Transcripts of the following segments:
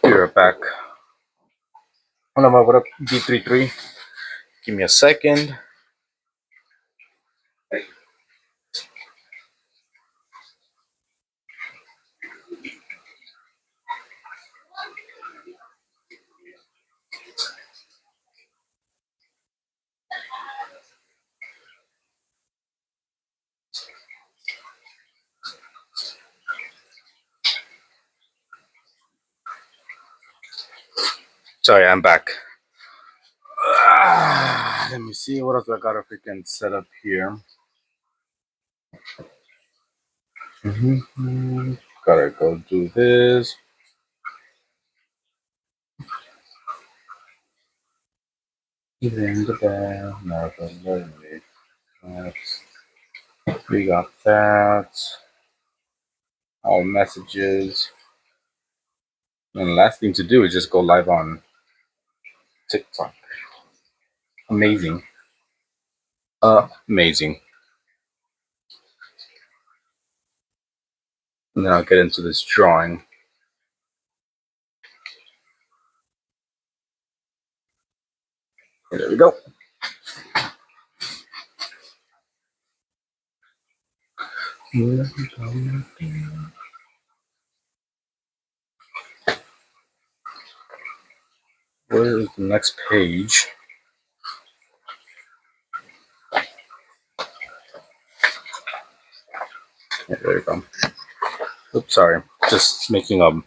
You're back. What up, D33? Give me a second. Sorry, I'm back. Let me see what else I got to freaking set up here. Gotta go do this. Ring the bell, never learn it. We got that. All messages. And the last thing to do is just go live on TikTok. Amazing. Amazing. And then I'll get into this drawing. There we go. Where is the next page? Yeah, there we go. Oops, sorry. Just making a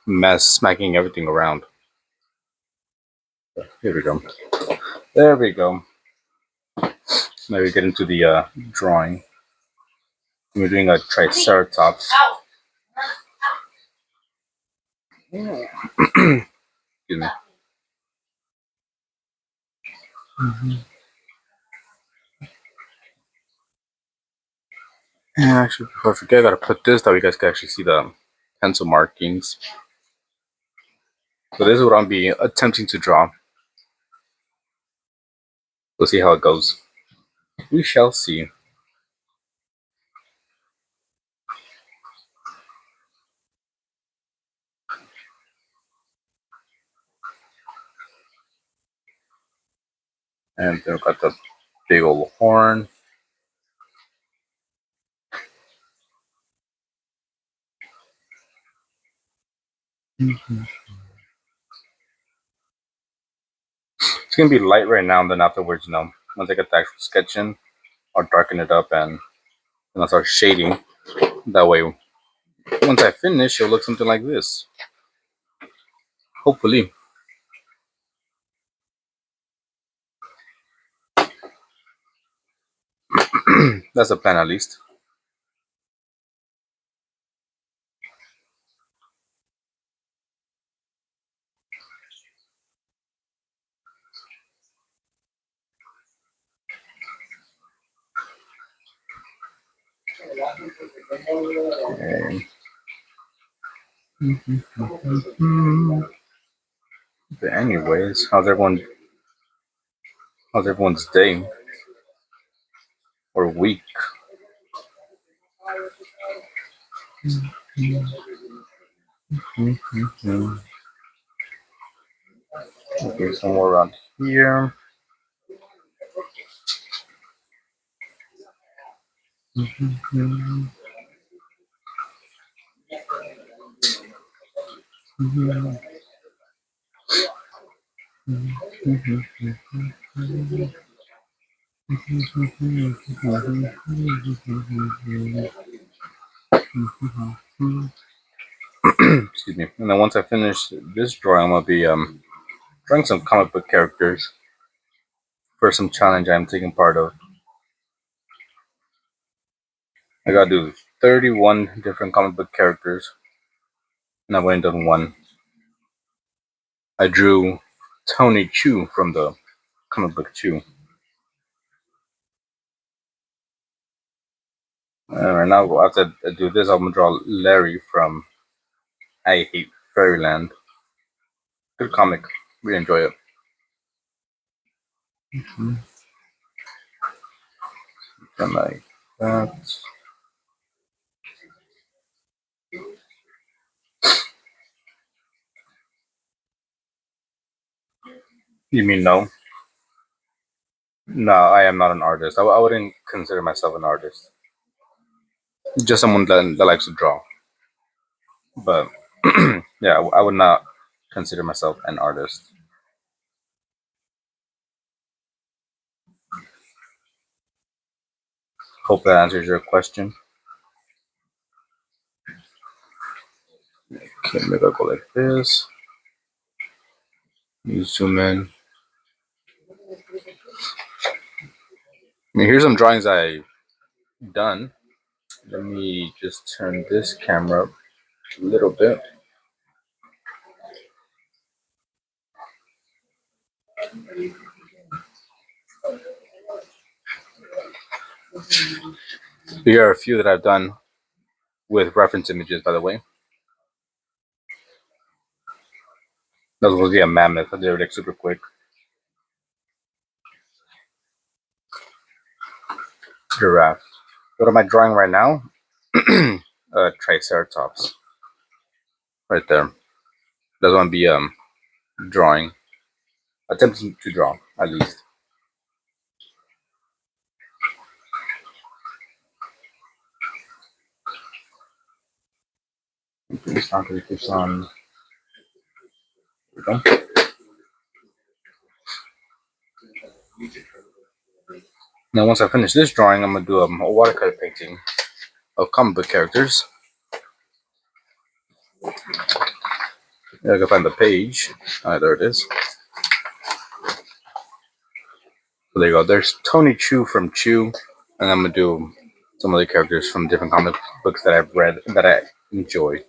mess, smacking everything around. Here we go. There we go. Now we get into the drawing. We're doing a triceratops. Excuse me. And actually, before I forget, I gotta put this so you guys can actually see the pencil markings. So this is what I'll be attempting to draw. We'll see how it goes. We shall see. And then we've got the big old horn. It's gonna be light right now, and then afterwards, once I get the actual sketch in, I'll darken it up and I'll start shading. That way, once I finish, it'll look something like this. Hopefully. That's the plan, at least. Okay. But anyways, how's everyone's day or week? Okay, somewhere around here. Excuse me. And then once I finish this drawing, I'm gonna be drawing some comic book characters for some challenge I'm taking part of. I gotta do 31 different comic book characters, and I've only done one. I drew Tony Chu from the comic book Chu. Right now, after I do this, I'm gonna draw Larry from I Hate Fairyland. Good comic. Really enjoy it. And like that. You mean no? No, I am not an artist. I wouldn't consider myself an artist. Just someone that likes to draw. But yeah, I would not consider myself an artist. Hope that answers your question. Okay, maybe I'll go like this. You zoom in. Here's some drawings I've done. Let me just turn this camera up a little bit. Here are a few that I've done with reference images, by the way. That was a mammoth. I did it like super quick. Giraffe. What am I drawing right now? Triceratops. Right there. That's what I'm be drawing. Attempting to draw, at least. This on. There we go. Now, once I finish this drawing, I'm gonna do a watercolor painting of comic book characters. I can find the page. There it is. So there you go. There's Tony Chu from Chu, and I'm gonna do some other characters from different comic books that I've read that I enjoy.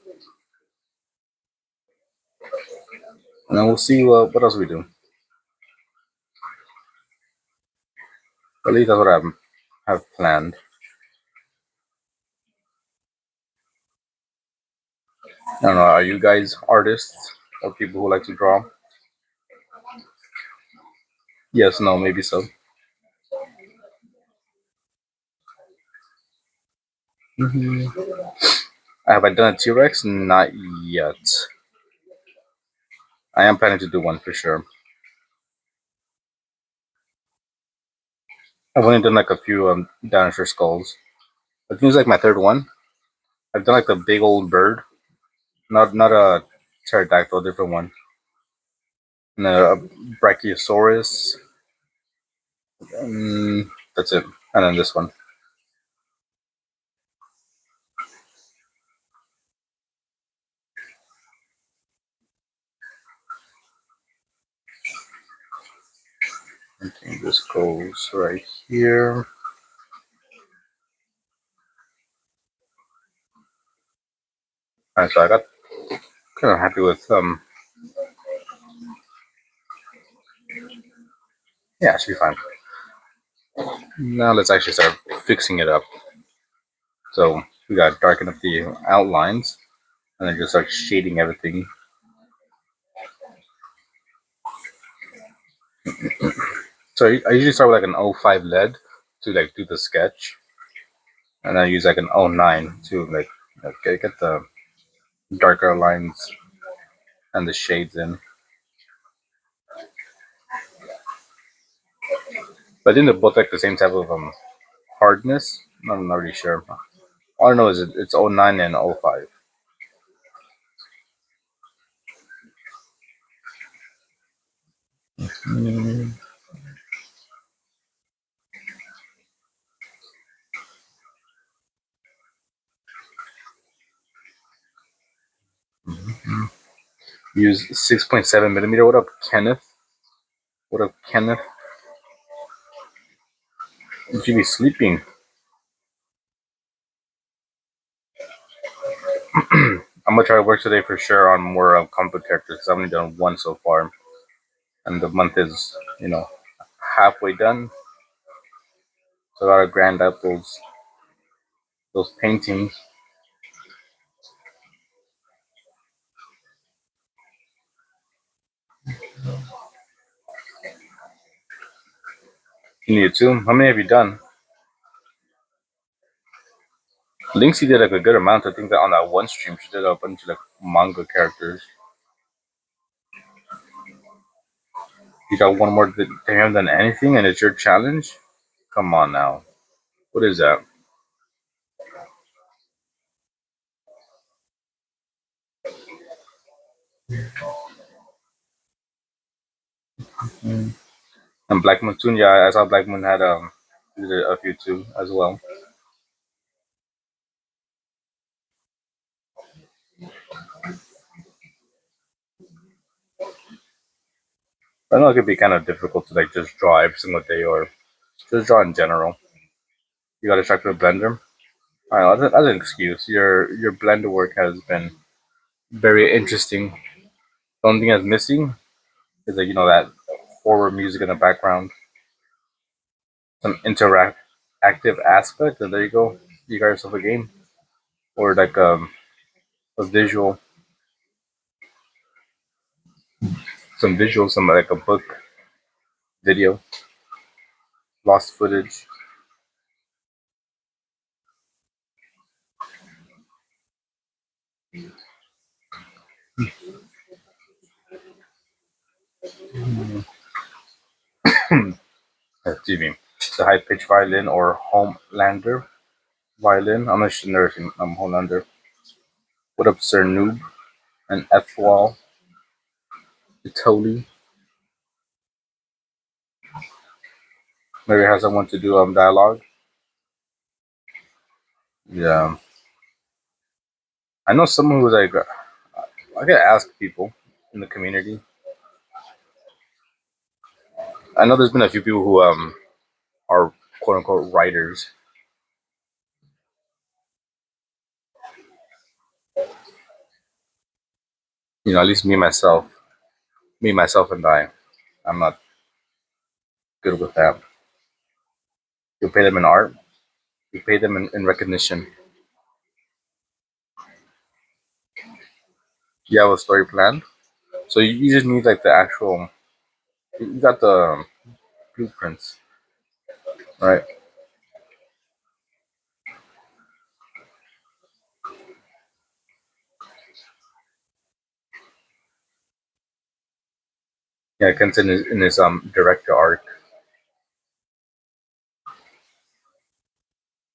And then we'll see what else we do. At least that's what I have planned. I don't know. Are you guys artists or people who like to draw? Yes, no, maybe so. Have I done a T-Rex? Not yet. I am planning to do one for sure. I've only done like a few dinosaur skulls. I think it's like my third one. I've done like the big old bird, not a pterodactyl, different one. And a brachiosaurus. That's it. And then this one. I think this goes right here. Alright, so I got kind of happy with yeah, it should be fine. Now let's actually start fixing it up. So we got to darken up the outlines and then just start shading everything. So I usually start with like an 05 lead to like do the sketch, and I use like an 09 to like get the darker lines and the shades in. But I think they're both like the same type of hardness. I'm not really sure. All I know is it's 09 and 05. Use 6.7 millimeter. What up, Kenneth? What up, Kenneth? Would you be sleeping? I'm gonna try to work today for sure on more comic book characters. I've only done one so far. and the month is, halfway done. So I gotta grind out those paintings. You need to. How many have you done? Linksy did like a good amount. I think that on that one stream she did a bunch of like manga characters. You got one more that they haven't done anything, and it's your challenge. Come on now, what is that? Mm. And Black Moon too. Yeah, I saw Black Moon had did a few too as well. I know it could be kind of difficult to like just draw every single day or just draw in general. You got to check the blender. I don't know, that's an excuse. Your blender work has been very interesting. The only thing that's missing is like that forward music in the background, some interactive aspect, and there you go. You got yourself a game or like a visual, some visuals, some like a book, video, lost footage. Excuse me. The high pitch violin or Homelander violin. I'm not sure nursing. I'm Homelander. What up, Sir Noob and Ethwal, Itoli? Maybe I have someone to do dialogue. Yeah, I know someone who's like I gotta ask people in the community. I know there's been a few people who are quote unquote writers. At least me myself and I. I'm not good with that. You pay them in art. You pay them in recognition. You have a story planned, so you just need like the actual. You got the blueprints, right? Yeah, Ken's in his director arc.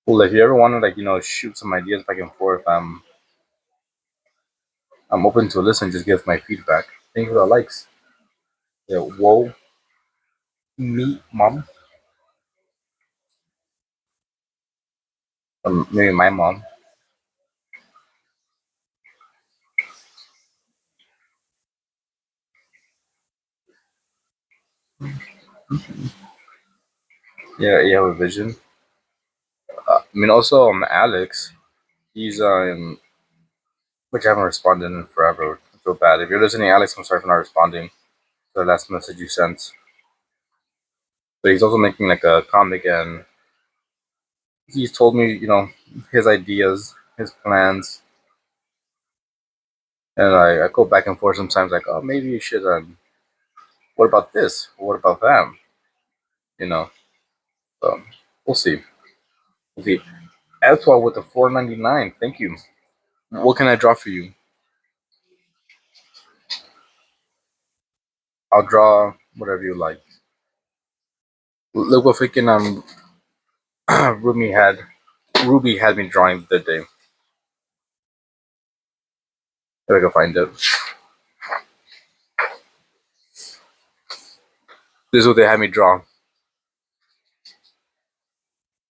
Well, if you ever want to like shoot some ideas back and forth, I'm open to listen. Just give my feedback. Thank you for the likes. Yeah, whoa, me, mom, maybe my mom. Yeah, you have a vision. Also Alex. He's which I haven't responded in forever. I feel bad. If you're listening, Alex, I'm sorry for not responding to the last message you sent. But he's also making like a comic, and he's told me, his ideas, his plans, and I go back and forth sometimes, like, oh, maybe you should. What about this? What about that? You know. So we'll see. We'll see. Etoile with the 4.99. Thank you. What can I draw for you? I'll draw whatever you like. Look what freaking Ruby had me drawing the day. If I can find it. This is what they had me draw.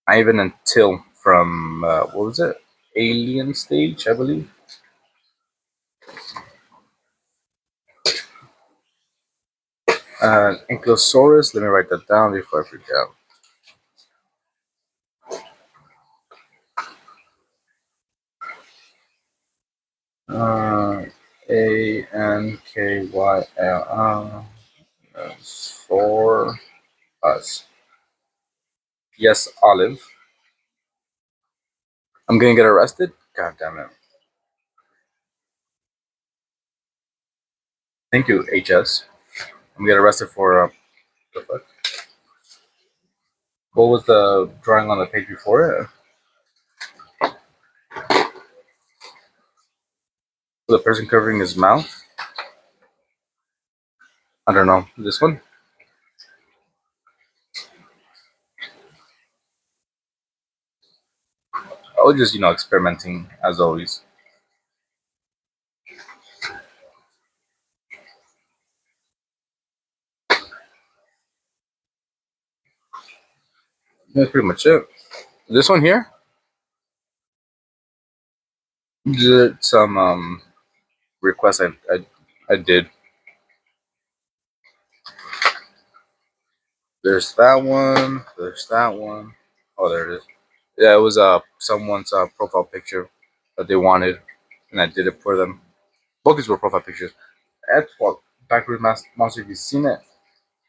Ivan and Till from what was it? Alien Stage, I believe. Ankylosaurus. Let me write that down before I forget. Uh, Ankyl. for us. Yes, Olive. I'm gonna get arrested? God damn it. Thank you, HS. I'm gonna get arrested for the fuck? What was the drawing on the page before it? The person covering his mouth? I don't know. This one? I was just, experimenting as always. That's pretty much it. This one here? Did some requests I did. There's that one. There's that one. Oh, there it is. Yeah, it was someone's profile picture that they wanted, and I did it for them. Both these were profile pictures. That's what Backward Monster. If you've seen it,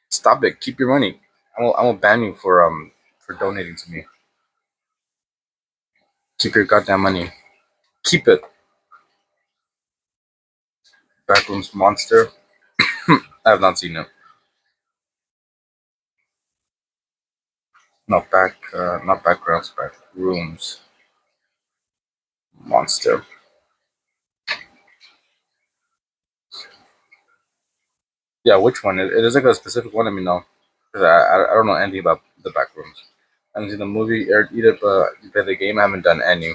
stop it. Keep your money. I'm gonna ban you for donating to me. Keep your goddamn money. Keep it. Backrooms Monster. I have not seen it. Not backgrounds, back rooms. Monster. Yeah, which one? It is like a specific one. Let me know. Cause I don't know anything about the back rooms. I haven't seen the movie or either play the game. I haven't done any.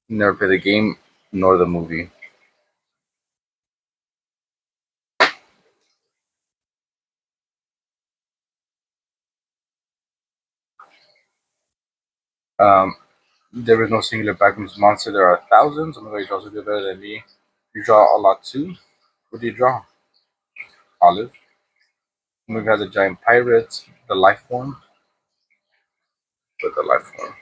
Never play the game nor the movie. Um, there is no singular backrooms monster. There are thousands. I'm gonna also do better than me. You draw a lot too. What do you draw? Olive. The movie has a giant pirate. The life form. With the life form.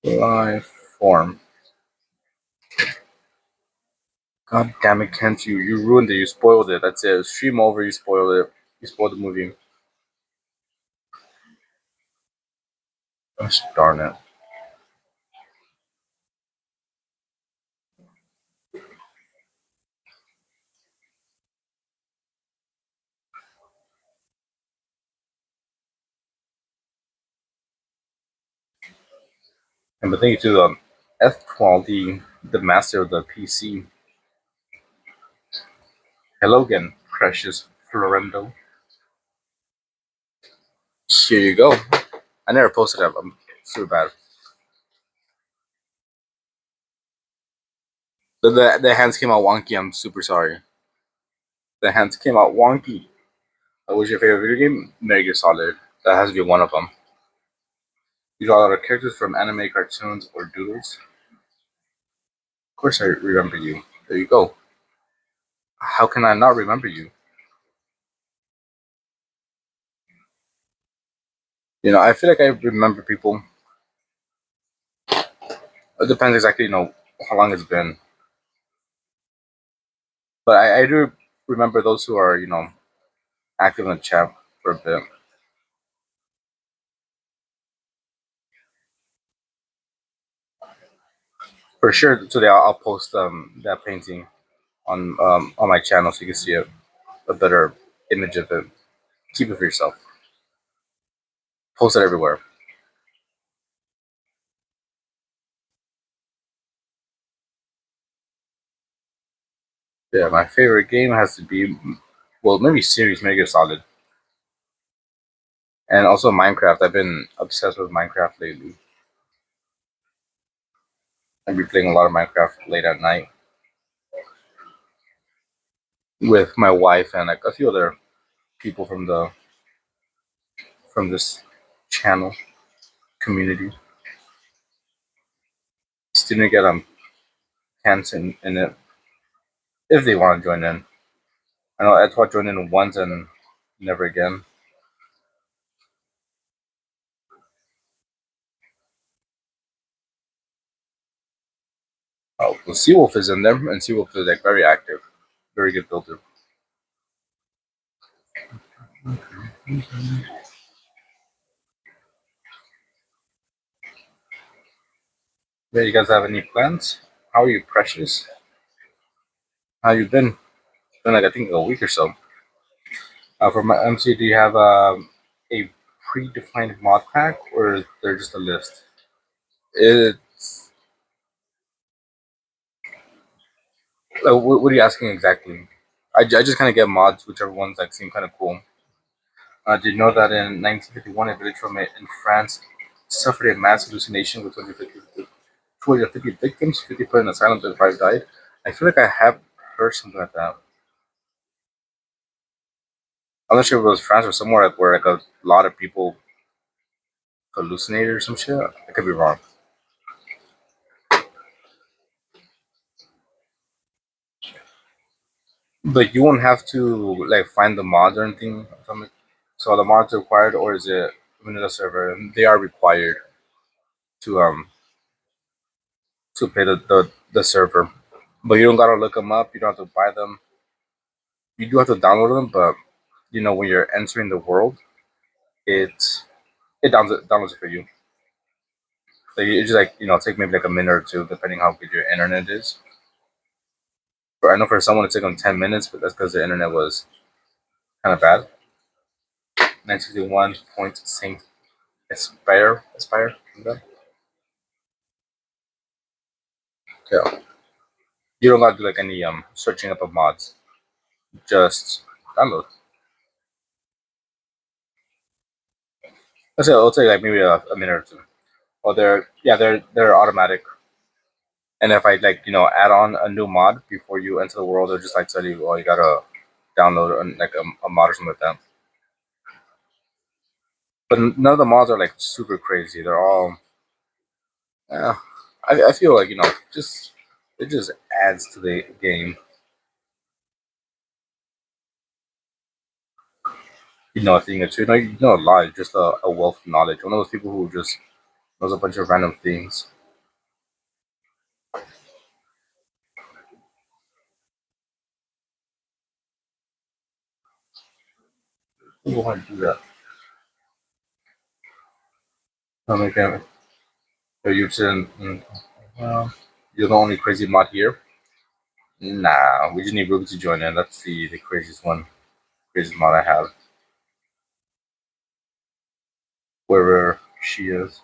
Life form. God damn it, Kent, you ruined it, you spoiled it. That's it. Stream over, you spoiled it. You spoiled the movie. Gosh darn it. And but thank you to F12, the master of the PC. Hello again, precious Florendo. Here you go. I never posted that. I'm super bad. The hands came out wonky. I'm super sorry. The hands came out wonky. What was your favorite video game? Metal Gear Solid. That has to be one of them. You draw a lot of characters from anime, cartoons, or doodles. Of course, I remember you. There you go. How can I not remember you? I feel like I remember people. It depends exactly, how long it's been. But I do remember those who are, active in the chat for a bit. For sure, today I'll post that painting on my channel so you can see a better image of it. Keep it for yourself. Post it everywhere. Yeah, my favorite game has to be, well, maybe series Mega Solid. And also Minecraft. I've been obsessed with Minecraft lately. I've been playing a lot of Minecraft late at night with my wife and like a few other people from this channel community. Student get hands in it if they want to join in. I know Edward joined in once and never again. Oh, well, Seawolf is in there, and Seawolf is like very active, Very good builder. Yeah, you guys have any plans? How are you, Precious? How you been? It's been like I think a week or so. For my MC, do you have a predefined mod pack, or is there just a list? It's what are you asking exactly? I just kind of get mods, whichever ones like seem kind of cool. Did you know that in 1951, a village from in France suffered a mass hallucination with 250 victims, 50 put in asylum, 35 died? I feel like I have heard something like that. I'm not sure if it was France or somewhere like, where like a lot of people hallucinated or some shit. I could be wrong. But you won't have to like find the mods or anything from it. So the mods are required, or is it vanilla server? They are required to pay the server. But you don't gotta look them up. You don't have to buy them. You do have to download them, but when you're entering the world, it downloads it for you. So you just like take maybe like a minute or two, depending how good your internet is. I know for someone it took them 10 minutes, but that's because the internet was kind of bad. 961 Point Saint Aspire. Yeah. You don't gotta do like any searching up of mods. Just download. Let's say it'll take like maybe a minute or two. Well, they're automatic. And if I like add on a new mod before you enter the world, they'll just like tell you, well, you gotta download like a mod or something like that. But none of the mods are like super crazy. They're all, yeah. I feel like just it just adds to the game. A thing or two. A lot. Just a wealth of knowledge. One of those people who just knows a bunch of random things. Who will want to do that? I'm like, you're saying, well, you're the only crazy mod here. Nah, we just need Ruby to join in. That's the craziest one, craziest mod I have. Wherever she is.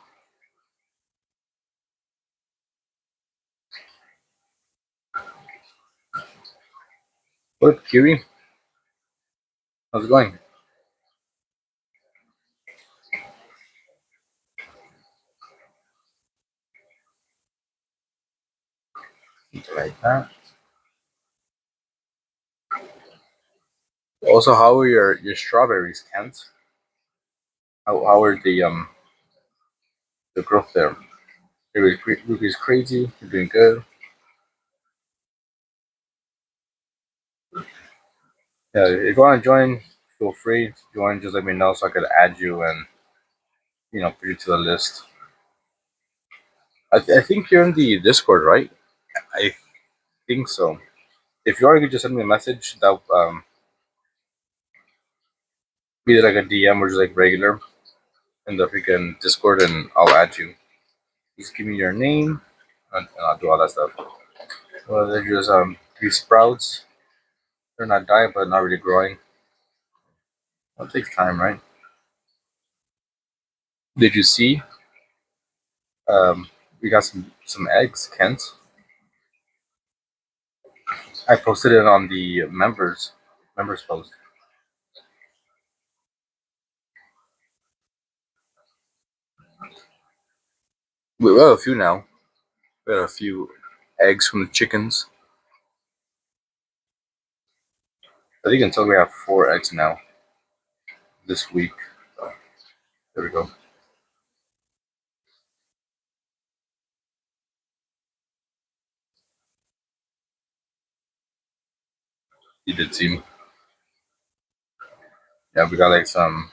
What up, Kiri? How's it going? Like that. Also, how are your strawberries, Kent? How are the growth there? Ruby's crazy. You're doing good. Yeah, if you want to join, feel free to join. Just let me know so I could add you and put you to the list. I think you're in the Discord, right? I think so. If you are, you could just send me a message. That be like a DM or just like regular in the freaking Discord, and I'll add you. Just give me your name, and I'll do all that stuff. Well, they're just three sprouts. They're not dying, but not really growing. Well, it takes time, right? Did you see? We got some eggs, Kent. I posted it on the members post. We have a few now. We have a few eggs from the chickens. I think until we have 4 eggs now this week. So, there we go. You did see. Yeah, we got like some.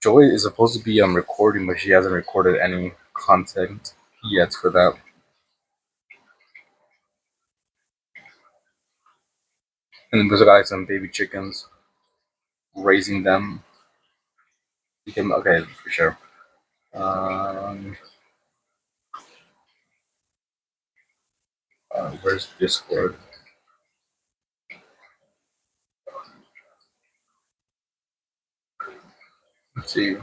Joy is supposed to be recording, but she hasn't recorded any content yet for that. And then there's like some baby chickens, raising them. You can okay for sure. Um, where's Discord? Let's see.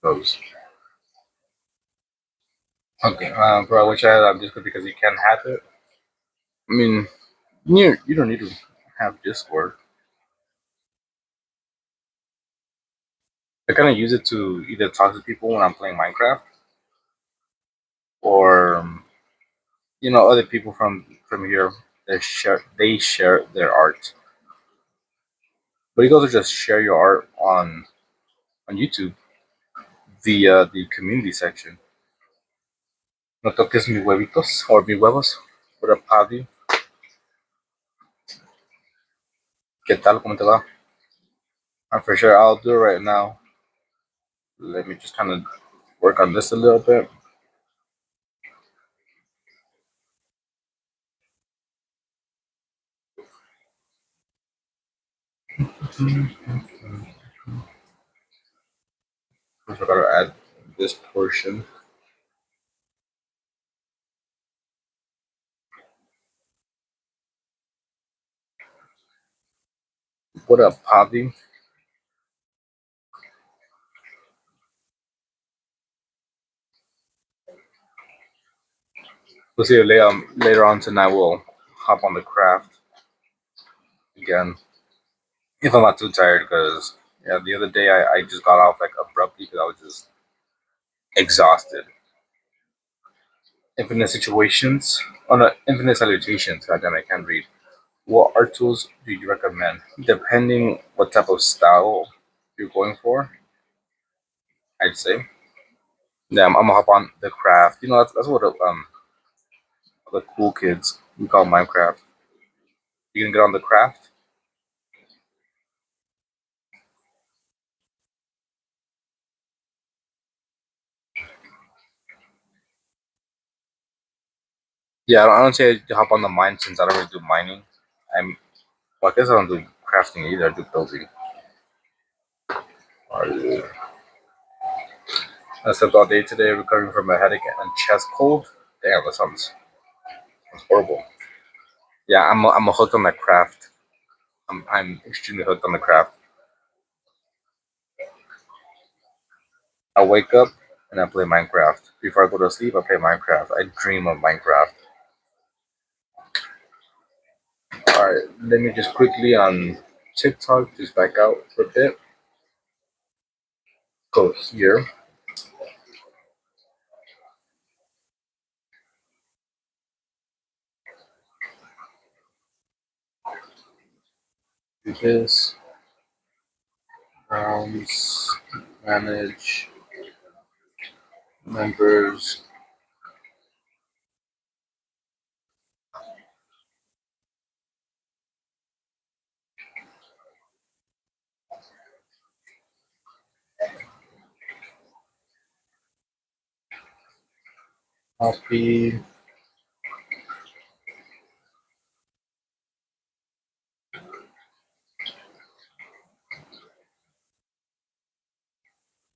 Those. Okay, bro, I wish I had Discord because you can have it. I mean, you don't need to have Discord. I kind of use it to either talk to people when I'm playing Minecraft, or other people from here. They share their art, but you can also just share your art on YouTube via the community section. No toques mis huevitos or mis huevos. What up, Paddy? ¿Qué tal? ¿Cómo te va? I'm for sure I'll do it right now. Let me just kind of work on this a little bit. First, I gotta add this portion. What up, Paddy? We'll see you later on tonight. We'll hop on the craft again. If I'm not too tired, because yeah, the other day I just got off like abruptly because I was just exhausted. Infinite situations. Oh no, infinite salutations. Goddamn, I can't read. What art tools do you recommend? Depending what type of style you're going for, I'd say. Yeah, I'm gonna hop on the craft. That's what the cool kids we call Minecraft. You can get on the craft. Yeah, I don't say to hop on the mine since I don't really do mining. Well, I guess I don't do crafting either. I do building. I slept all day today, recovering from a headache and chest cold. Damn, that sounds horrible. Yeah, I'm a hooked on that craft. I'm extremely hooked on the craft. I wake up and I play Minecraft. Before I go to sleep, I play Minecraft. I dream of Minecraft. Alright, let me just quickly on TikTok, just back out for a bit. Go here. Do this. Browns. Manage. Members. Copy.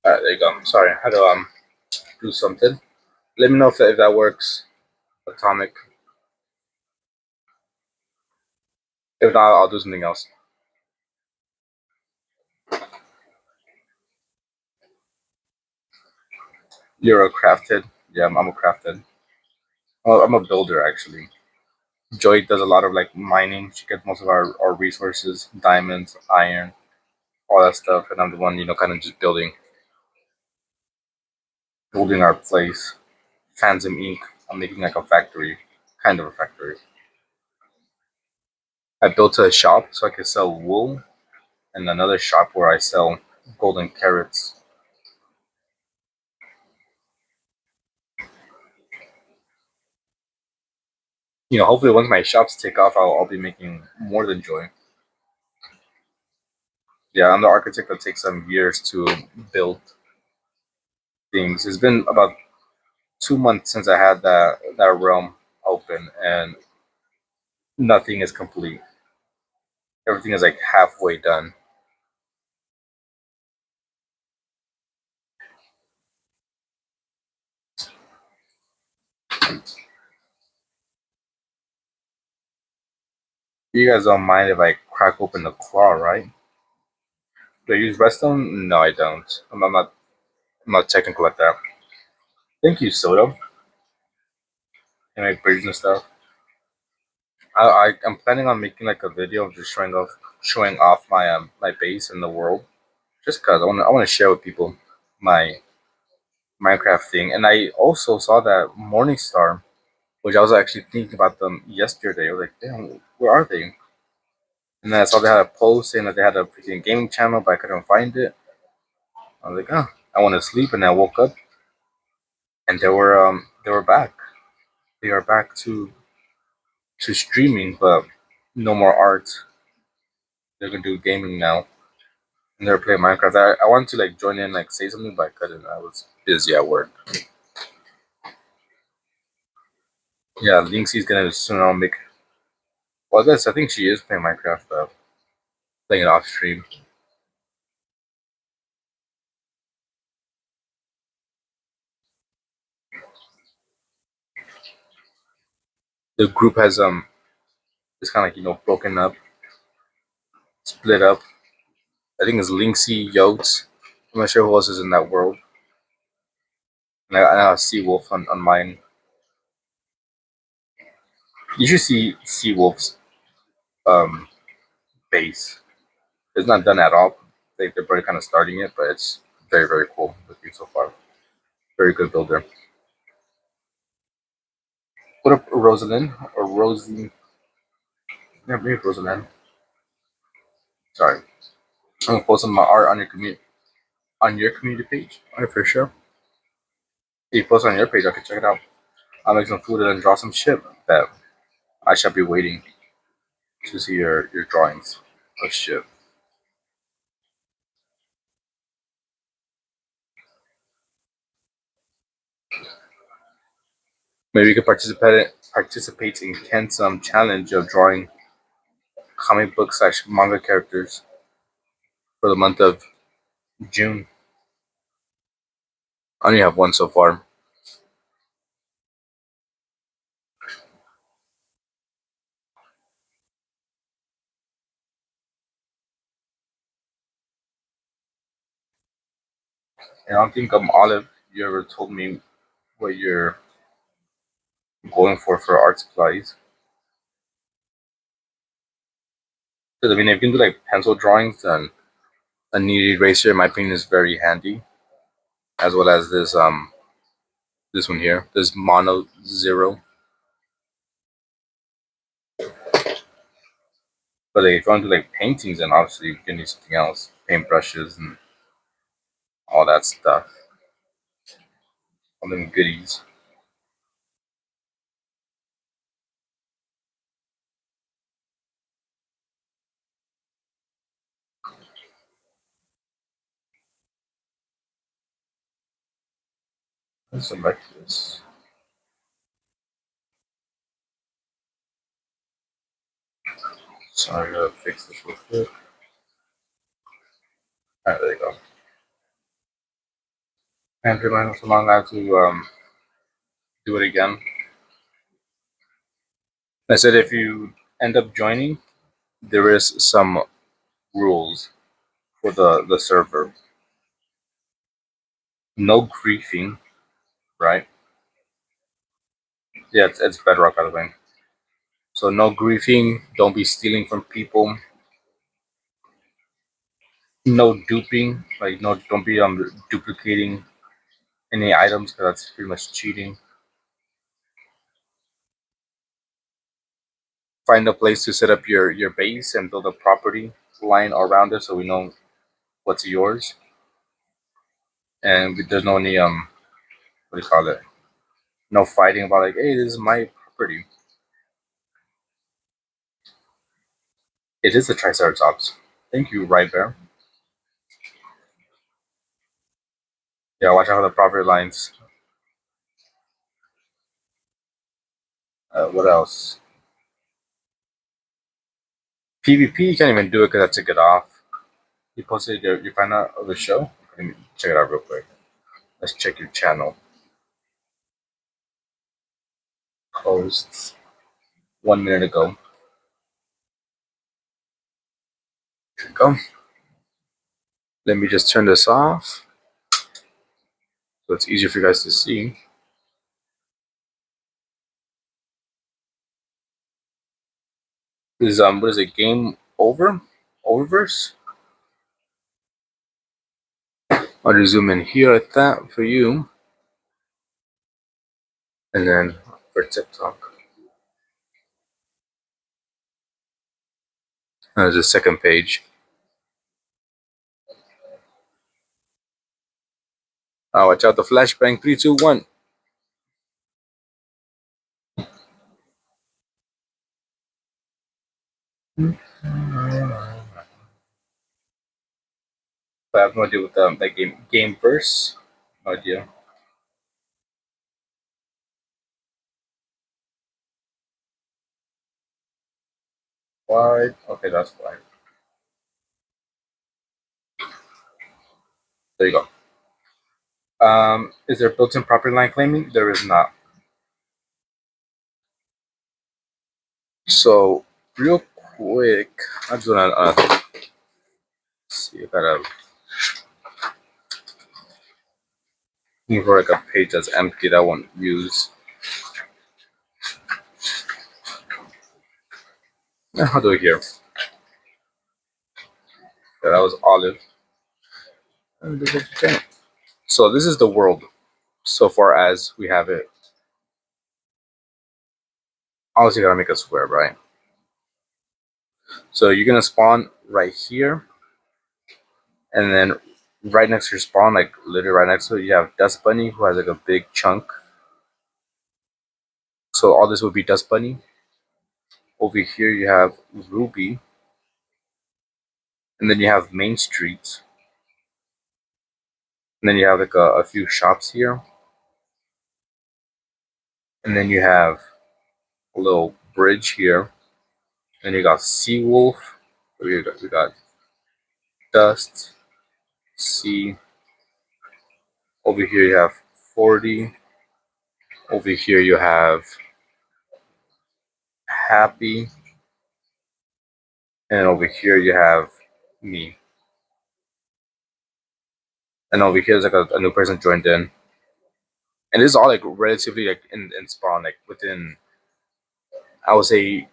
Alright, there you go. Sorry, I had to do something. Let me know if that works. Atomic. If not, I'll do something else. You're a crafted. Yeah, I'm a crafted. Oh, I'm a builder actually. Joy does a lot of like mining. She gets most of our resources, diamonds, iron, all that stuff, and I'm the one, kind of just building our place. Phantom Ink. I'm making like a factory, kind of a factory. I built a shop so I could sell wool, and another shop where I sell golden carrots. Hopefully once my shops take off, I'll be making more than Joy. Yeah, I'm the architect that takes some years to build things. It's been about 2 months since I had that realm open, and nothing is complete. Everything is like halfway done. You guys don't mind if I crack open the claw, right? Do I use redstone? No, I don't. I'm not technical at that. Thank you, Soda. I make bridges and stuff. I'm planning on making like a video of just showing off my base in the world, just cause I want to share with people my Minecraft thing. And I also saw that Morningstar, which I was actually thinking about them yesterday. I was like, damn, where are they? And then I saw they had a post saying that they had a freaking gaming channel, but I couldn't find it. I was like, oh, I want to sleep, and I woke up, and they were back. They are back to streaming, but no more art. They're gonna do gaming now, and they're playing Minecraft. I wanted to like join in, like say something, but I couldn't. I was busy at work. Yeah, Linksay's gonna soon on make. Well, I think she is playing Minecraft, playing it off stream. The group has it's kind of like broken up, split up. I think it's Linksay, Yotes. I'm not sure who else is in that world. And I have Seawolf on mine. You should see Seawolf's um base. It's not done at all. They're probably kind of starting it, but it's very very cool looking so far. Very good builder. What up, Rosalind or Rosie? Yeah, maybe Rosalind. Sorry, I'm gonna post some of my art on your community page. All right, for sure. If you post on your page, I can check it out. I'll make some food and then draw some shit that I shall be waiting to see your drawings of shit. Maybe you could participate in Kent's challenge of drawing comic book slash manga characters for the month of June. I only have one so far. And I don't think Olive, you ever told me what you're going for art supplies. Because I mean, if you can do like pencil drawings, then a kneaded eraser, in my opinion, is very handy. As well as this one here, this Mono Zero. But like, if you want to do like paintings, then obviously you can use something else, paintbrushes and all that stuff, all them goodies. Let's come back to this. Sorry, to fix this real quick. Alright, there you go. And remind us long how to do it again. I said if you end up joining, there is some rules for the server. No griefing, right? Yeah, it's bedrock, by the way. So no griefing. Don't be stealing from people. No duping. Like no, don't be duplicating any items because that's pretty much cheating. Find a place to set up your base and build a property line around it so we know what's yours. And there's no any what do you call it? No fighting about like, hey, this is my property. It is the Triceratops. Thank you, right there. Yeah, watch out for the property lines. What else? PvP, you can't even do it because I took it off. You posted your final of the show? Let me check it out real quick. Let's check your channel. Posts 1 minute ago. Here we go. Let me just turn this off so it's easier for you guys to see. This is what is it? Game over? Oververse? I'll just zoom in here like that for you. And then for TikTok. There's a second page. Oh, watch out the flashbang. 3, 2, 1. But I have no idea what that game verse. No idea. Why? Okay, that's why. There you go. Is there built-in property line claiming? There is not. So real quick, I'm just gonna see if I gotta move for like a page that's empty that I won't use. I'll do it here. Yeah, that was Olive. So this is the world so far as we have it. Obviously, gotta make a square, right? So you're gonna spawn right here, and then right next to your spawn, like literally right next to it, you have Dust Bunny, who has like a big chunk. So all this would be Dust Bunny. Over here you have Ruby, and then you have Main Street, and then you have like a few shops here, and then you have a little bridge here, and you got Seawolf. We got Dust, Sea. Over here you have 40. Over here you have Happy, and over here you have me. And over here is like a new person joined in, and this is all like relatively like in spawn, like within I would say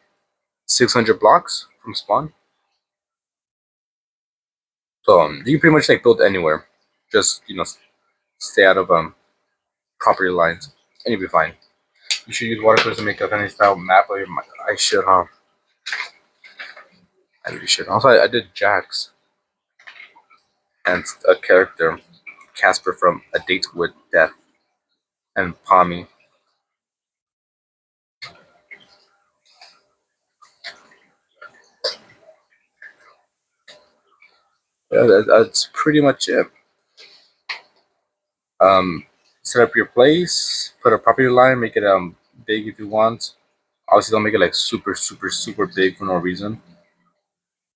600 blocks from spawn. So you can pretty much like build anywhere, just stay out of property lines, and you'll be fine. You should use watercolors to make up any style map of your. I should, huh? I really should. Also, I did Jax and a character, Casper from A Date with Death, and Pommy. Yeah, that's pretty much it. Set up your place, put a property line, make it big if you want. Obviously, don't make it like super, super, super big for no reason.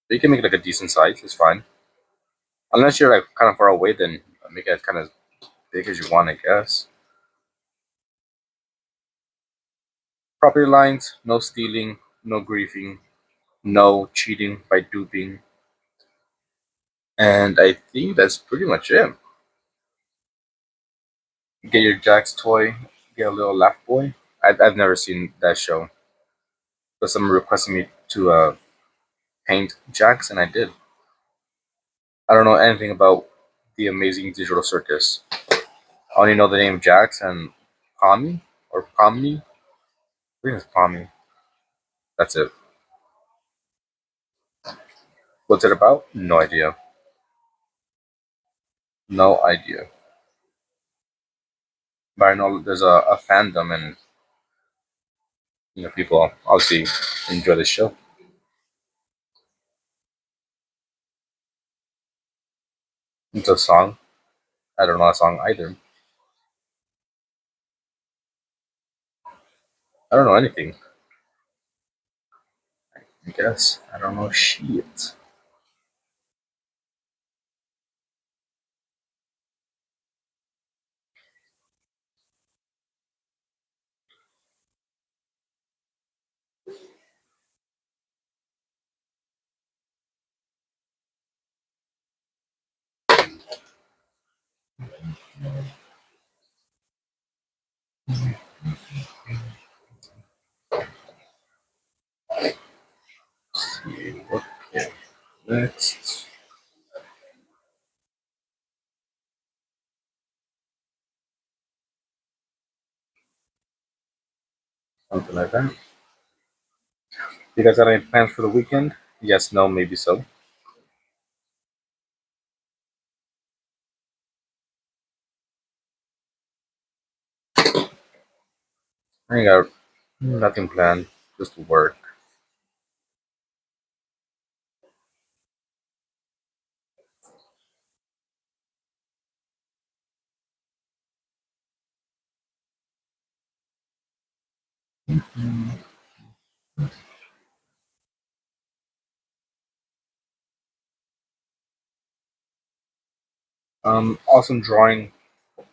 But you can make it like a decent size. It's fine. Unless you're like kind of far away, then make it kind of big as you want, I guess. Property lines: no stealing, no griefing, no cheating by duping, and I think that's pretty much it. Get your Jax toy, get a little Laugh Boy. I've never seen that show, but someone requested me to paint Jax, and I did. I don't know anything about the Amazing Digital Circus. I only know the name Jax and Pommy or Pomni. I think it's Pommy. That's it. What's it about? No idea. No idea. But I know there's a fandom, and people obviously enjoy the show. It's a song. I don't know a song either. I don't know anything. I guess I don't know shit. Let's see what next. Something like that. You guys got any plans for the weekend? Yes, no, maybe so. I ain't got nothing planned. Just work. Awesome drawing.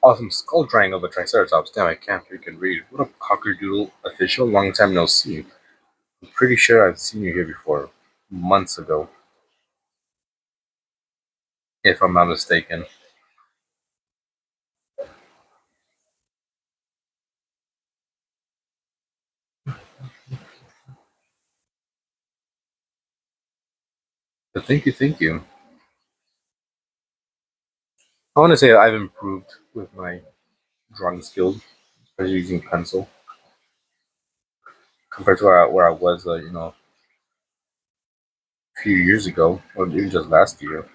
Awesome skull drawing of a Triceratops. Damn, I can't freaking read. What a cockerdoodle official. Long time no see. I'm pretty sure I've seen you here before. Months ago, if I'm not mistaken. But thank you, thank you. I want to say I've improved with my drawing skills, especially using pencil, compared to where I was, a few years ago, or even just last year.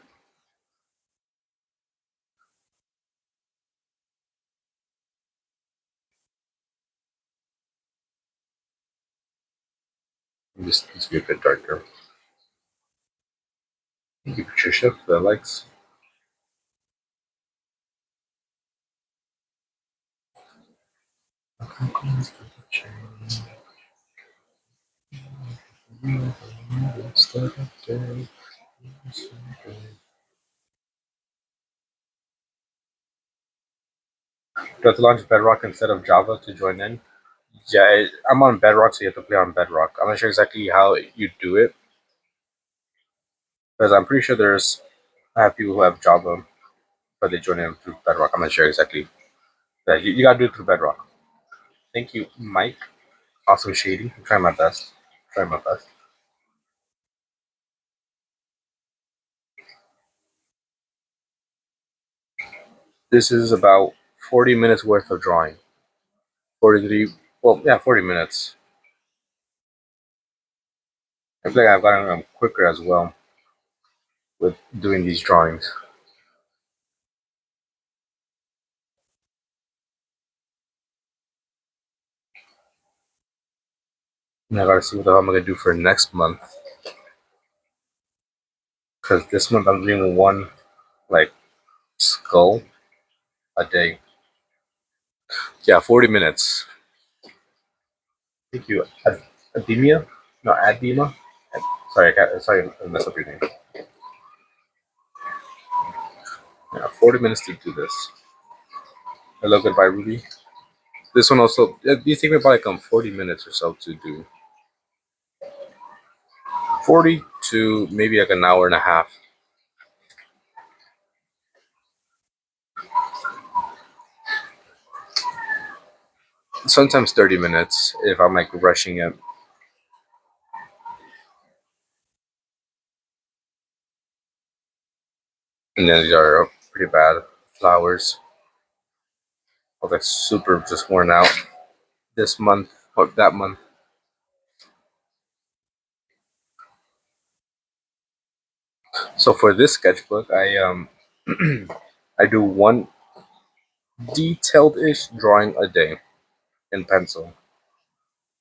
This needs to be a bit darker. Thank you, Patricia, for the likes. Do I have to launch Bedrock instead of Java to join in? Yeah, I'm on Bedrock, so you have to play on Bedrock. I'm not sure exactly how you do it, because I'm pretty sure I have people who have Java, but they join in through Bedrock. I'm not sure exactly. Yeah, you gotta do it through Bedrock. Thank you, Mike. Also shady. I'm trying my best. Trying my best. This is about 40 minutes worth of drawing. 43. Well, yeah, 40 minutes. I feel like I've gotten quicker as well with doing these drawings. And I gotta see what the hell I'm gonna do for next month. Because this month I'm doing one, like, skull a day. Yeah, 40 minutes. Thank you. Ademia? No, Adema? Sorry, sorry, I messed up your name. Yeah, 40 minutes to do this. Hello, goodbye, Ruby. This one also, these take me about like 40 minutes or so to do. 40 to maybe like an hour and a half. Sometimes 30 minutes if I'm like rushing it. And then these are pretty bad flowers. I was like super just worn out this month or that month. So for this sketchbook, I do one detailed-ish drawing a day in pencil,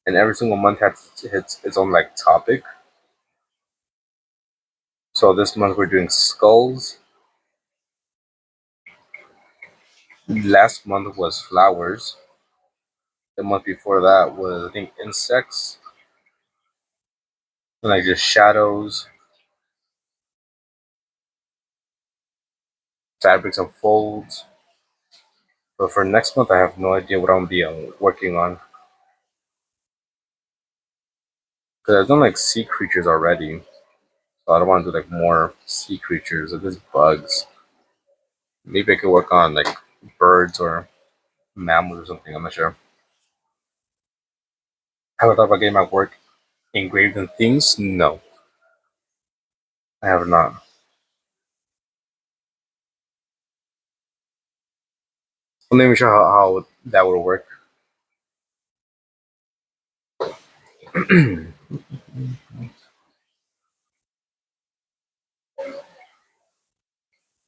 and every single month has its own like topic. So this month we're doing skulls. Last month was flowers. The month before that was, I think, insects, and like just shadows, fabrics and folds. But for next month, I have no idea what I'm gonna be working on. Because I've done like sea creatures already, so I don't want to do like more sea creatures or just bugs. Maybe I could work on like birds or mammals or something. I'm not sure. Have I thought about getting my work engraved in things? No, I have not. I'm not even sure how that would work.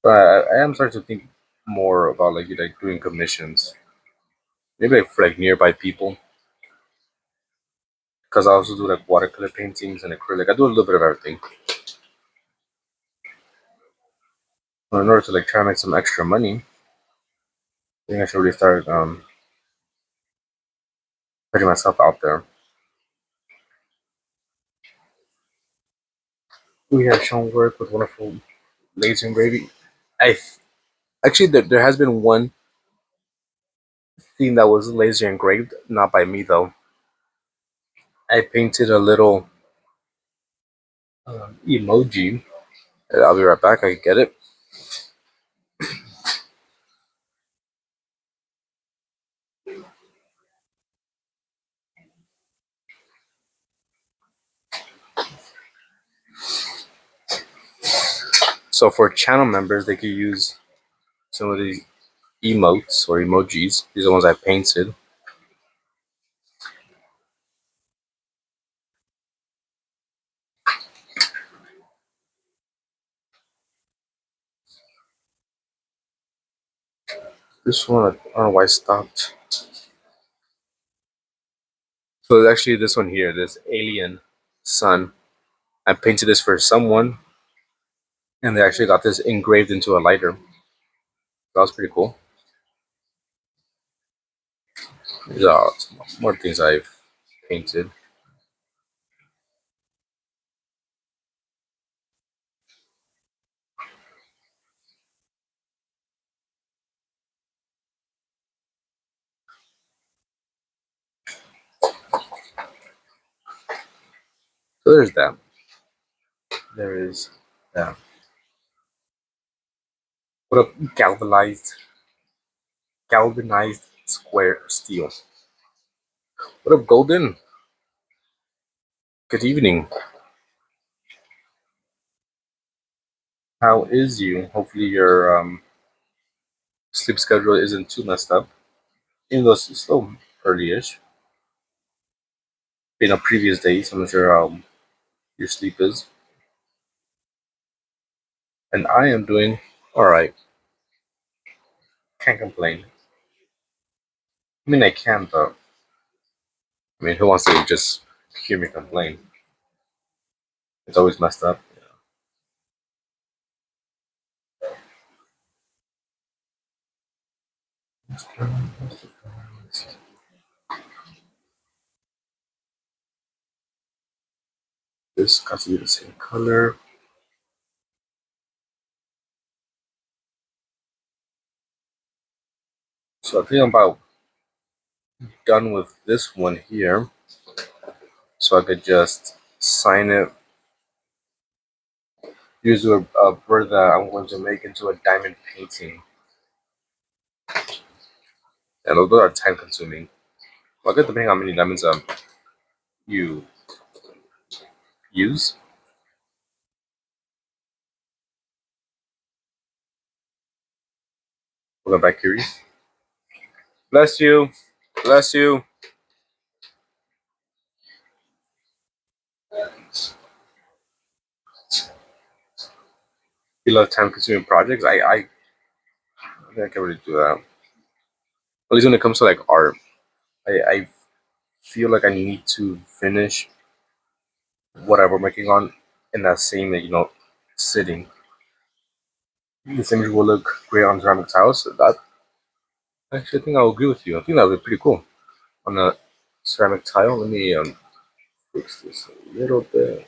But I am starting to think more about like doing commissions. Maybe like for like nearby people. Because I also do like watercolor paintings and acrylic. I do a little bit of everything. But in order to like try and make some extra money, I think I should really start putting myself out there. We have shown work with wonderful laser engraving. I actually there has been one thing that was laser engraved, not by me though. I painted a little emoji. I'll be right back. I get it. So for channel members, they could use some of these emotes or emojis. These are the ones I painted. This one, I don't know why I stopped. So it's actually this one here, this alien sun. I painted this for someone, and they actually got this engraved into a lighter. That was pretty cool. These are some more things I've painted. So there's that. There is that. What up, galvanized square steel? What up, Golden? Good evening. How is you? Hopefully your sleep schedule isn't too messed up. Even though it's still early-ish. Been a previous days, I'm not sure how your sleep is. And I am doing alright. Can't complain. I mean I can, but I mean who wants to just hear me complain? It's always messed up. This got to be the same color. So I think I'm about done with this one here. So I could just sign it. Use a bird that I'm going to make into a diamond painting. And those are time consuming. Well, I guess depending on how many diamonds you use. Welcome back, Curious. Bless you. Bless you. You love time consuming projects. I think I can really do that. At least when it comes to like art. I feel like I need to finish whatever I'm working on in that same sitting. This image will look great on Ceramic's house. That actually I think I'll agree with you. I think that would be pretty cool. on a ceramic tile. Let me fix this a little bit.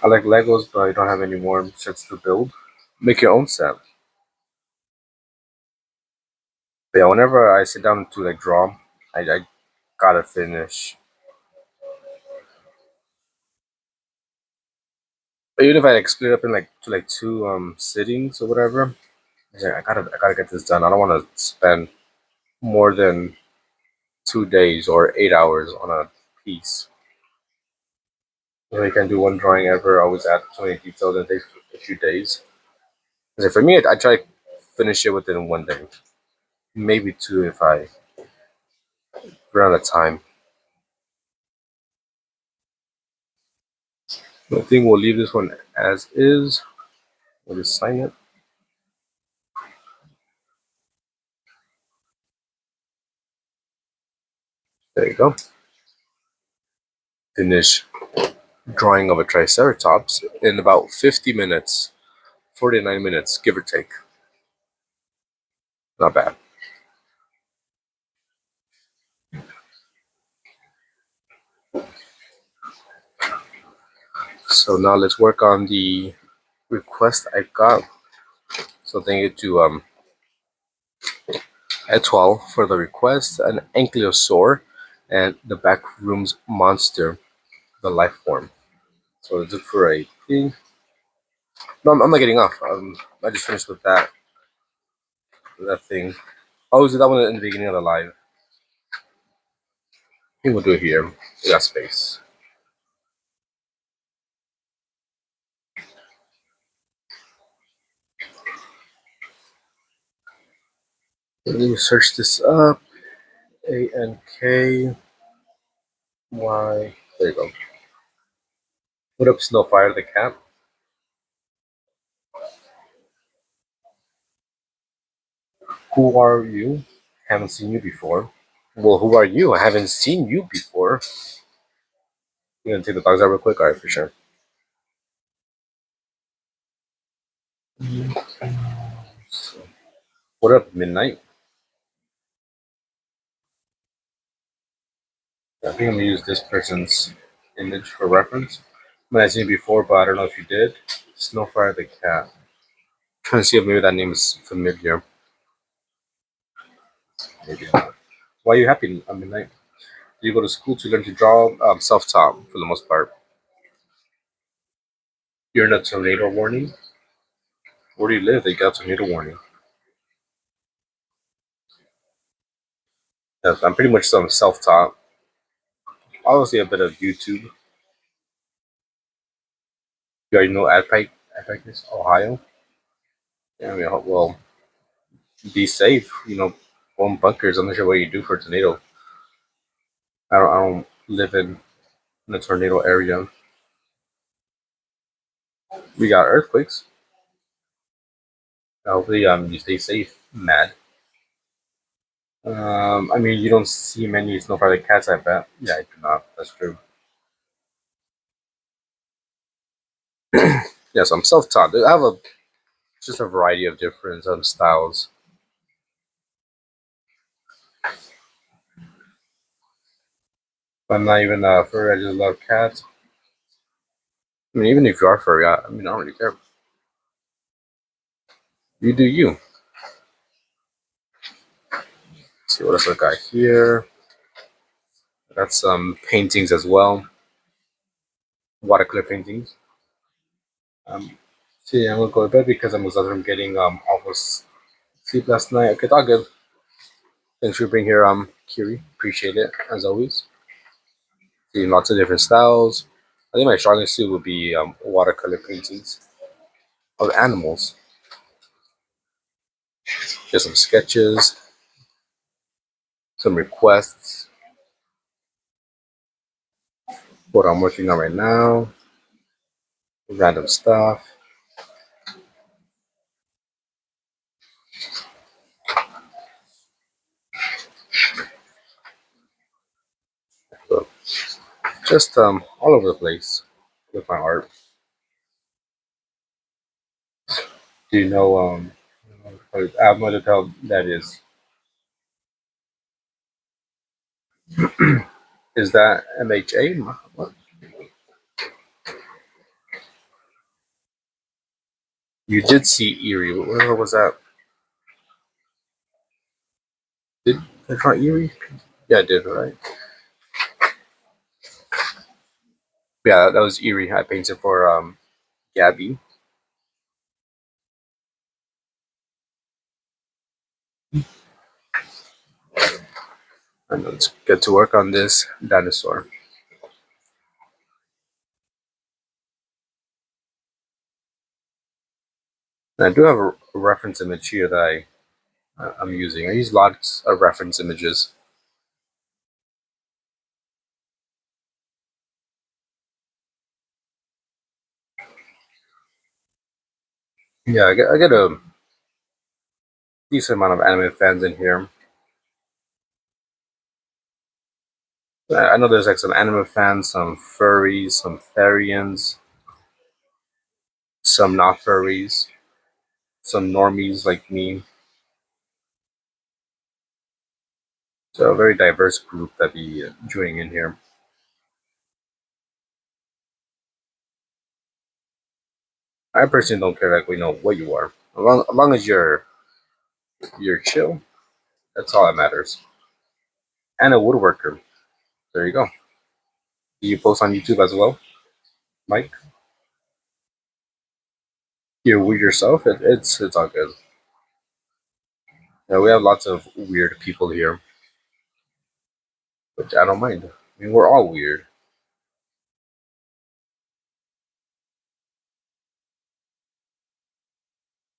I like Legos, but I don't have any more sets to build. Make your own set. But yeah, whenever I sit down to like draw, I gotta finish. But even if I like split up in like to like two sittings or whatever, yeah, I gotta get this done. I don't want to spend more than 2 days or 8 hours on a piece. You can do one drawing ever. Always add so many details and it takes a few days. Because for me, I try to finish it within 1 day, maybe two if I run out of time. I think we'll leave this one as is. We'll just sign it. There you go. Finish drawing of a triceratops in about 50 minutes, 49 minutes, give or take. Not bad. So now let's work on the request I got. So thank you to Etoile for the request, an ankylosaur, and the backrooms monster, the life form. So let's look for a thing. No, I'm not getting off. I just finished with that thing. Oh, is it that one in the beginning of the live? I think we'll do it here. We got space. Let me search this up. ANKY. There you go. What up, Snowfire the cat? Who are you? Haven't seen you before. Well, who are you? I haven't seen you before. You gonna take the dogs out real quick? Alright, for sure. So, what up, Midnight? I think I'm gonna use this person's image for reference. I mean, I've seen it before, but I don't know if you did. Snowfire the cat. Trying to see if maybe that name is familiar. Maybe not. Why are you happy on Midnight? Do you go to school to learn to draw? Self-taught for the most part. You're in a tornado warning. Where do you live? They got a tornado warning. Yes, I'm pretty much some self-taught. Obviously, a bit of YouTube. You already know Adpike, Ohio. Yeah, I mean, well, be safe. Go in bunkers. I'm not sure what you do for a tornado. I don't live in a tornado area. We got earthquakes. Hopefully, you stay safe. Mad. I mean, you don't see many snowflake cats. I bet. Yeah, I do not. That's true. Yes, I'm self-taught. I have just a variety of different styles. I'm not even furry. I just love cats. I mean, even if you are furry, I mean, I don't really care. You do you. Let's see what else I got here. I got some paintings as well. Watercolor paintings. See, I'm gonna go to bed because I'm exhausted from getting almost sleep last night. Okay, it's all good. Thanks for being here, Kiri. Appreciate it as always. Seeing lots of different styles. I think my strongest suit would be watercolor paintings of animals. Just some sketches, some requests. What I'm working on right now. Random stuff. So just all over the place with my art. Do you know what album of the tell that is that MHA? What? You did see Erie. Where was that? Did I try Erie? Yeah, I did, right? Yeah, that was Erie. I painted for Gabby. And let's get to work on this dinosaur. And I do have a reference image here that I'm using. I use lots of reference images. Yeah, I get a decent amount of anime fans in here. I know there's like some anime fans, some furries, some therians, some not furries, some normies like me. So a very diverse group that be joining in here. I personally don't care like we know what you are. As long as you're chill, that's all that matters. And a woodworker. There you go. Do you post on YouTube as well, Mike? You're weird yourself. It's all good. Yeah, we have lots of weird people here, which I don't mind. I mean, we're all weird.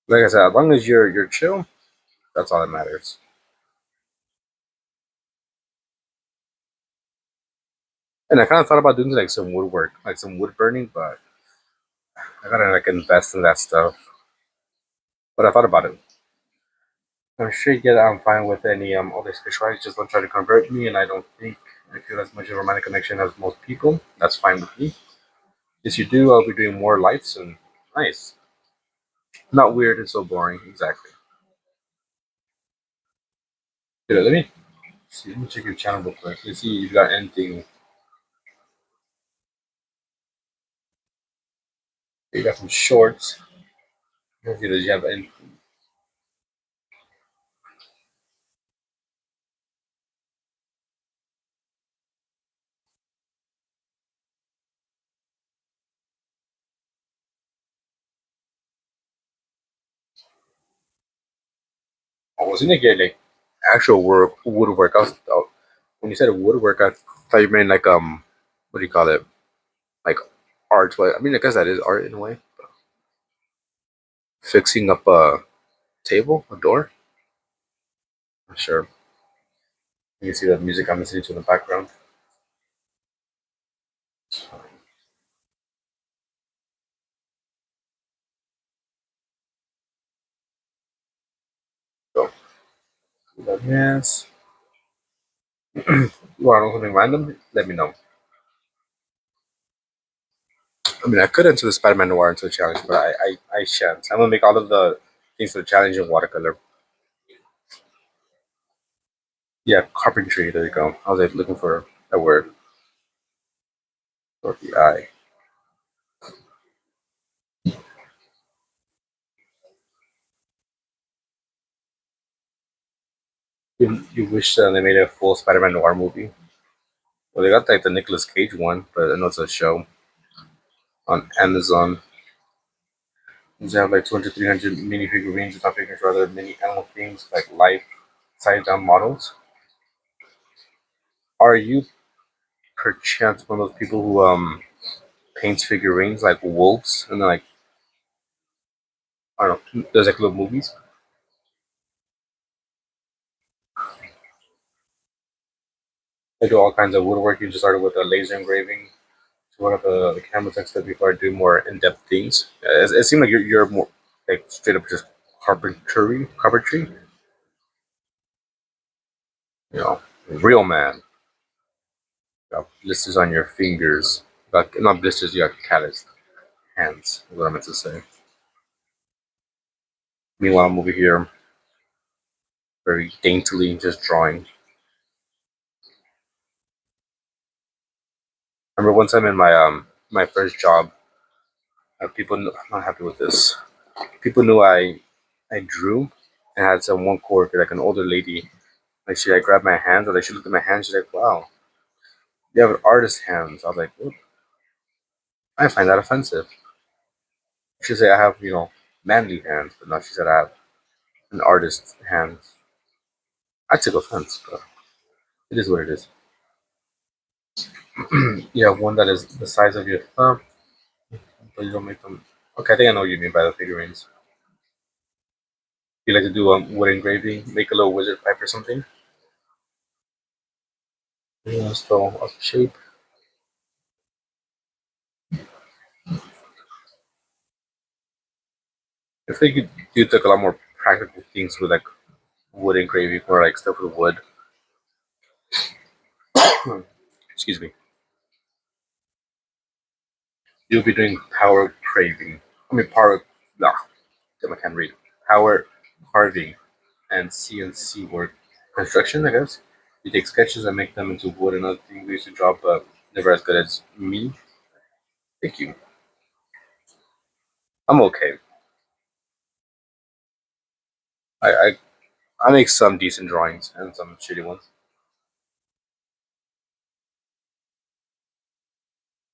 Like I said, as long as you're chill, that's all that matters. And I kind of thought about doing like some woodwork, like some wood burning, but I gotta like invest in that stuff. But I thought about it. I'm sure you get I'm fine with any other specialized. Just don't try to convert me, and I don't think I feel as much of a romantic connection as most people. That's fine with me. If you do, I'll be doing more lights and nice. Not weird and so boring. Exactly. Let me see. Let me check your channel real quick. Let's see if you got anything. You got some shorts. Let's see, does you have any? I was gonna get like actual work woodwork. When you said woodwork, I thought you meant like what do you call it? Like art. But I mean, I guess that is art in a way. Fixing up a table, a door. Not sure. You can see the music I'm listening to in the background. So yes. You want to know something random? Let me know. I mean, I could enter the Spider-Man Noir into a challenge, but I shan't. I'm gonna make all of the things for the challenge in watercolor. Yeah, carpentry. There you go. I was like looking for a word for the eye. You wish they made a full Spider-Man Noir movie? Well, they got like the Nicolas Cage one, but I know it's a show on Amazon. They have like 200, 300 mini figurines, not figurines, rather mini animal things, like life size down models. Are you perchance one of those people who paints figurines like wolves and then like I don't know, there's like little movies. I do all kinds of woodworking. Just started with a laser engraving to one of the camera techs that before I do more in-depth things. It seemed like you're more like straight up just carpentry. You know, real man. You got blisters on your fingers. Got, not blisters, you got calloused hands. Is what I meant to say. Meanwhile, I'm over here very daintily just drawing. Remember one time in my first job, people knew, I'm not happy with this. People knew I drew and had some one coworker, like an older lady. Like she like grabbed my hands, or like she looked at my hands. She's like, "Wow, you have an artist hands." I was like, "What?" I find that offensive. She said, "I have manly hands," but no, she said I have an artist's hands. I took offense, but it is what it is. You have one that is the size of your thumb, but you don't make them. Okay, I think I know what you mean by the figurines. You like to do wood engraving, make a little wizard pipe or something. Still of shape. I think you took a lot more practical things with like wood engraving or like stuff with wood. Excuse me. You'll be doing power craving. I mean power. Nah, damn, I can't read. Power carving and CNC work. Construction, I guess. You take sketches and make them into wood and other things we used to draw, but never as good as me. Thank you. I'm okay. I, I I make some decent drawings and some shitty ones.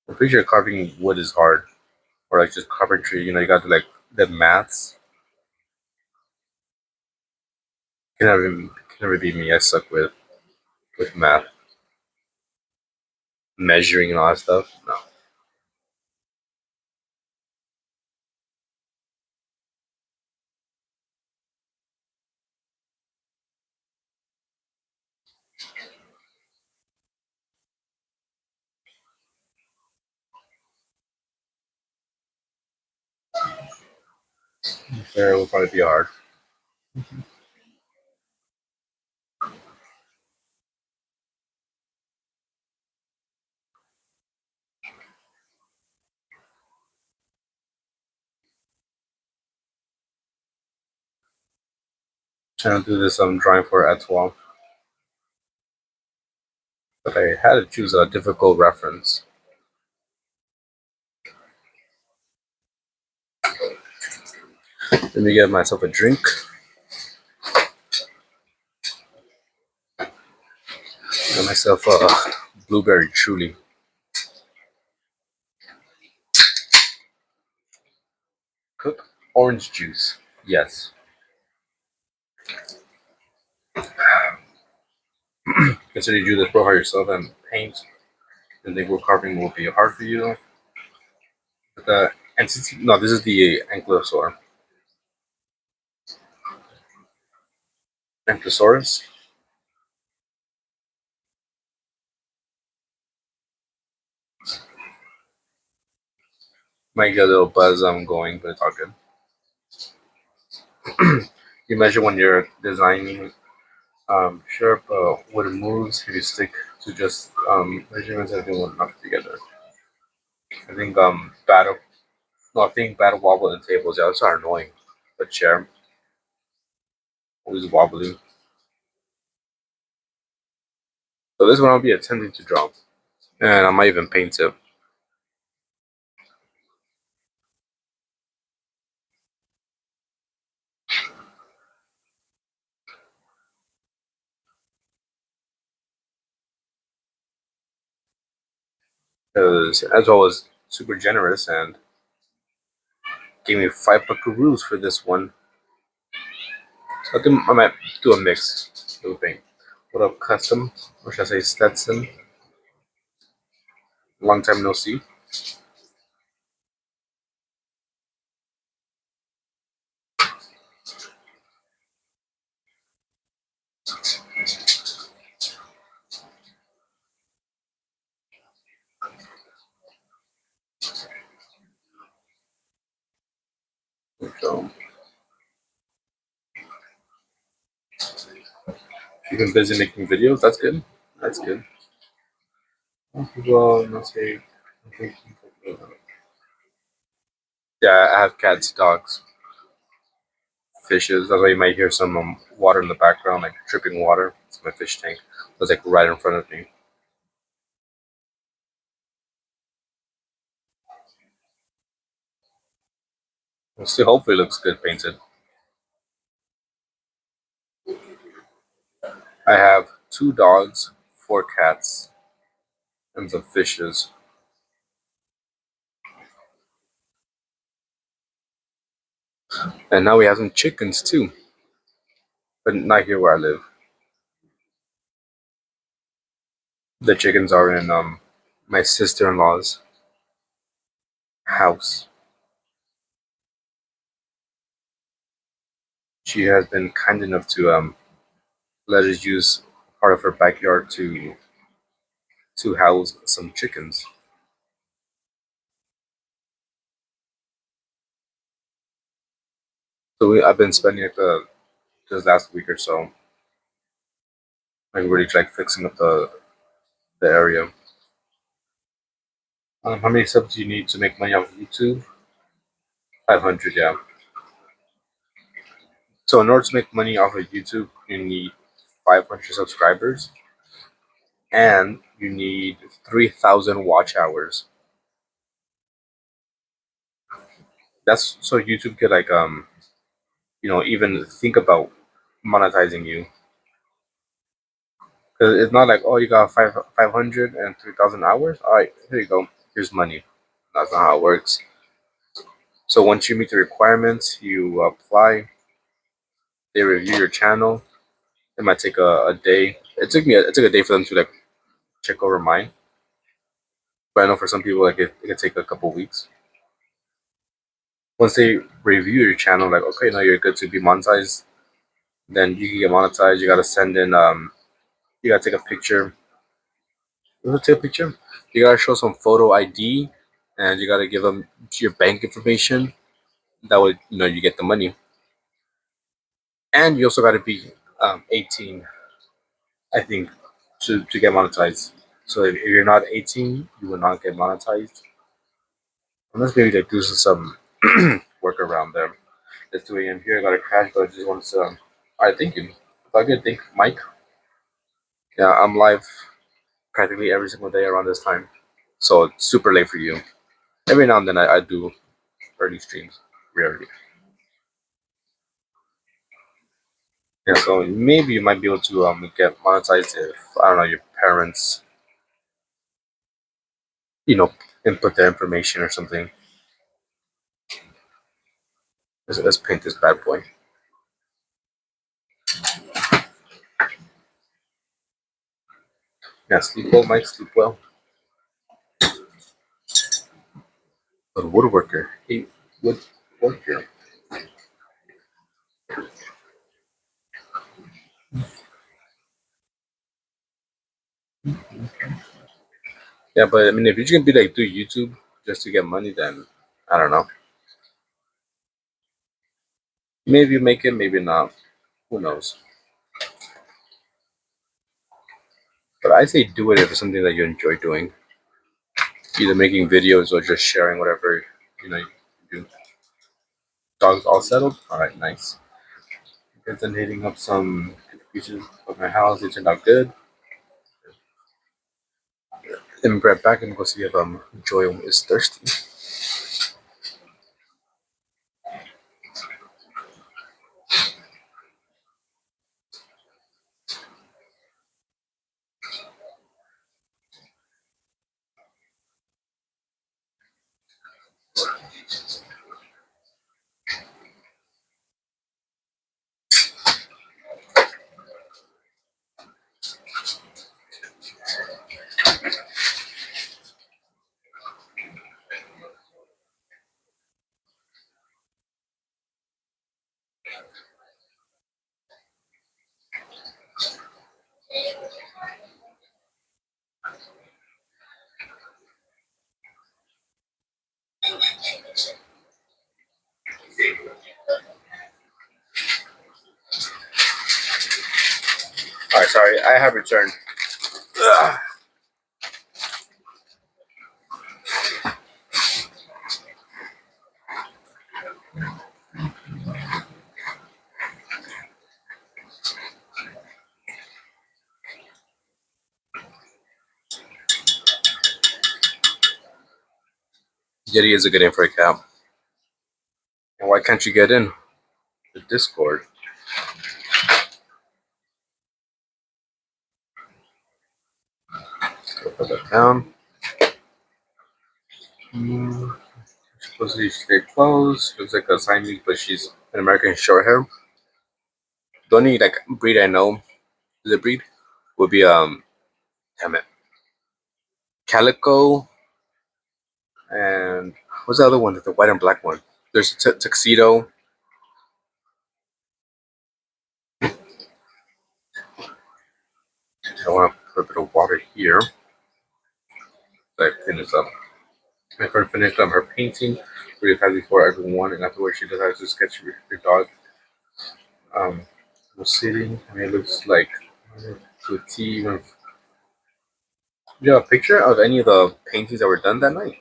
I'm pretty sure carving wood is hard, or like just carpentry. You got to like the maths. Can never be me. I suck with math, measuring and all that stuff. No, there will probably be hard. Trying to do this drawing for Etoile, but I had to choose a difficult reference. Let me get myself a drink. Get myself a blueberry truly. Cook orange juice. Yes. Consider you do this profile yourself and paint. And think wood carving will be hard for you. But and since no, this is the ankylosaur. Ankylosaurus. Might get a little buzz going, but it's all good. You measure when you're designing. Sure, but when it moves, if you stick to just measurements, everything will knock together. I think battle. No, I think battle wobble and tables. Yeah, those are annoying. The chair always wobbling. So this one I'll be attempting to draw, and I might even paint it. 'Cause Ezra was super generous and gave me 5 buckaroos for this one. So I think I might do a mix. Little thing. What up, custom? Or should I say Stetson? Long time no see. So you've been busy making videos. That's good. That's good. Well, let's say. Yeah, I have cats, dogs. fishes. That's why you might hear some water in the background, like dripping water. It's my fish tank. It's like right in front of me. We'll see. Hopefully, it looks good painted. I have 2 dogs, 4 cats, and some fishes. And now we have some chickens too, but not here where I live. The chickens are in my sister-in-law's house. She has been kind enough to let us use part of her backyard to house some chickens. So I've been spending like this last week or so, like really like fixing up the area. How many subs do you need to make money off of YouTube? 500, yeah. So in order to make money off of YouTube, you need 500 subscribers and you need 3,000 watch hours. That's so YouTube could like even think about monetizing you. Because it's not like, oh, you got 500 and 3,000 hours. All right, here you go. Here's money. That's not how it works. So once you meet the requirements, you apply. They review your channel. It might take a day. It took a day for them to like check over mine. But I know for some people like it could take a couple weeks. Once they review your channel, like okay, now you're good to be monetized. Then you can get monetized. You gotta send in you gotta take a picture. You gotta take a picture. You gotta show some photo ID, and you gotta give them your bank information. That way, you get the money. And you also gotta be 18, I think, to get monetized. So if you're not 18, you will not get monetized. Unless maybe they do some work around there. It's 2 a.m. here. I got a crash, but I just wanted to. Alright, thank you. If I could thank Mike. Yeah, I'm live practically every single day around this time. So it's super late for you. Every now and then I do early streams. Rarely. Yeah, so maybe you might be able to get monetized if I don't know your parents, input their information or something. Let's paint this bad boy. Yeah, sleep well, Mike. Sleep well. But woodworker, hey, woodworker. Yeah, but I mean, if you're gonna be like do YouTube just to get money, then I don't know. Maybe you make it, maybe not. Who knows? But I say do it if it's something that you enjoy doing, either making videos or just sharing whatever you do. Dogs all settled. All right, nice. Guys, I'm hitting up some pieces of my house. They turned out good. And right back and go see if Joy is thirsty. All right, sorry, I have returned. Ugh. Yeti is a good name for a cat. And why can't you get in the Discord? Go put that down. Supposed to stay close. Looks like a Siamese, but she's an American short hair. The only like breed I know, the breed would be damn it, Calico, and what's the other one? The white and black one. There's tuxedo. I want to put a bit of water here. So I finish up. I first finished her painting. We have had before everyone, and afterwards she decided to sketch her dog. Was sitting. I mean, it looks like to a T. Even do you have a picture of any of the paintings that were done that night?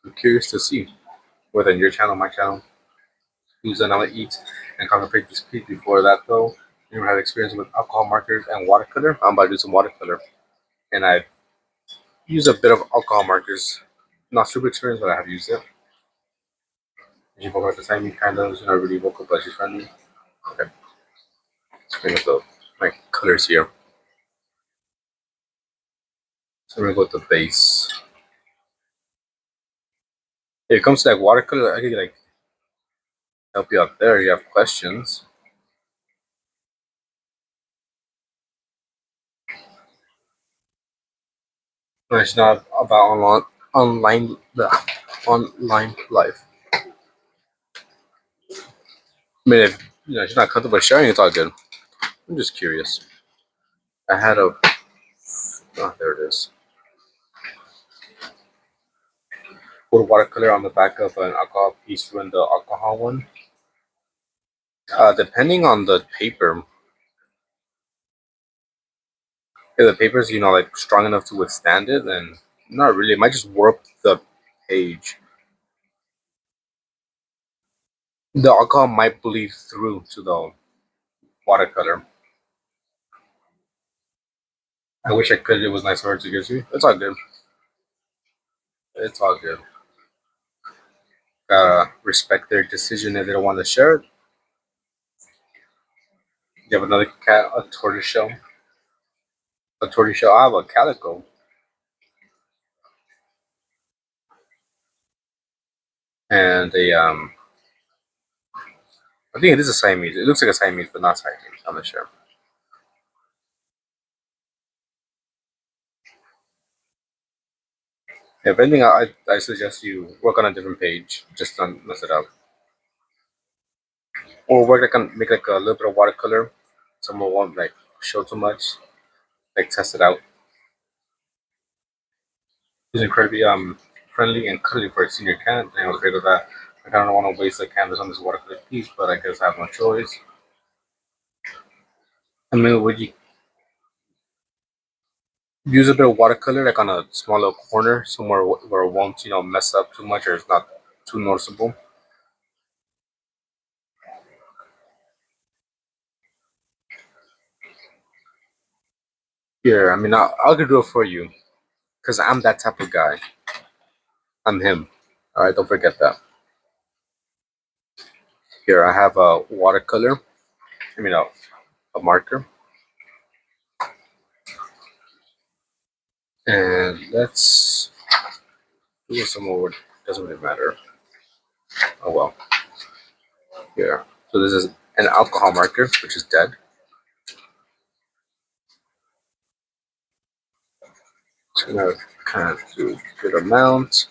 I'm curious to see whether in your channel, my channel, who's done I'll eat and contemplate this piece. Before that, though, you ever had experience with alcohol markers and watercolor? I'm about to do some watercolor, and I use a bit of alcohol markers. Not super experienced, but I have used it. She vocal at the time, kind of, she's not really vocal, but she's friendly. Okay, let's bring up my colors here. So we're gonna go with the base. If it comes to like watercolor, I can like help you out there. You have questions. No, it's not about online life. I mean, if she's not comfortable sharing, it's all good. I'm just curious. I had a there it is. Put watercolor on the back of an alcohol piece when the alcohol one. Depending on the paper, if the paper's like strong enough to withstand it, then not really. It might just warp the page. The alcohol might bleed through to the watercolor. I wish I could. It was nice for her to give you. It's all good. It's all good. Respect their decision if they don't want to share it. You have another cat, a tortoiseshell. A tortoiseshell. I have a calico. And I think it is a Siamese. It looks like a Siamese, but not Siamese. I'm not sure. If anything, I suggest you work on a different page. Just don't mess it up. Or work like on make like a little bit of watercolor. Someone won't like show too much. Like test it out. He's incredibly friendly and cuddly for a senior cat. And I was afraid of that. I kind of don't want to waste the canvas on this watercolor piece, but I guess I have no choice. I mean, would you use a bit of watercolor like on a small little corner somewhere where it won't mess up too much or it's not too noticeable? Here, I mean, I'll do it for you because I'm that type of guy. I'm him. All right, don't forget that. Here, I have a watercolor. I mean, a marker. And let's do some more. Doesn't really matter. Oh well. Here. So this is an alcohol marker, which is dead. Just gonna kind of do a good amount.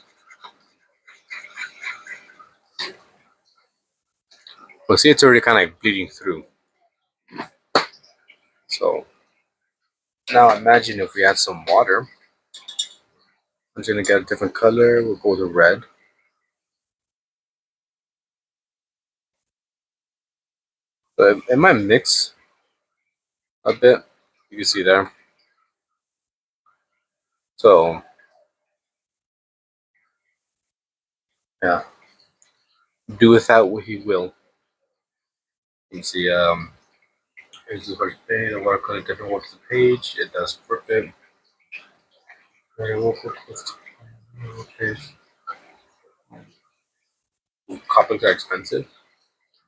Well, see, it's already kind of like bleeding through. So now imagine if we add some water. I'm just gonna get a different color. We'll go to red. But it might mix a bit. You can see there. So yeah, do with that what he will. You can see here's the first page. The watercolor different works the page. It does perfect. Very well put. Page. Copics are expensive.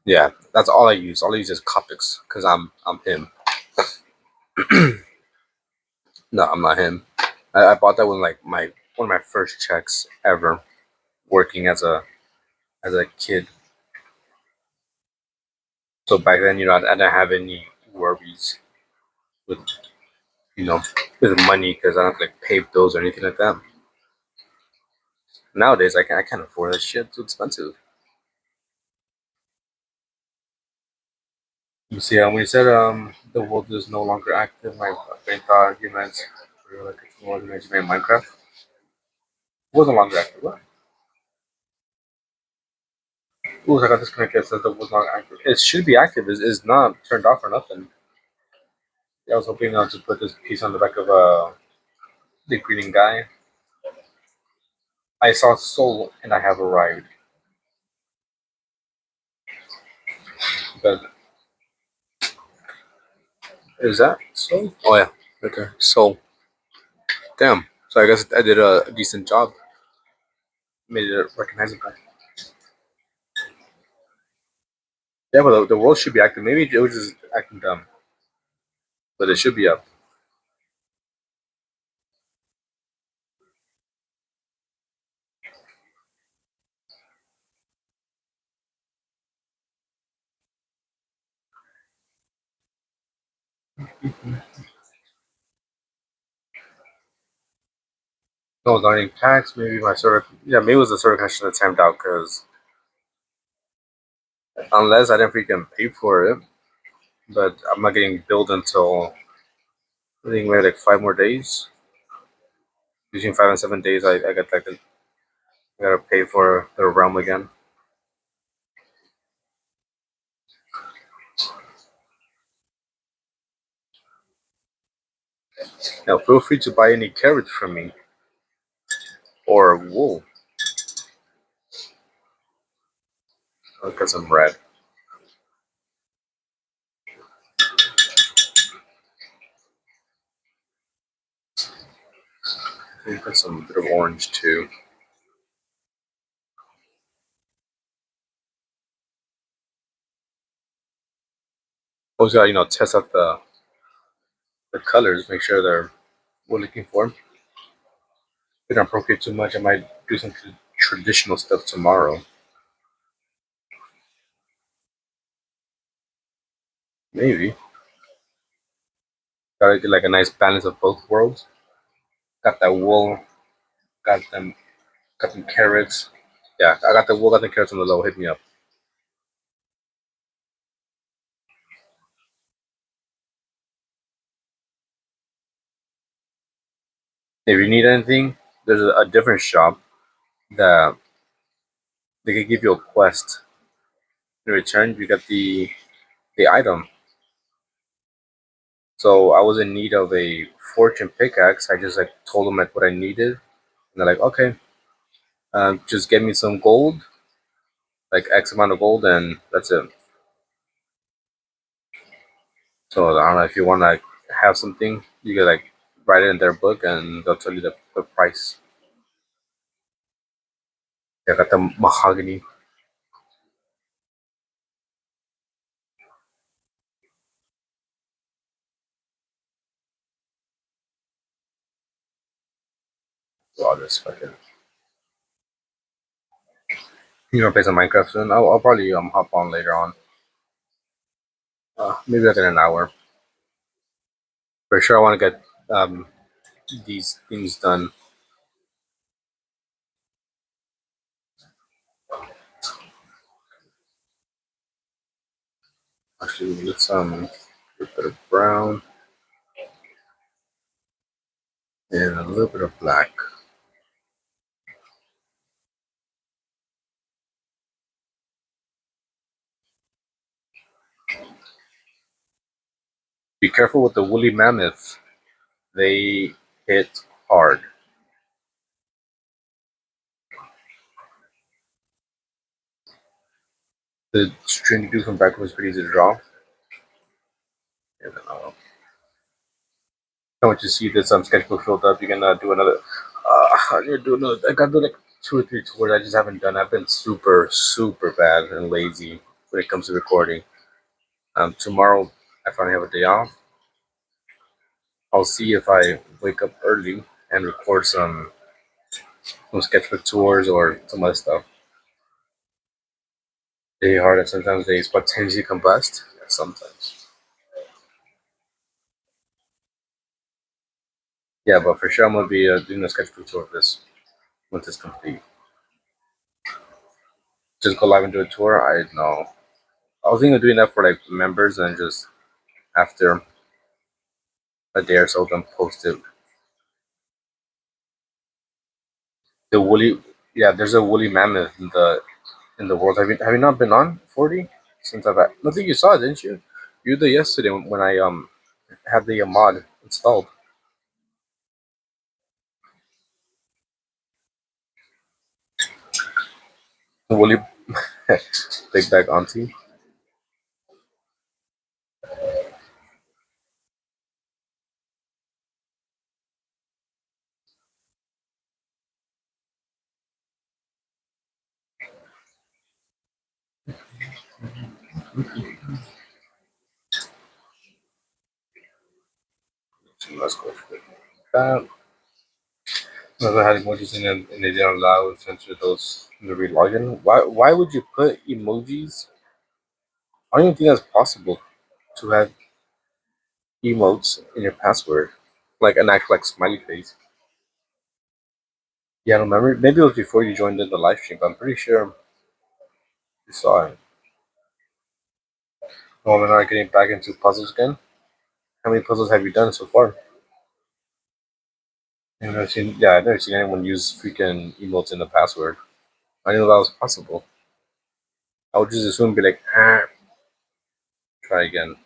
Yeah, that's all I use. All I use is Copics because I'm him. No, I'm not him. I bought that when like my one of my first checks ever working as a kid. So back then, I didn't have any worries with you know with money because I don't have to like pay bills or anything like that. Nowadays, I can't afford that shit. It's too expensive. You see, when you said the world is no longer active, my brain thought arguments were like it's no longer active in Minecraft. It was no longer active. What? Ooh, I got disconnected. It says it was not active. It should be active. It's not turned off or nothing. Yeah, I was hoping to put this piece on the back of the greeting guy. I saw soul and I have arrived. But is that soul? Oh yeah, right there. Soul. Damn. So I guess I did a decent job. Made it recognizable. Yeah, but the world should be active. Maybe it was just acting dumb, but it should be up. No, learning tax. Maybe my sort of yeah. Maybe it was the sort of question that timed out because unless I didn't freaking pay for it, but I'm not getting billed until I think maybe like 5 more days. Between 5 and 7 days, I got like I gotta pay for the realm again. Now feel free to buy any carrots from me or wool. I'll get some bread. Maybe put some bit of orange too. Always gotta test out the colors, make sure they're what we're looking for. If they don't appropriate too much, I might do some traditional stuff tomorrow. Maybe. Gotta get like a nice balance of both worlds. Got that wool, got them carrots. Yeah, I got the wool, got the carrots on the low. Hit me up. If you need anything, there's a different shop that they could give you a quest. In return, you get the item. So I was in need of a fortune pickaxe. I just like told them like what I needed, and they're like, okay, just get me some gold, like X amount of gold, and that's it. So I don't know if you want to like, have something, you can like write it in their book, and they'll tell you the price. I got the mahogany. So I'll just fucking play some Minecraft soon. I'll probably hop on later on. Maybe like in an hour. For sure, I want to get these things done. Actually, let's a bit of brown and a little bit of black. Be careful with the woolly mammoth. They hit hard. The string you do from back was pretty easy to draw. And then I want you to see this sketchbook filled up. You're gonna do another. I'm gonna do another. I gotta do like two or three tours I just haven't done. I've been super bad and lazy when it comes to recording. Tomorrow I finally have a day off. I'll see if I wake up early and record some sketchbook tours or some other stuff. They hard and sometimes they spontaneously combust. Sometimes. Yeah, but for sure I'm gonna be doing a sketchbook tour of this once it's complete. Just go live and do a tour. I know. I was thinking of doing that for like members and just after a day or so, then post it. The woolly, yeah, there's a woolly mammoth in the world. Have you not been on 40 since I've had? I think you saw it, didn't you? You did yesterday when I had the mod installed. The woolly big bag auntie. Let's go for that. Never had emojis in them and they didn't allow censor those in the relogin. Why would you put emojis? I don't even think that's possible to have emotes in your password. Like an actual like smiley face. Yeah, I don't remember. Maybe it was before you joined in the live stream, but I'm pretty sure you saw it. Oh, we're not getting back into puzzles again. How many puzzles have you done so far? I've never seen anyone use freaking emotes in the password. I didn't know that was possible. I would just assume be like, try again.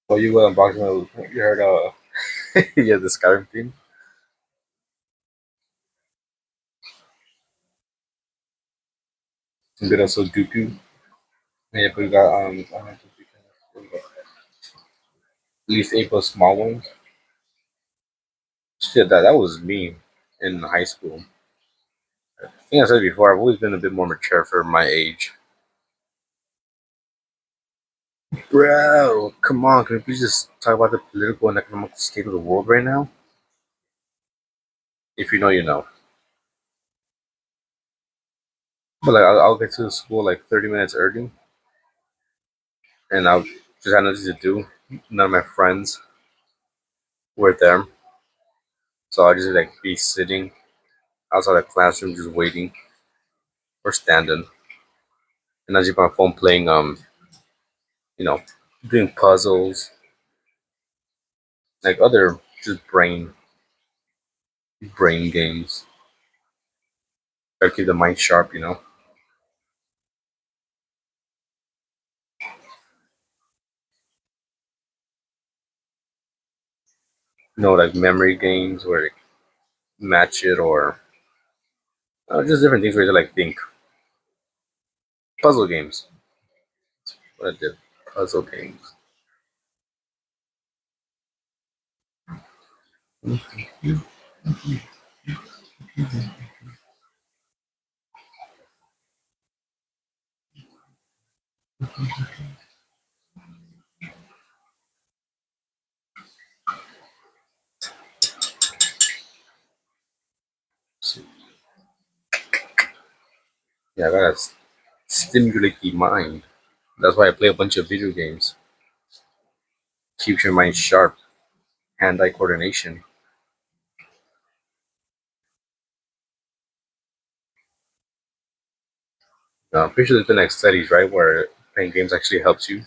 Oh, you were unboxing. You heard yeah, the Skyrim theme. A bit of Sudoku. Yeah, but we got at least 8 plus small ones. Shit, that was me in high school. I think I said before. I've always been a bit more mature for my age. Bro, come on, can we please just talk about the political and economic state of the world right now? If you know, you know. But like, I'll get to school like 30 minutes early, and I'll just have nothing to do. None of my friends were there, so I'll just like be sitting outside the classroom, just waiting or standing, and I just my phone playing you know, doing puzzles, like other just brain games. Gotta keep the mind sharp, you know. Like memory games where like, match it or just different things where you like think. Puzzle games. What I did. Puzzle games. Yeah, I gotta stimulate the mind. That's why I play a bunch of video games. Keeps your mind sharp. Hand-eye coordination. I'm pretty sure there's been like studies, right, where playing games actually helps you.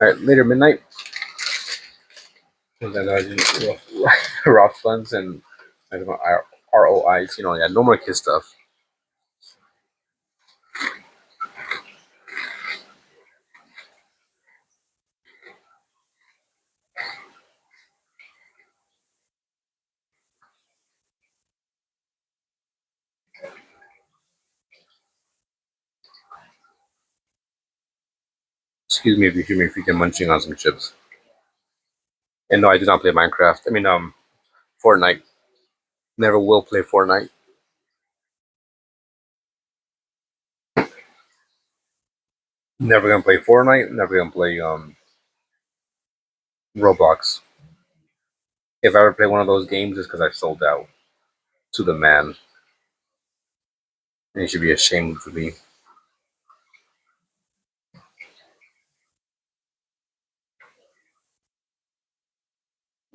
All right, later midnight. And then I do rough funds and I don't know, ROIs. Yeah, no more kiss stuff. Excuse me if you hear me freaking munching on some chips. And no, I do not play Minecraft. I mean, Fortnite. Never will play Fortnite. Never gonna play Fortnite. Never gonna play Roblox. If I ever play one of those games, it's because I sold out to the man, and he should be ashamed of me.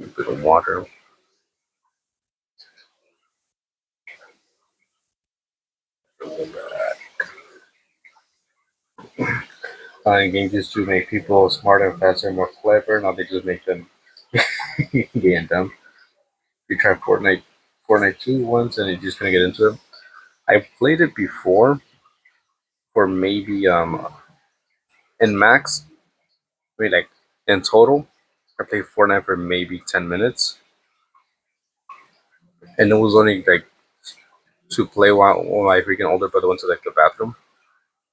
A bit of water. Games used to make people smarter, faster, more clever. Now they just make them gay and dumb. You try Fortnite 2 once, and you're just gonna get into it. I played it before for maybe in max, I mean like in total, I played Fortnite for maybe 10 minutes, and it was only like to play while my freaking older brother went to like the bathroom.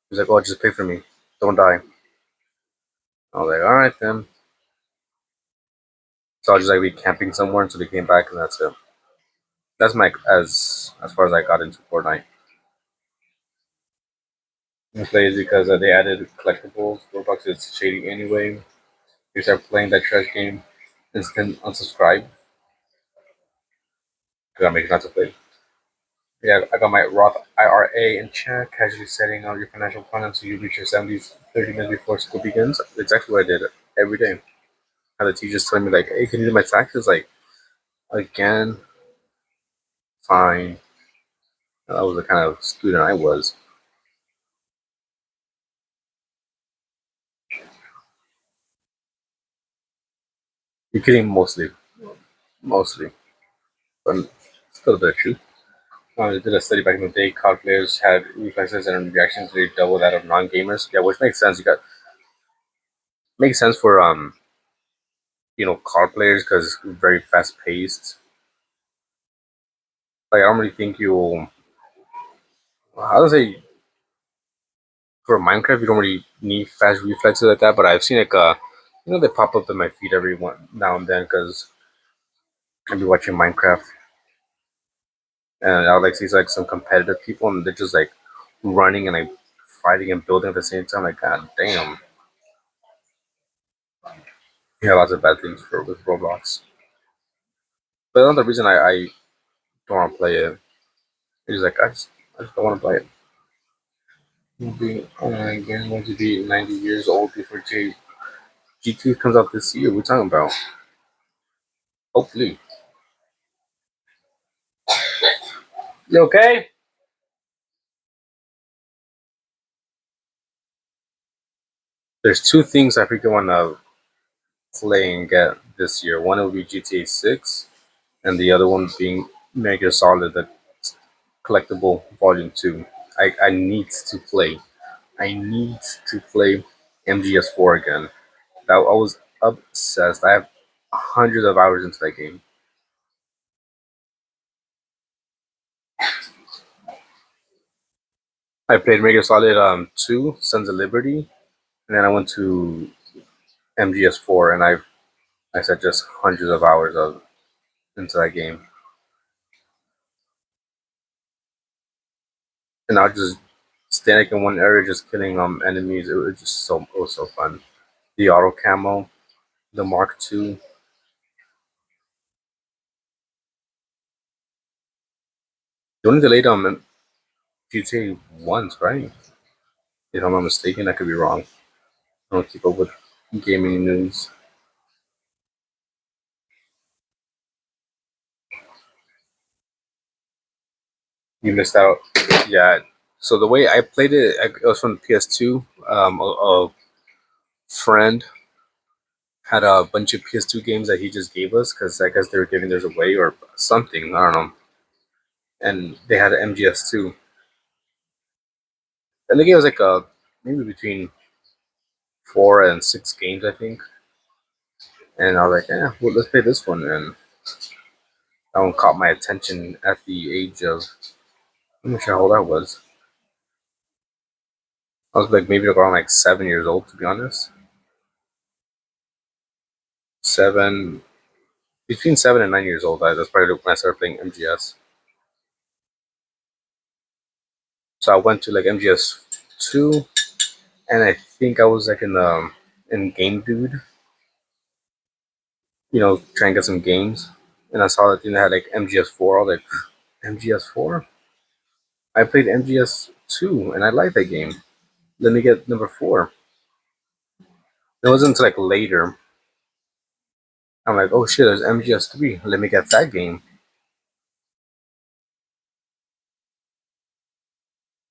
He's like, "Oh, just play for me, don't die." I was like, "All right then." So I was just like be camping somewhere until they came back, and that's it. That's my as far as I got into Fortnite. I play is because they added collectibles. Roblox is shady anyway. You start playing that trash game, instant unsubscribe. Because I make it not to play. Yeah, I got my Roth IRA in check, casually setting out your financial plan until you reach your 70s 30 minutes before school begins. It's exactly what I did every day. How the teachers telling me like, "Hey, can you do my taxes?" Like, again, fine. That was the kind of student I was. You're kidding, mostly, but still a bit of truth. I did a study back in the day. COD players had reflexes and reactions rate double that of non-gamers. Yeah, which makes sense. You got makes sense for COD players because it's very fast paced. Like I don't really think you'll. I would say for Minecraft you don't really need fast reflexes like that. But I've seen like they pop up in my feed every one now and then because I'll be watching Minecraft and I'll like see like some competitive people and they're just like running and like fighting and building at the same time. Like god damn, yeah, lots of bad things for with Roblox. But another reason I don't want to play it is like I just don't want to play it. I'm going to be 90 years old before G2 comes out this year. We're talking about hopefully. You okay? There's two things I freaking want to play and get this year. One will be GTA 6, and the other one being Metal Gear Solid, the collectible Volume 2. I need to play. I need to play MGS4 again. That I was obsessed. I have hundreds of hours into that game. I played Metal Gear Solid 2, Sons of Liberty, and then I went to MGS4, and I said just hundreds of hours of into that game, and I was just standing in one area, just killing enemies. It was so fun. The auto camo, the Mark II. The only delayed GTA once, right? If I'm not mistaken, I could be wrong. I don't keep up with gaming news. You missed out. Yeah. So the way I played it, it was from the PS2. A friend had a bunch of PS2 games that he just gave us because I guess they were giving theirs away or something. I don't know. And they had an MGS2, and they gave us like a maybe between 4 and 6 games, I think. And I was like, yeah, well, let's play this one. And that one caught my attention at the age of I'm not sure how old I was. I was like maybe around like 7 years old, to be honest. 7, between 7 and 9 years old. That's probably when I started playing MGS. So I went to like MGS 2, and I think I was like in Game Dude, trying to get some games, and I saw that thing that had like MGS 4. I was like, MGS 4. I played MGS 2, and I liked that game. Let me get number 4. It wasn't until like later. I'm like, oh shit, there's MGS 3. Let me get that game.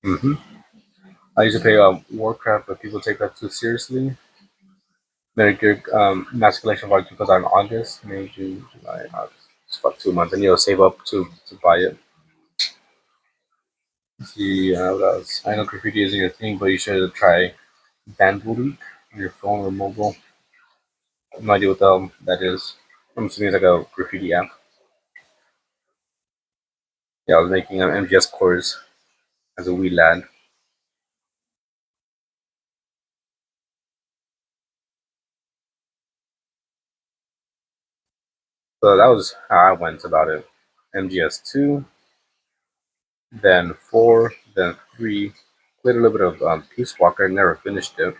hmm I used to play Warcraft, but people take that too seriously. Very good. Master Collection Volume 2 goes out in August, May, June, July, August. It's about 2 months, and save up to buy it. See, what else? I know graffiti isn't your thing, but you should try Bandleak on your phone or mobile. I have no idea what the hell that is. I'm assuming it's like a graffiti app. Yeah, I was making MGS cores as a wee lad. So that was how I went about it. MGS 2, then 4, then 3. Played a little bit of Peace Walker, never finished it.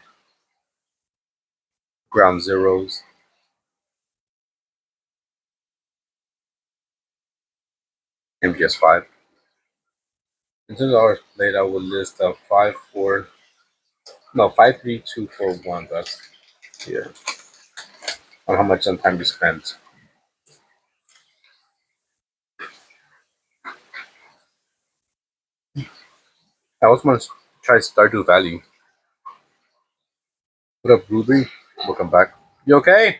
Ground Zeroes. MGS 5. In terms of hours played, I would list 5, 4, no, 5, 3, 2, 4, 1. That's here. On how much time you spent. I also want to try Stardew Valley. What up, Ruby? Welcome back. You okay?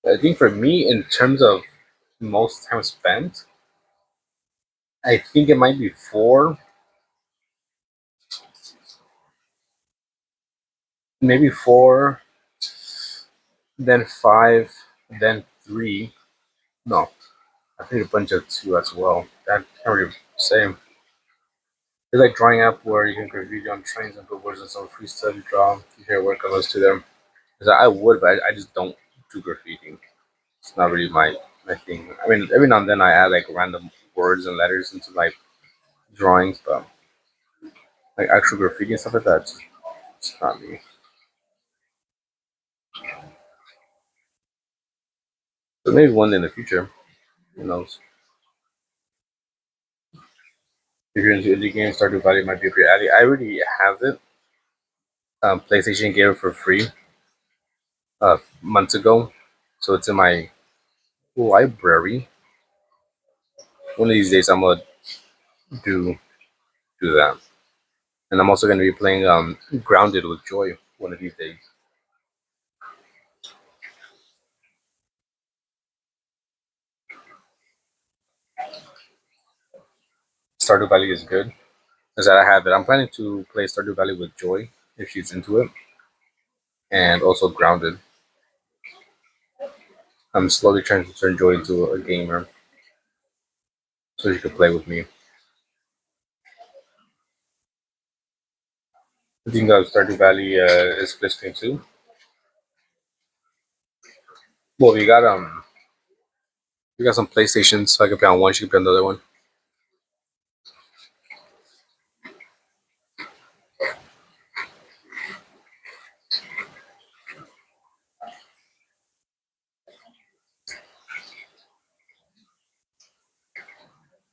I think for me, in terms of most time spent, I think it might be 4, maybe 4, then 5, then 3. No, I think a bunch of 2 as well. That can't really say. It's like drawing app where you can create video on trains and billboards and some free stuff you draw. You hear work on those to them. Because I would, but I just don't do graffiti. It's not really my thing. I mean, every now and then I add like random words and letters into my drawings, but like actual graffiti and stuff like that, it's not me. But maybe one in the future. Who knows? If you're into indie games, Stardew Valley might be a great alley. I already have it. PlayStation gave it for free months ago, so it's in my library. One of these days, I'm gonna do do that, and I'm also gonna be playing Grounded with Joy one of these days. Stardew Valley is good. Is that I have it. I'm planning to play Stardew Valley with Joy if she's into it, and also Grounded. I'm slowly trying to turn Joy into a gamer so she could play with me. I think Stardew Valley is split screen too. Well, we got some PlayStations, so I can play on one. She can play on the other one.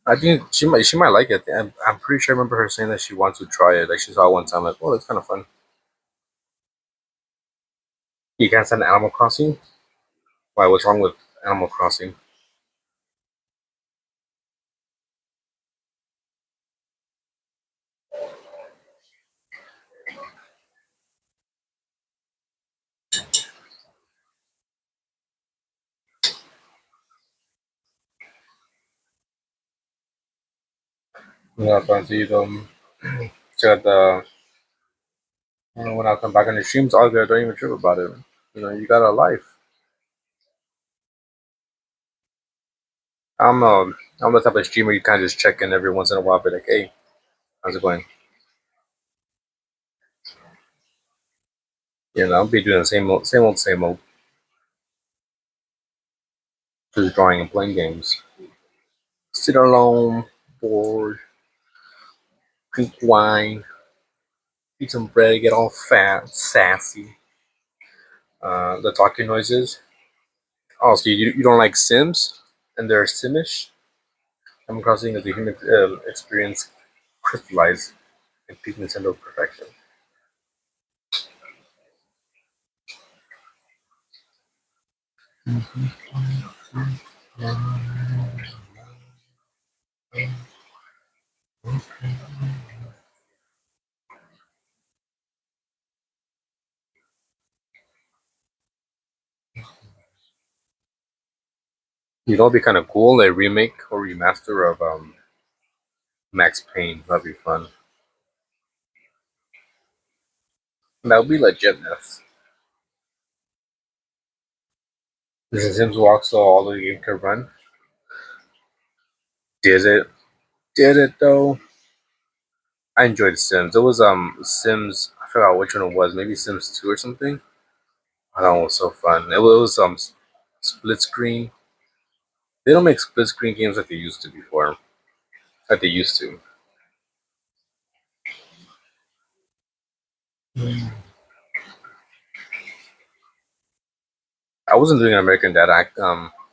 I think she might like it. I'm pretty sure I remember her saying that she wants to try it. Like she saw it one time, like, oh, that's kind of fun. You can't send Animal Crossing. Why? What's wrong with Animal Crossing? Yeah, but see them. Check out the. When I come back on the streams, all good. Don't even trip about it. You got a life. I'm the type of streamer you kind of just check in every once in a while, be like, hey, how's it going? You know, I'll be doing the same old, just drawing and playing games. Sit alone, bored, drink wine, eat some bread, get all fat, sassy. The talking noises. Oh, so you don't like Sims and they're Simish? I'm crossing as the human experience crystallized and peak Nintendo perfection. You know, it'd be kind of cool a remake or remaster of Max Payne. That'd be fun. That would be legitness. This is Sims walk, so all the game could run. Did it? Did it though? I enjoyed Sims. It was Sims. I forgot which one it was. Maybe Sims 2 or something. I thought it was so fun. It was split screen. They don't make split screen games like they used to before. Like they used to. I wasn't doing an American Dad act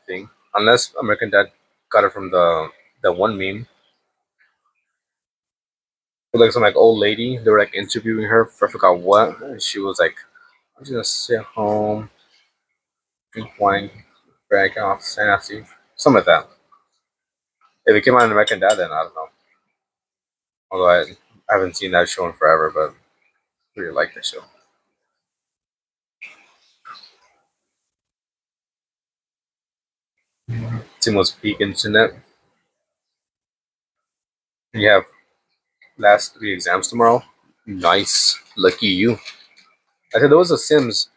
thing unless American Dad got it from the one meme. With like some like old lady, they were like interviewing her for I forgot what. And she was like, "I'm just gonna sit home, drink wine, brag off, sassy, something like that." If it came out in American Dad, then I don't know. Although I haven't seen that show in forever, but I really like that show. Timo's peak internet. You have last three exams tomorrow. Nice, lucky you. I said there was a Sims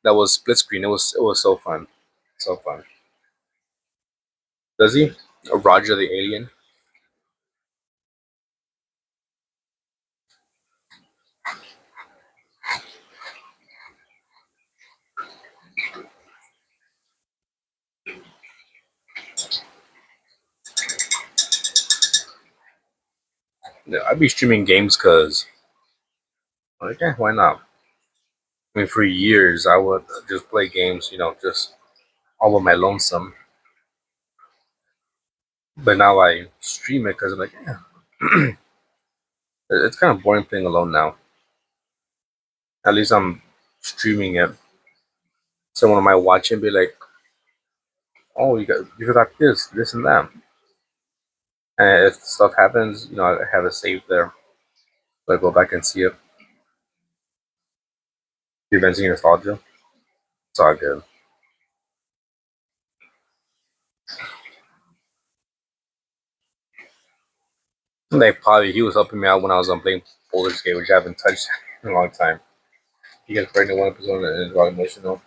that was split screen. It was so fun, so fun. Does he? Roger the alien. Yeah, I'd be streaming games because like, yeah, why not? I mean, for years I would just play games, just all of my lonesome. But now I stream it because I'm like, yeah, it's kind of boring playing alone now. At least I'm streaming it. Someone might watch it and be like, "Oh, you got this, and that." And if stuff happens, I have it saved there. So I go back and see it. Preventing nostalgia. It's all good. Like probably he was helping me out when I was playing Baldur's Gate, which I haven't touched in a long time. He gets pregnant one episode and it's got emotional.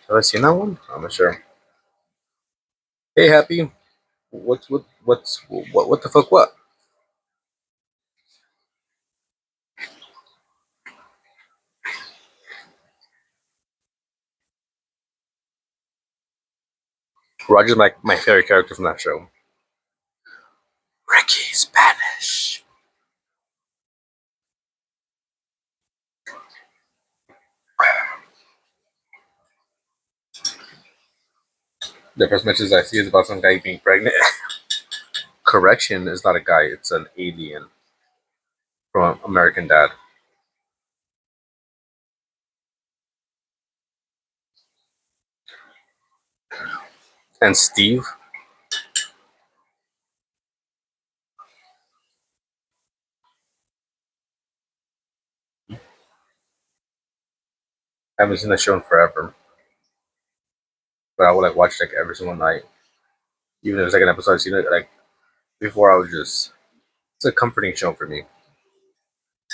Have I seen that one? I'm not sure. Hey, happy. What the fuck? What? Roger's my favorite character from that show. Ricky Spanish. The first message I see is about some guy being pregnant. Correction, is not a guy; it's an alien from American Dad. And Steve. I haven't seen that show in forever, but I would like watch like every single night. Even if it's like an episode I've seen it like before, I was just it's a comforting show for me.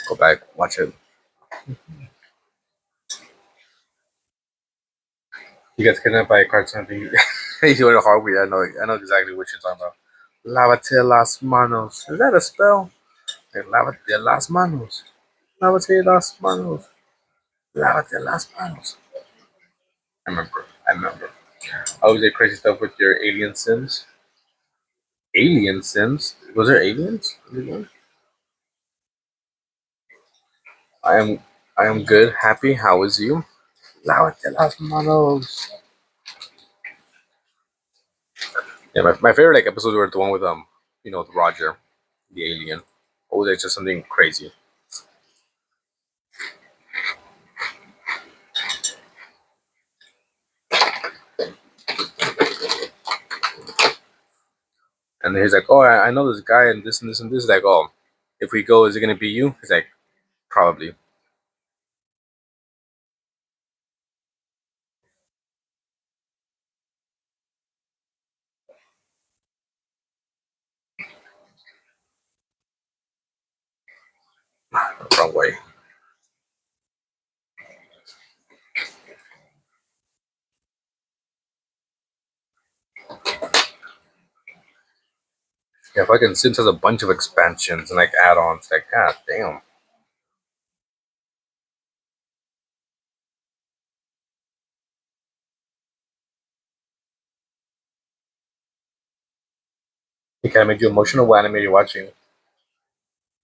Go back, watch it. You get kidnapped by a cartoon. Hey, you went hard with. I know exactly what you're talking about. Lavate las manos. Is that a spell? Like, lavate las manos. Lavate las manos. Lavate las manos. I remember. I remember. I always did crazy stuff with your alien sims. Alien sims? Was there aliens? I am. I am good. Happy. How is you? Lavate las manos. Yeah, my favorite like episodes were the one with with Roger, the alien. Always like just something crazy. And then he's like, "Oh, I know this guy and this and this and this." Like, "Oh, if we go, is it gonna be you?" He's like, "Probably." Wrong way. Yeah, fucking Sims has a bunch of expansions and like add-ons. Like, god damn. It kind of made you emotional. What anime you're watching?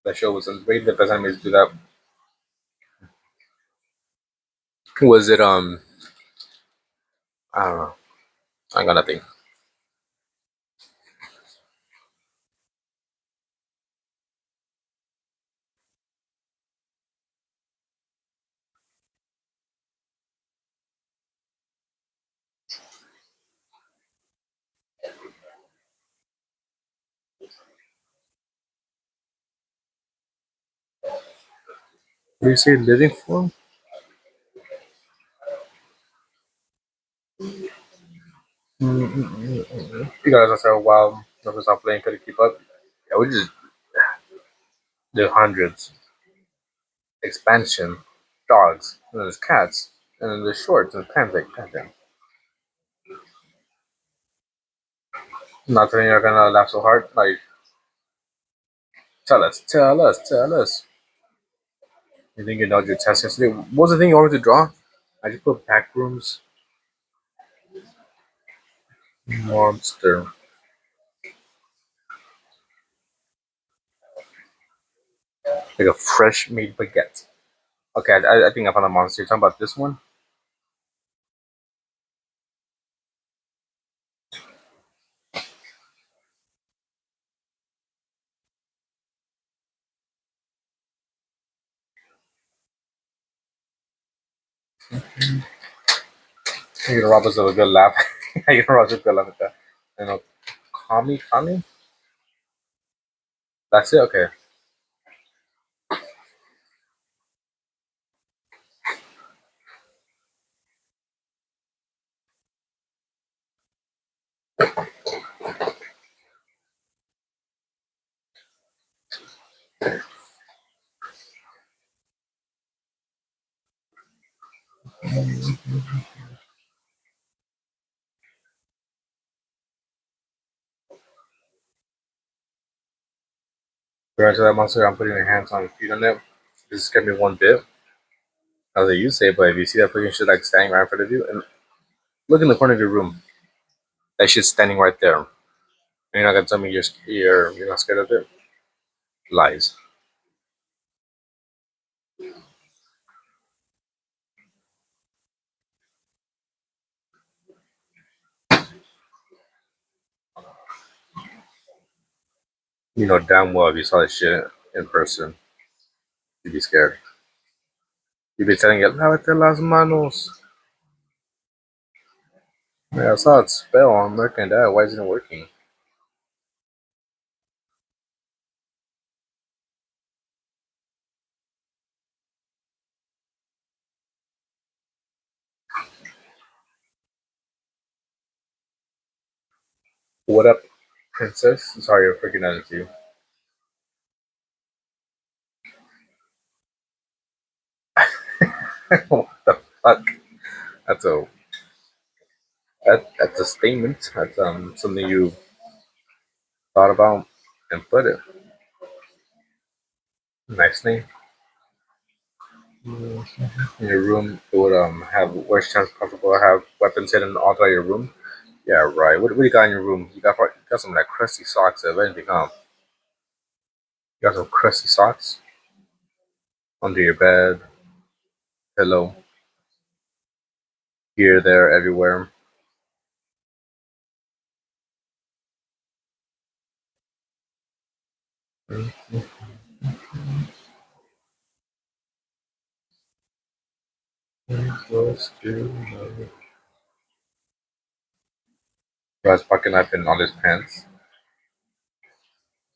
That show was really the best anime to do that. Was it I don't know. I got nothing. What do you say, living form? Because after a while, never stop playing, couldn't keep up. Yeah, we just did hundreds. Expansion, dogs, and then there's cats, and then there's shorts and pants. Like, goddamn. Not saying you're gonna laugh so hard. Like, tell us, tell us, tell us. You think you know your test yesterday? What was the thing you wanted to draw? I just put back rooms monster. Like a fresh made baguette. Okay, I think I found a monster. You're talking about this one? You're gonna rob us of a good laugh. You're gonna rob us of a good laugh at that. You know, Kami, Kami? That's it? Okay. Regards to that monster, I'm putting your hands on your feet on it. This scared me one bit. I was like, you say, but if you see that fucking shit like standing right in front of you, and look in the corner of your room, that shit's standing right there. And you're not gonna tell me you're not scared of it? Lies. You know damn well if you saw that shit in person, you'd be scared. You'd be telling it, lávate las manos. Yeah, I saw it spell on American Dad. Why isn't it working? What up, princess? Sorry, I'm freaking out at you. What the fuck? That's a That's a statement. That's something you thought about and put it. Nice name. In your room, it would have worst chance possible. Have weapons hidden all throughout your room. Yeah, right. What do you got in your room? You got some like crusty socks. If anything, you got some crusty socks under your bed, pillow, here, there, everywhere. Brad's pocket knife in all his pants.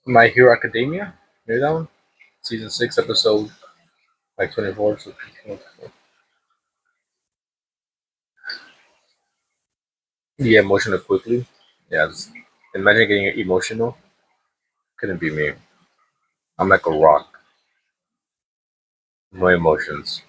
My Hero Academia. You know that one? Season 6, episode like 24. So, yeah, emotional quickly. Yeah, imagine getting emotional. Couldn't be me. I'm like a rock. No emotions.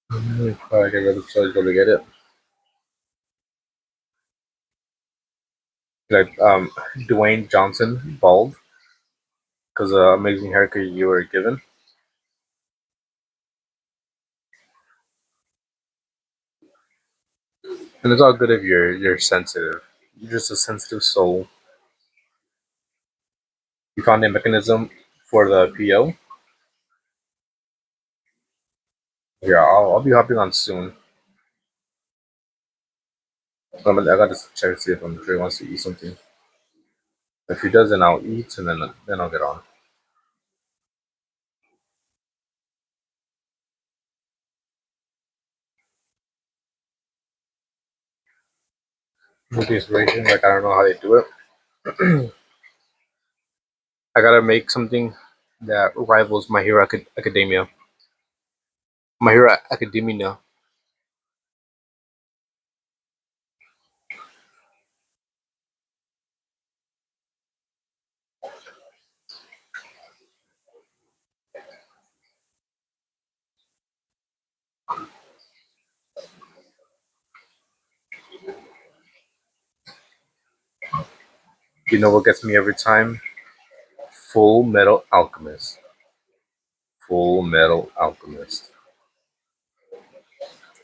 Probably get rid of so go to get it. Like Dwayne Johnson, bald, because amazing haircut you were given. And it's all good if you're sensitive. You're just a sensitive soul. You found a mechanism for the PO. Yeah, I'll be hopping on soon. I got to check to see if I'm sure he wants to eat something. If he does, then I'll eat and then I'll get on. With the inspiration, like I don't know how they do it. I gotta make something that rivals My Hero Academia. My Hero Academia. You know what gets me every time? Full Metal Alchemist. Full Metal Alchemist.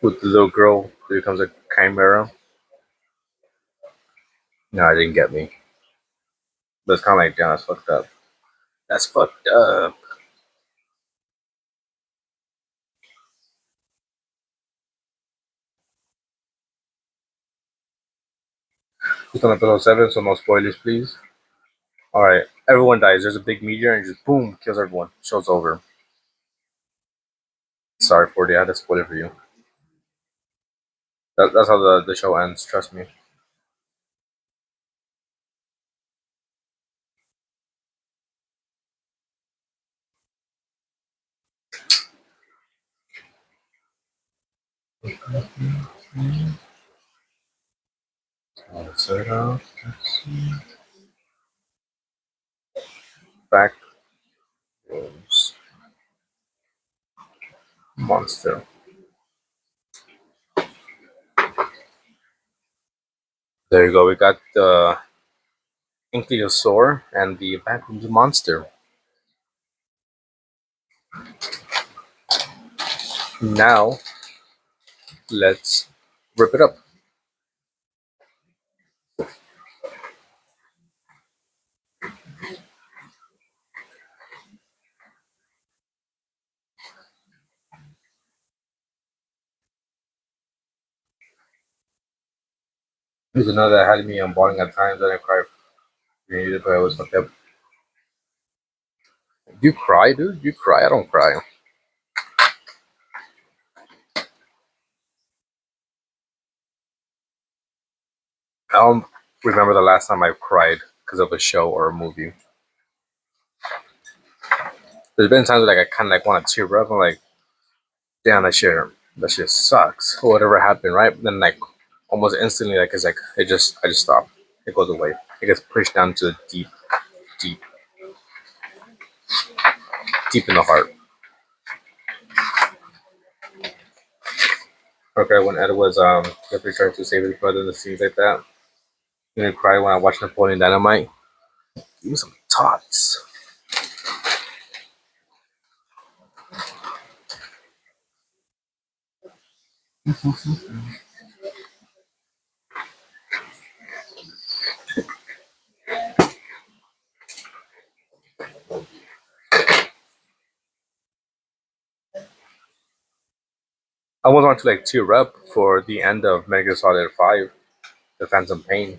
With the little girl who becomes a chimera. No, it didn't get me. But it's kind of like, damn, that's fucked up. That's fucked up. Just on episode 7, so no spoilers, please. Alright, everyone dies. There's a big meteor and just boom, kills everyone. Show's over. Sorry, 40, I had to spoil it for you. That's how the show ends, trust me. Set up. Back rooms. Monster. There you go. We got the Ichthyosaur and the Backrooms Monster. Now, let's rip it up. There's another that had me on balling at times and I cried. But I was fucked up. You cry, dude? You cry? I don't cry. I don't remember the last time I cried because of a show or a movie. There's been times like I kind of like want to tear up. I'm like, damn, that shit sucks. Or whatever happened, right? Then like almost instantly, like it's like I just stop. It goes away. it gets pushed down to deep, deep, deep in the heart. Okay, when Ed was definitely trying to save his brother in the scenes like that, you know, cry when I watched Napoleon Dynamite. Give me some tots. I almost want to like tear up for the end of Metal Gear Solid 5, The Phantom Pain.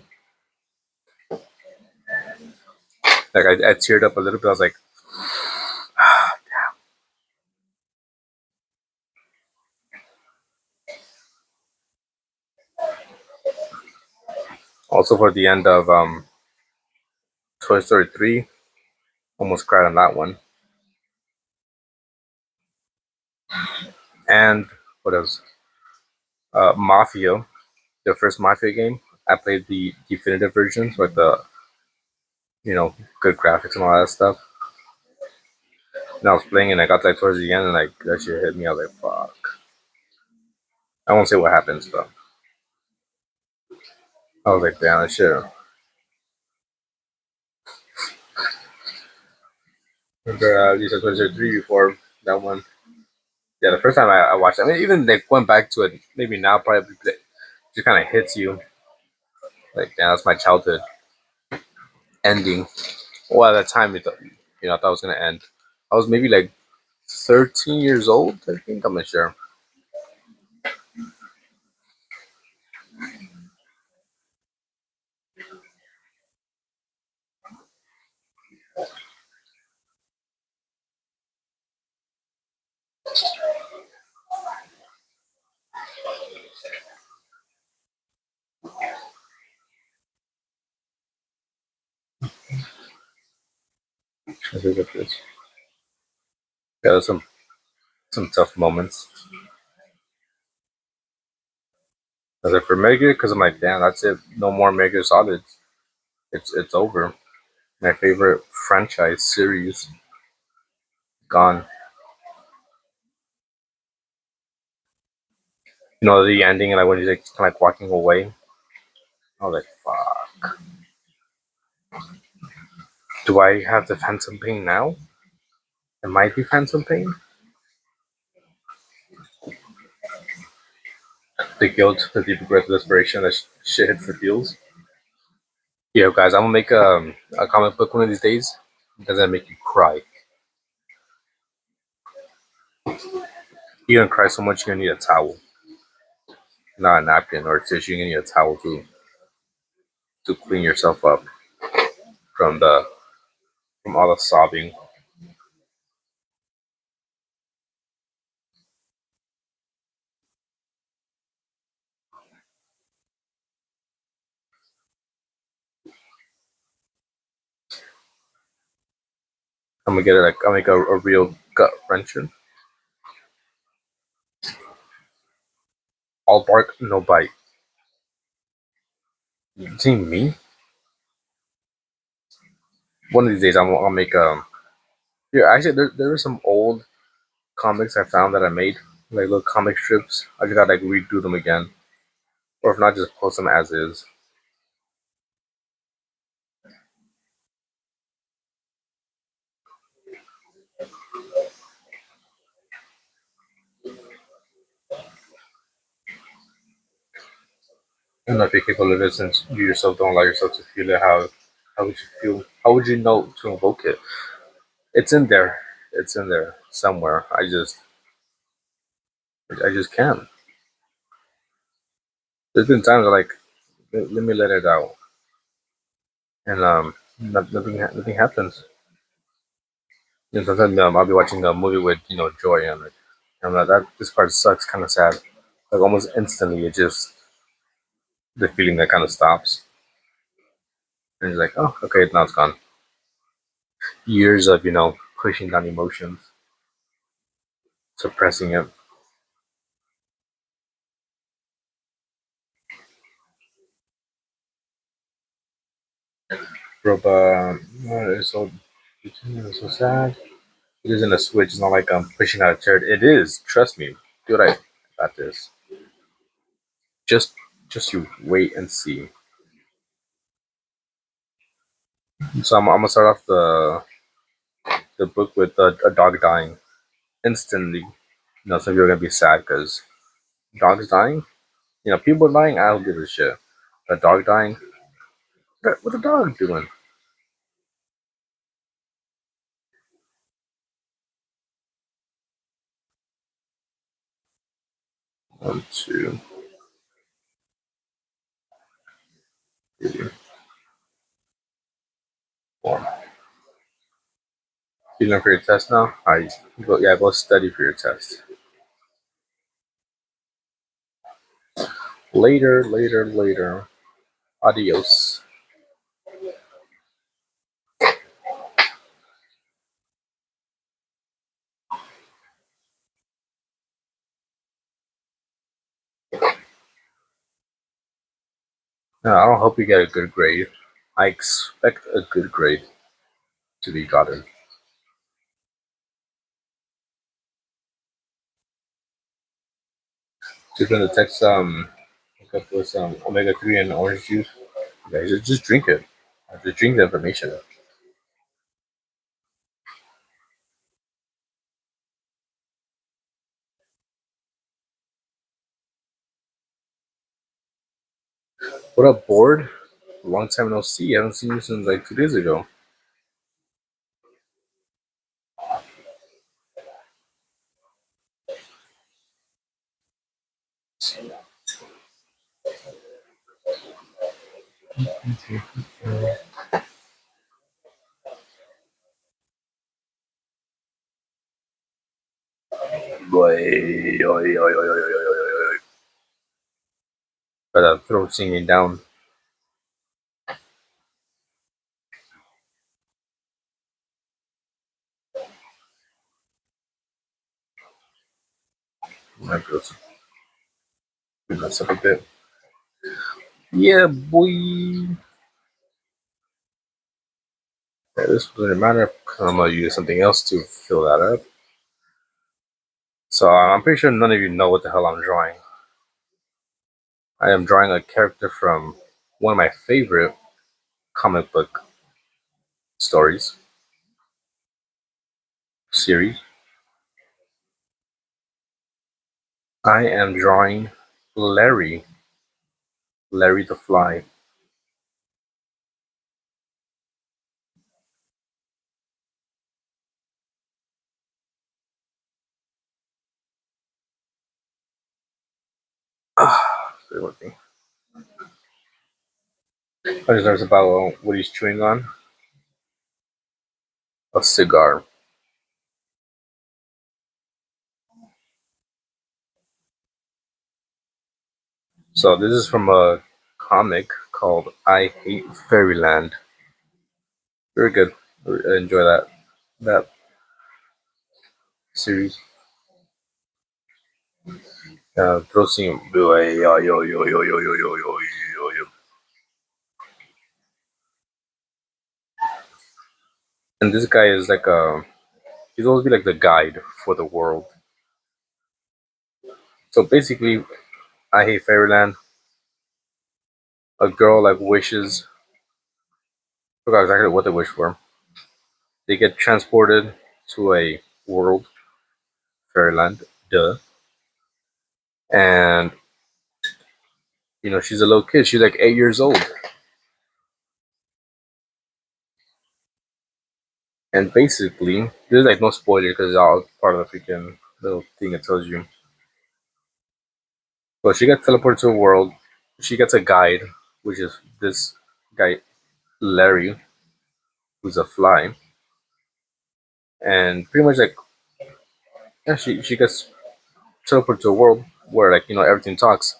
Like I teared up a little bit. I was like, also for the end of Toy Story 3, almost cried on that one. And what else? Mafia, the first Mafia game. I played the definitive version, so like the good graphics and all that stuff. And I was playing and I got like towards the end and like that shit hit me. I was like, fuck. I won't say what happens, but I was like, damn, that shit. You said Toy Story 3 before that one. Yeah, the first time I watched it, I mean, even like went back to it, maybe now probably like, just kind of hits you. Like, damn, that's my childhood ending. Well, at that time, I thought it was gonna end. I was maybe like 13 years old. I think I'm not sure. I think it is. Yeah, there's some tough moments. As like for Mega, because I'm like, damn, that's it. No more Mega Solids. It's over. My favorite franchise series gone. The ending and like when he's like kind of like walking away. I was like, fuck. Do I have the Phantom Pain now? It might be Phantom Pain. The guilt, the deep regret, the desperation, that shit hits the feels. Yeah, guys, I'm gonna make a comic book one of these days. Does that make you cry? You're gonna cry so much you're gonna need a towel, not a napkin or a tissue. You're gonna need a towel to clean yourself up from the from all the sobbing. I'm gonna get it like I'll make a real gut wrencher. All bark, no bite. You see me? One of these days I'll make yeah, actually there were some old comics I found that I made, like little comic strips. I just gotta like redo them again. Or if not, just post them as is. And not be capable of it since you yourself don't allow yourself to feel it. How would you feel? How would you know to invoke it? It's in there. It's in there somewhere. I just can't. There's been times like let me let it out, and nothing happens. Sometimes I'll be watching a movie with Joy, and like, I'm like that this part sucks, kind of sad. Like almost instantly, it just the feeling that kind of stops, and it's like, oh, okay, now it's gone. Years of pushing down emotions, suppressing it. Roba, it's it's so sad. It isn't a switch. It's not like I'm pushing out a chair. It is. Trust me, dude. I got this. Just, just you wait and see. So I'm gonna start off the book with a dog dying instantly. Some people are gonna be sad because dogs dying. People dying. I don't give a shit. A dog dying. What a dog doing? One, two, three, four. You done for your test now? I go. Yeah, go study for your test. Later, later, later. Adios. I don't hope you get a good grade. I expect a good grade to be gotten. Just gonna text hook up with some omega 3 and orange juice. Yeah, just drink it. Just drink the information. What up, board? Long time no see. I haven't seen you since like 2 days ago. Boy, oi, oi, oi, oi, oi, oi, oi, oi. Got that throat singing down. Might be able to clean this up a bit. Yeah, boy. Yeah, this doesn't matter. I'm gonna use something else to fill that up. So I'm pretty sure none of you know what the hell I'm drawing. I am drawing a character from one of my favorite comic book stories series. I am drawing Larry, Larry the Fly. Stay with me. I just noticed about what he's chewing on. A cigar. So this is from a comic called I Hate Fairyland. Very good. I enjoy that series. Proceed. And this guy is like he's always be like the guide for the world. So basically, I Hate Fairyland. A girl like wishes. I forgot exactly what they wish for. They get transported to a world, Fairyland, duh. And she's a little kid. She's like 8 years old. And basically, there's like no spoiler because it's all part of the freaking little thing it tells you. So she gets teleported to a world. She gets a guide, which is this guy Larry, who's a fly, and pretty much like yeah, she gets teleported to a world where like everything talks,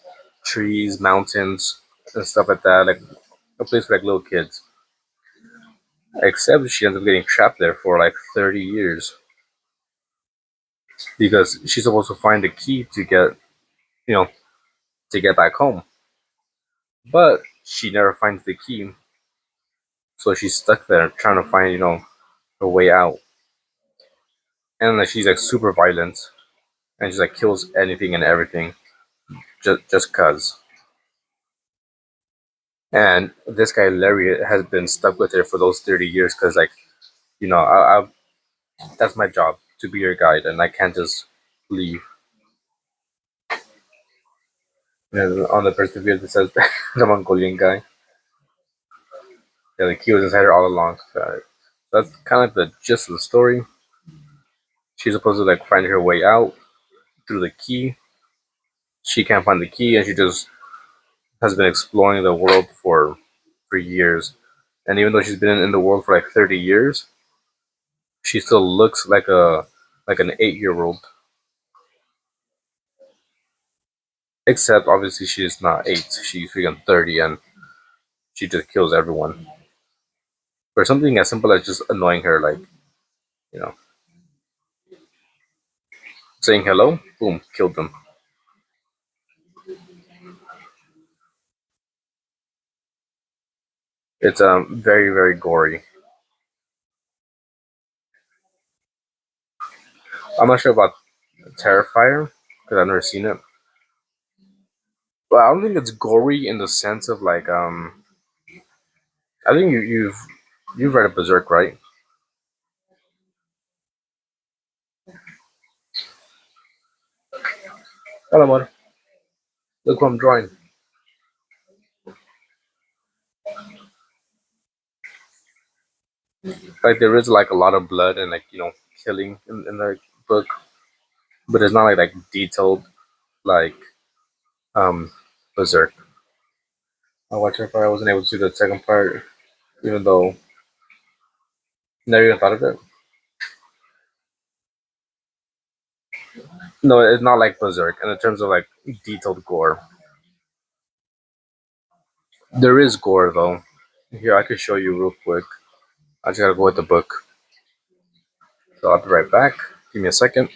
trees, mountains, and stuff like that, like a place for like little kids. Except she ends up getting trapped there for like 30 years because she's supposed to find the key to you know get back home, but she never finds the key So she's stuck there trying to find, her way out. And like she's like super violent, and she like kills anything and everything just cause. And this guy Larry has been stuck with her for those 30 years because like I that's my job to be your guide, and I can't just leave. And on the perseverance it says the Mongolian guy. Yeah, the key was inside her all along. So that's kind of like the gist of the story. She's supposed to like find her way out through the key. She can't find the key, and she just has been exploring the world for years. And even though she's been in the world for like 30 years, she still looks like an 8 year old. Except obviously she's not eight. She's freaking 30, and she just kills everyone for something as simple as just annoying her, like you know, saying hello. Boom, killed them. It's very very gory. I'm not sure about Terrifier because I've never seen it. But I don't think it's gory in the sense of like I think you've read a Berserk, right? Hello, bud. Look what I'm drawing. Like there is like a lot of blood and like killing in the book, but it's not like detailed like um Berserk. I watched it, but I wasn't able to see the second part, even though never even thought of it. No, it's not like Berserk. And in terms of like detailed gore, there is gore though. Here, I could show you real quick. I just gotta go with the book. So I'll be right back. Give me a second.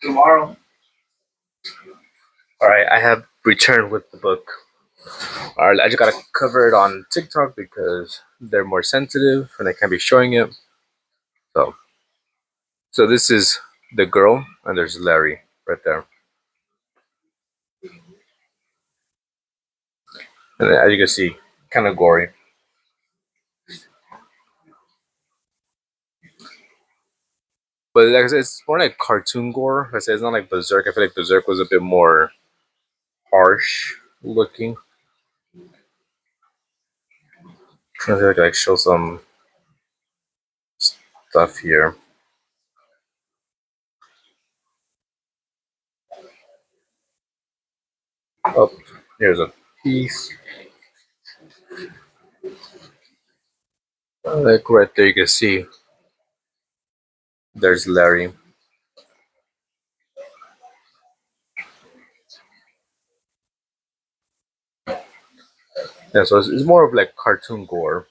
Tomorrow. All right, I have returned with the book. All right, I just gotta cover it on TikTok because they're more sensitive and I can't be showing it. So, so this is the girl, and there's Larry right there. And as you can see, kind of gory. But like I said, it's more like cartoon gore. Like I said, it's not like Berserk. I feel like Berserk was a bit more harsh looking. Trying to like show some stuff here. Oh, here's a piece. Like right there, you can see there's Larry. Yeah, so it's more of like cartoon gore.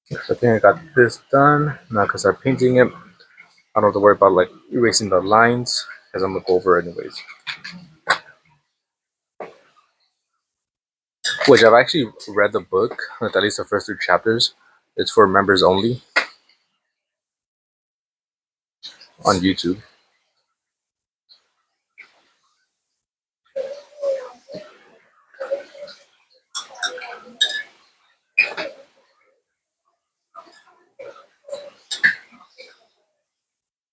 So I think I got this done. Now I can start painting it. I don't have to worry about like erasing the lines because I'm gonna go over it anyways. Which I've actually read the book, like at least the first three chapters. It's for members only on YouTube.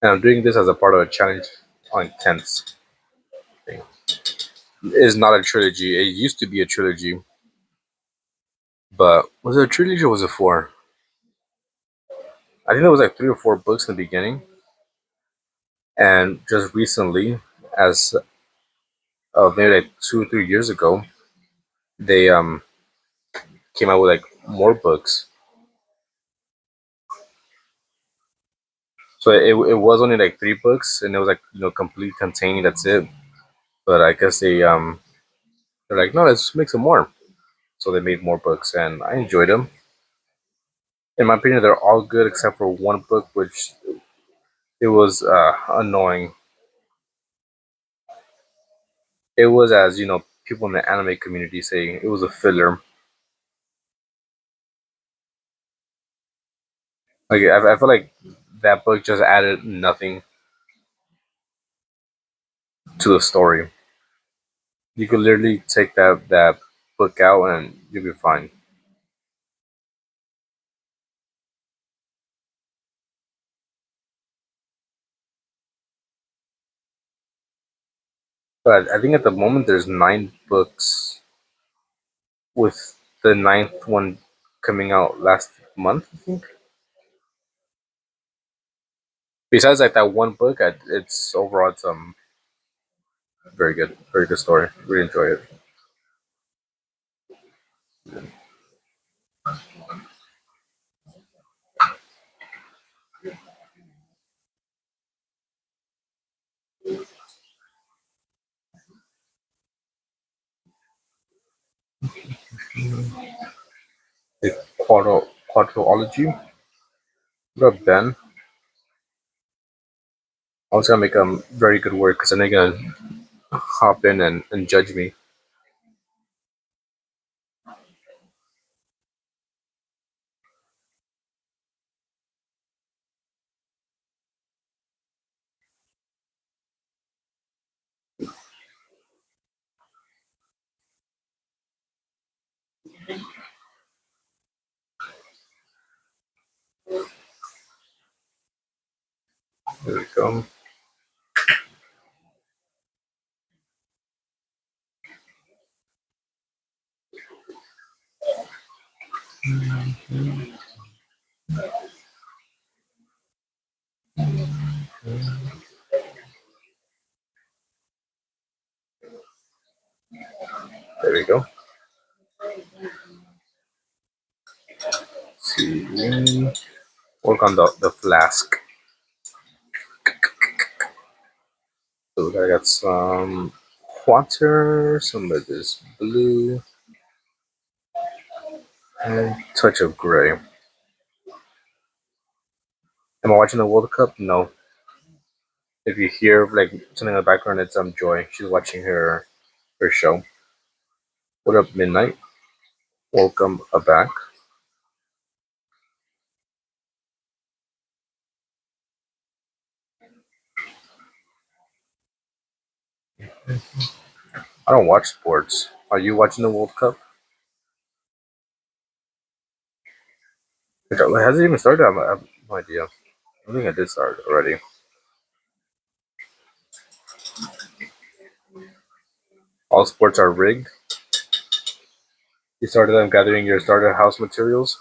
And I'm doing this as a part of a challenge on tents thing. It is not a trilogy. It used to be a trilogy, but was it a trilogy or was it four? I think there was like three or four books in the beginning, and just recently as maybe like 2 or 3 years ago, they came out with like more books. So it was only like 3 books, and it was like complete containing. That's it. But I guess they're like, no, let's make some more. So they made more books, and I enjoyed them. In my opinion, they're all good except for one book, which it was annoying. It was, as people in the anime community say, it was a filler. Like I feel like that book just added nothing to the story. You could literally take that book out and you'll be fine. But I think at the moment there's 9 books, with the ninth one coming out last month, I think. Besides like that one book, it's overall it's very good story. Really enjoy it. The quadrology. What up, Ben? I was gonna make a very good word because I know you're gonna hop in and judge me. There we go. There we go. See, work on the flask. So I got some water, some of this blue, and touch of gray. Am I watching the World Cup? No. If you hear like something in the background, it's Joy. She's watching her show. What up, Midnight? Welcome back. I don't watch sports. Are you watching the World Cup? Has it even started? I have no idea. I think it did start already. All sports are rigged. You started on gathering your starter house materials.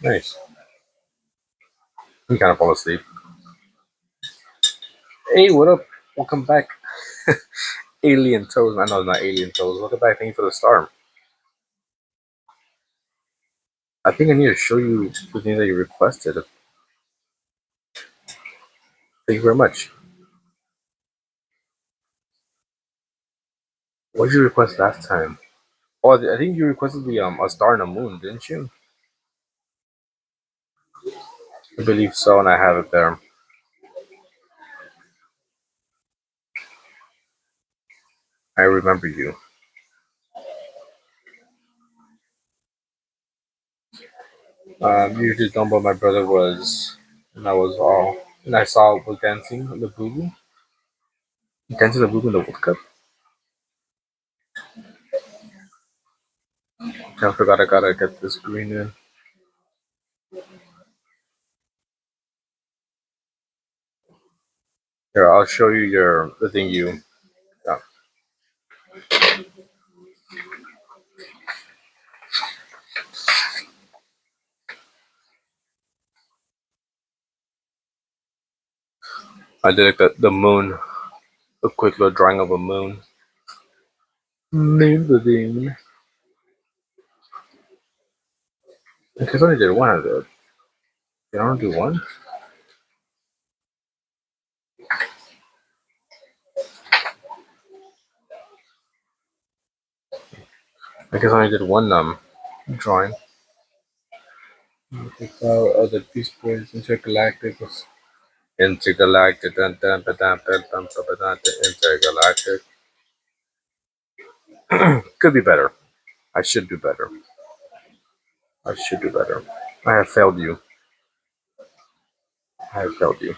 Nice. You kind of fall asleep. Hey, what up? Welcome back. Alien Toes. I know it's not Alien Toes. Welcome back. Thank you for the star. I think I need to show you the things that you requested. Thank you very much. What did you request last time? Oh, I think you requested the a star and a moon, didn't you? I believe so, and I have it there. I remember you. Usually done, but my brother was, and I was all, and I saw was dancing on the boo boo. Dancing the boo boo in the World Cup. I forgot I gotta get this green in. Here, I'll show you the thing you. Yeah. I did like the moon, a quick little drawing of a moon. Moon. I guess I only did one of it. Did I only do one? I guess I only did one drawing. The Beast Boys Intergalactic. Intergalactic. Intergalactic. Could be better. I should do better. I should do better. I have failed you. I have failed you.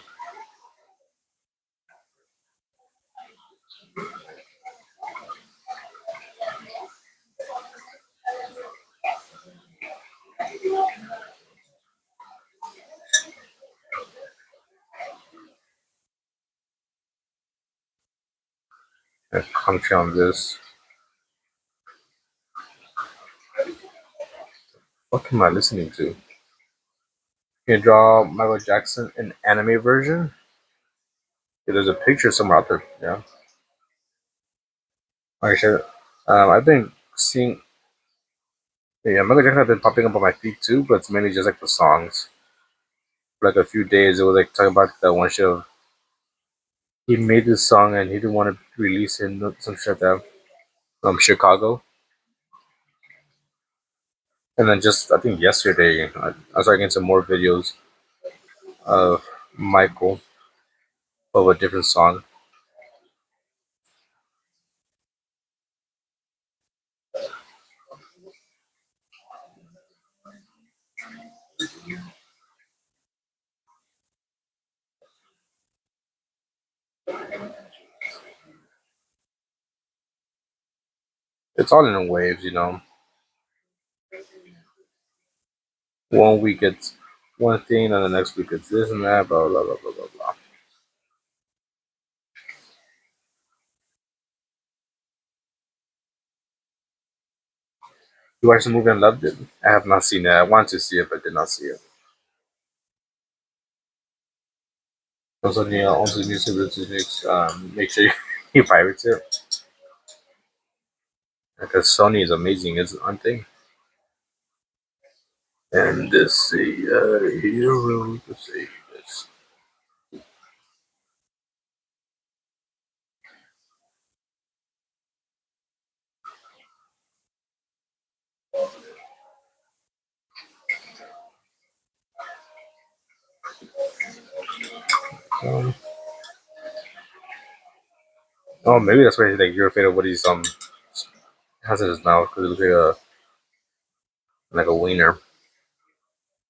I have country on this. What am I listening to? Can you draw Michael Jackson in anime version? Yeah, there's a picture somewhere out there. Yeah. Actually, I've been seeing. Yeah, Michael Jackson has been popping up on my feed too, but it's mainly just like the songs. For like a few days, it was like talking about that one show. He made this song and he didn't want to release it. Some shit like that. Chicago. And then just I think yesterday, I started getting some more videos of Michael of a different song. It's all in waves, you know. One week it's one thing, and the next week it's this and that, blah blah blah blah blah blah. You watched the movie and loved it? I have not seen it. I want to see it, but did not see it. Also, also needs to make sure you pirate it because Sony is amazing, aren't they? And this the hero to save this. Um, oh, maybe that's why like you're afraid of what he's has in his mouth because it looks like a wiener,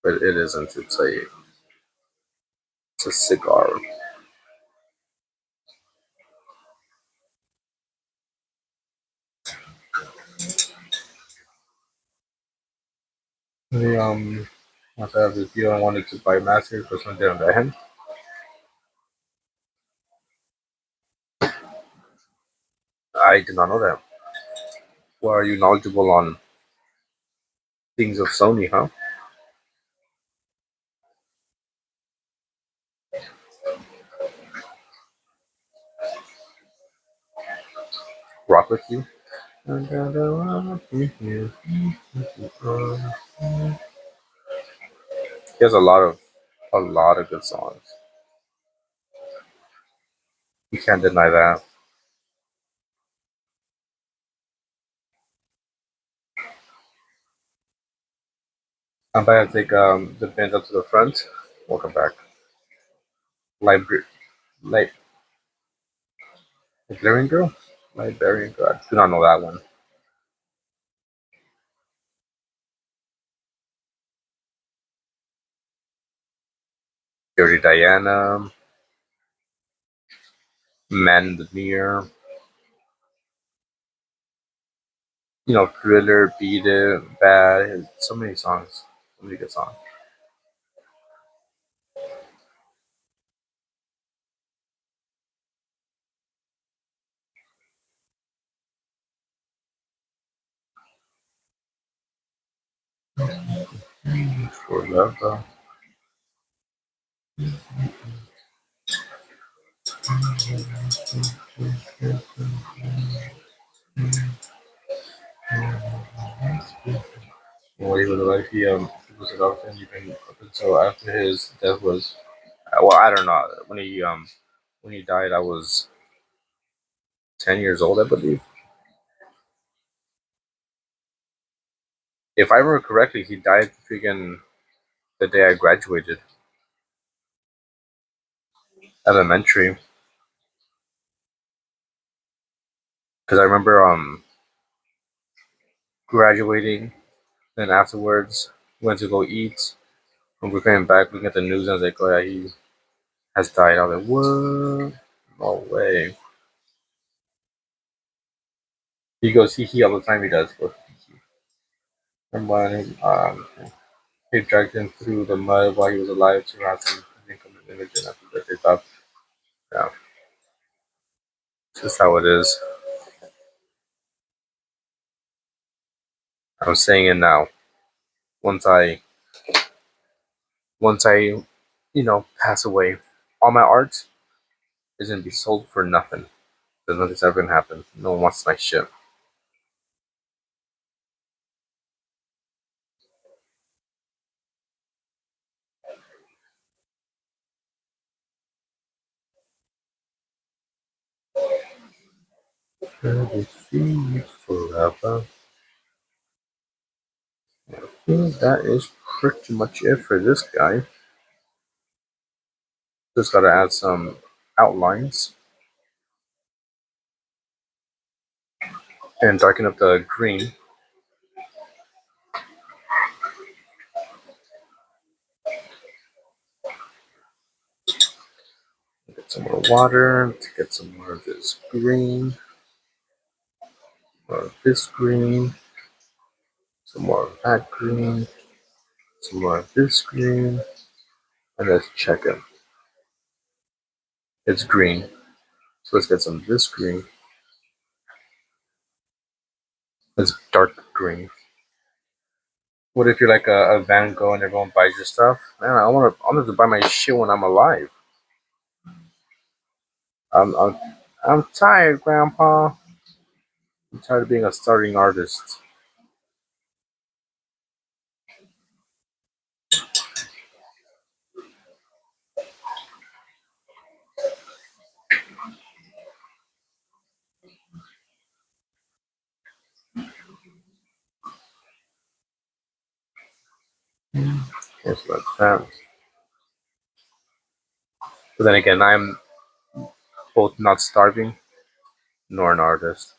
but it isn't. It's a cigar. The once I have this deal, I wanted to buy masters for something on the hand. I did not know that. Well, are you knowledgeable on things of Sony, huh? Rock with you. He has a lot of good songs. You can't deny that. I'm about to take the band up to the front. Welcome back. Library, light, Librarian Girl, Librarian Girl. I do not know that one. Dirty Diana, Man in the Mirror. You know, Thriller, Beat It, Bad. So many songs. So many good songs. For love. When he was alive, he was a doctor, and even up until after his death was, well, I don't know. When he died, I was 10 years old, I believe. If I remember correctly, he died freaking the day I graduated elementary. Because I remember graduating, then afterwards went to go eat. When we came back, looking at the news, and I was like, "Oh yeah, he has died." I was like, "What? No way." He goes he all the time. He does. Go, and when he dragged him through the mud while he was alive to have some income and image, and after that they thought, yeah, it's just how it is. I'm saying it now. Once I once I pass away, all my art is gonna be sold for nothing. There's nothing's ever gonna happen. No one wants my shit. Forever. I think that is pretty much it for this guy. Just gotta add some outlines and darken up the green. Get some more water to get some more of this green. More of this green. Some more of that green. Some more of this green. And let's check it. It's green. So let's get some of this green. It's dark green. What if you're like a Van Gogh and everyone buys your stuff? Man, I want to buy my shit when I'm alive. I'm I'm I'm tired, Grandpa. I'm tired of being a starting artist. Yes, like that. But then again, I'm both not starving nor an artist.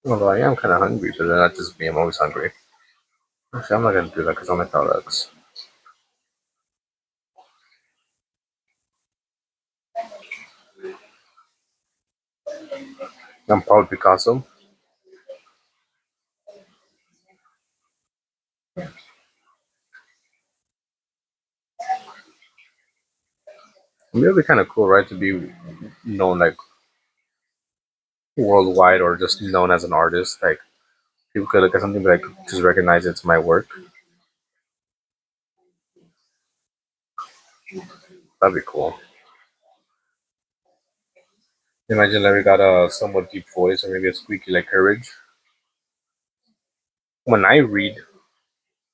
Although I am kind of hungry, but then that's just me. I'm always hungry. Actually, I'm not gonna do that because I'm like Alex. I'm probably Picasso. I mean, it'd be kind of cool, right, to be known like worldwide or just known as an artist. Like people could look at something like just recognize it's my work. That'd be cool. Imagine Larry got a somewhat deep voice or maybe a squeaky like courage. When I read,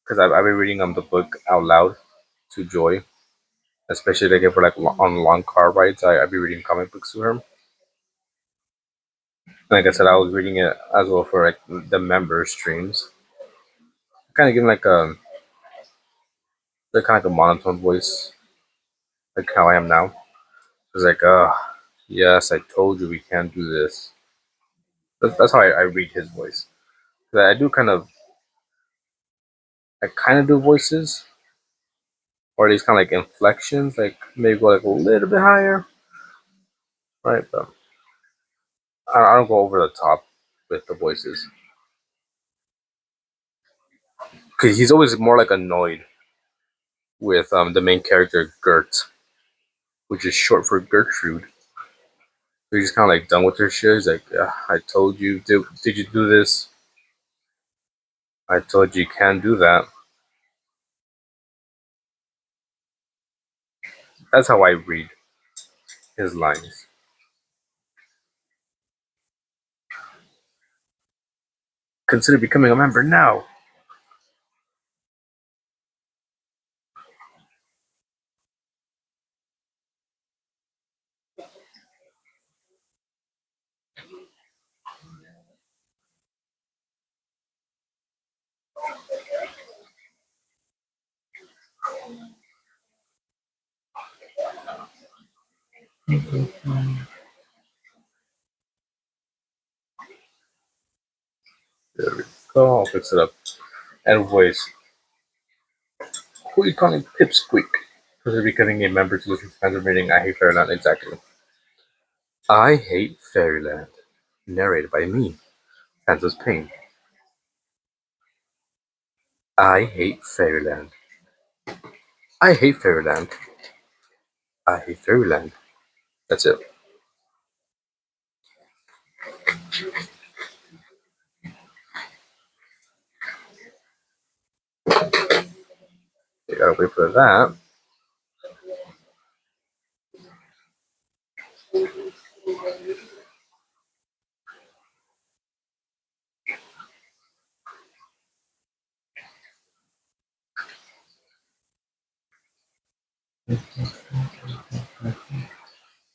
because I've been reading the book out loud to Joy, especially like if we're like on long car rides, I'd be reading comic books to her. Like I said, I was reading it as well for like the member streams. Kind of giving like kind of like a monotone voice, like how I am now. It's like, yes, I told you we can't do this. That's how I read his voice. 'Cause I kind of do voices, or at least kind of like inflections, like maybe go like a little bit higher, right? But I don't go over the top with the voices because he's always more like annoyed with the main character Gert, which is short for Gertrude. So he's kind of like done with her shit. He's like, I told you, did you do this? I told you you can't do that. That's how I read. his lines. Consider becoming a member now. There we go. I'll fix it up. And voice. Who are you calling Pipsqueak? Consider becoming a member to listen to Phantom reading I Hate Fairyland. Exactly. I Hate Fairyland. Narrated by me, Phantom's Pain. I hate Fairyland. I hate Fairyland. I hate Fairyland. That's it. You gotta wait for that.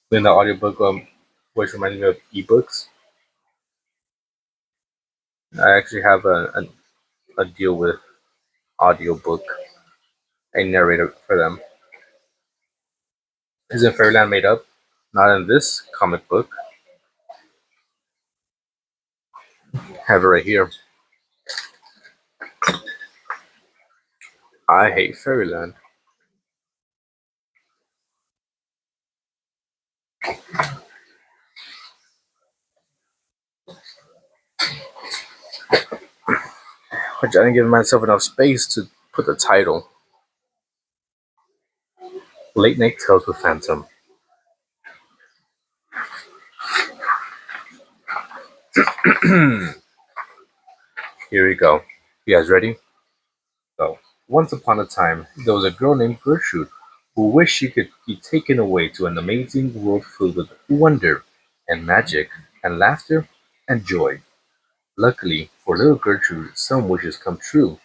Then the audiobook voice reminded me of ebooks. I actually have a deal with audiobook, a narrator for them. Isn't Fairyland made up? Not in this comic book. Have it right here. I hate Fairyland. Which I didn't give myself enough space to put the title. Late Night Tales with Phantom. Here we go. You guys ready? So, once upon a time, there was a girl named Gertrude who wished she could be taken away to an amazing world filled with wonder and magic and laughter and joy. Luckily for little Gertrude, some wishes come true.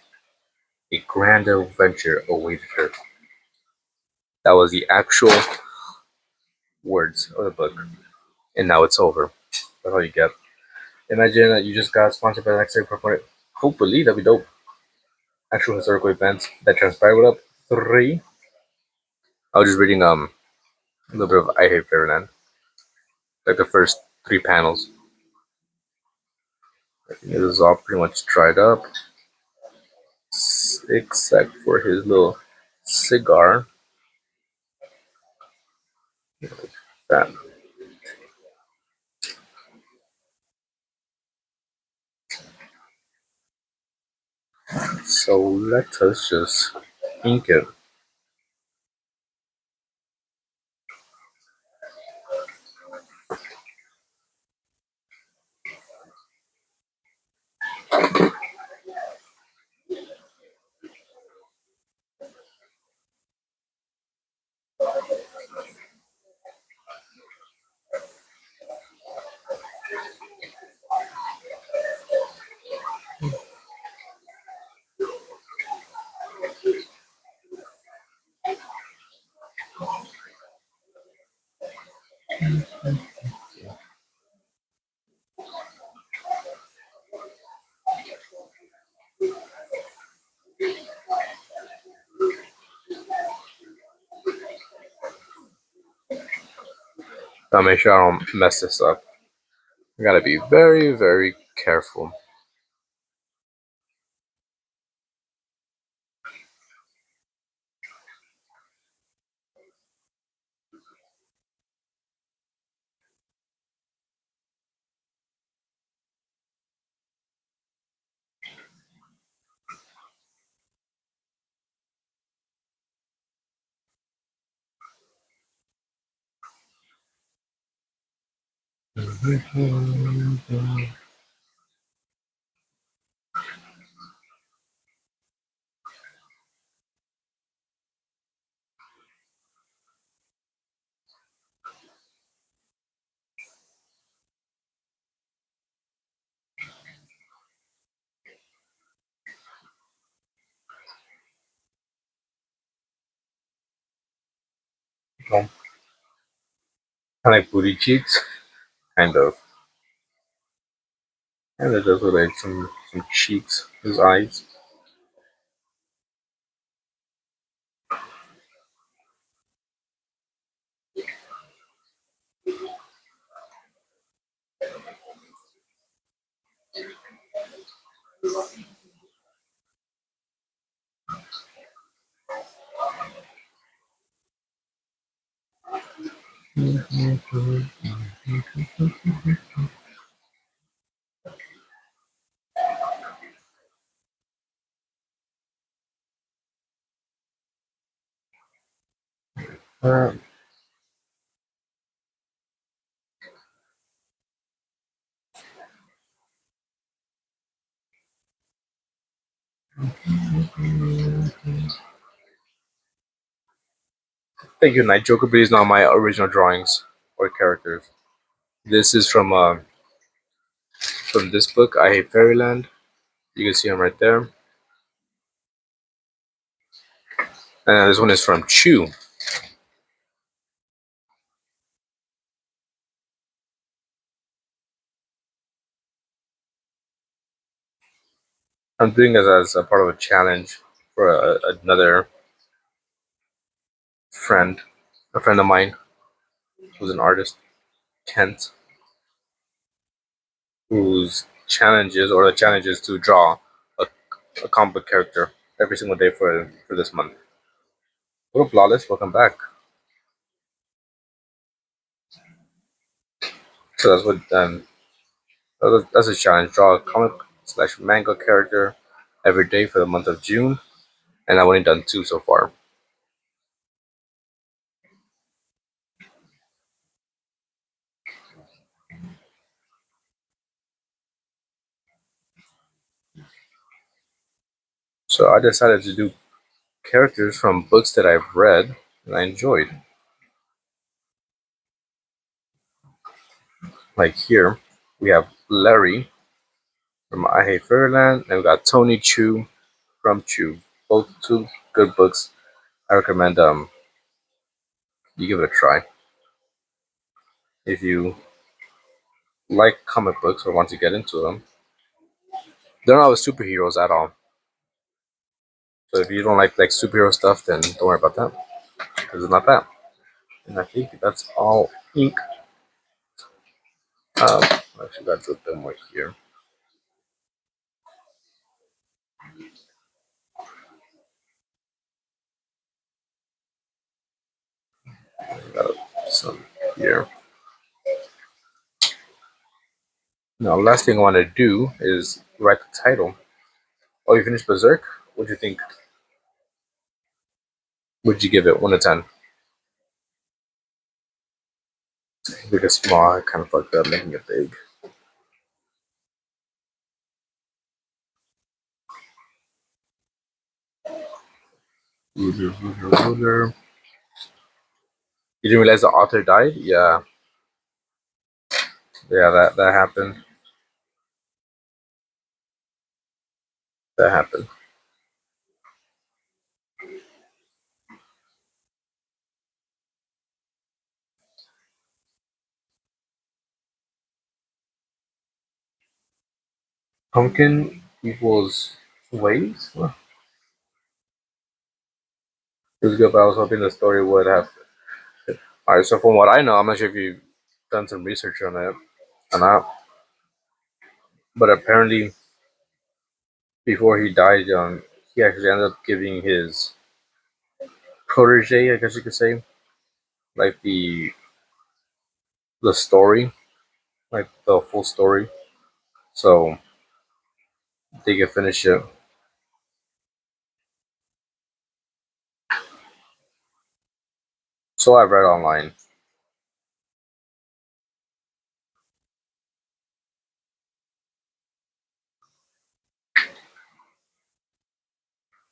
A grand adventure awaited her. That was the actual words of the book. And now it's over. That's all you get. Imagine that you just got sponsored by the next proponent. Hopefully, that'd be dope. Actual historical events that transpired. What up? Three. I was just reading a little bit of I Hate Fairyland, like the first three panels. I think it was all pretty much dried up, except for his little cigar. That. So let us just ink it. I'll make sure I don't mess this up. I gotta be very, very careful. Kind of like booty cheeks, kind of. And it does look like some cheeks, his eyes. Uh, Thank you, Night Joker, but these not my original drawings or characters. This is from this book, I Hate Fairyland. You can see him right there. And this one is from Chew. I'm doing this as a part of a challenge for another friend, a friend of mine who's an artist, Kent, whose the challenge is to draw a, a comic book character every single day for this month. What up, Lawless? Welcome back. So that's a challenge. Draw a comic slash manga character every day for the month of June, and I've only done two so far. So I decided to do characters from books that I've read and I enjoyed. Like here, we have Larry from I Hate Fairyland, and we got Tony Chu from Chu. Both two good books. I recommend you give it a try if you like comic books or want to get into them. They're not with superheroes at all. So if you don't like superhero stuff, then don't worry about that because it's not that. And I think that's all ink. I actually got to them right here. Got some here. Now, last thing I want to do is write the title. Oh, you finished Berserk? What'd you think? Would you give it 1 to 10? Make it small. I kind of fucked up making it big. Ruler, ruler, ruler. You didn't realize the author died? Yeah, yeah, that happened. That happened. Pumpkin equals waves. Well, it was good, but I was hoping the story would have. All right, so from what I know, I'm not sure if you've done some research on it or not, but apparently before he died, he actually ended up giving his protege, I guess you could say, like the story, like the full story, so they could finish it. So I read online.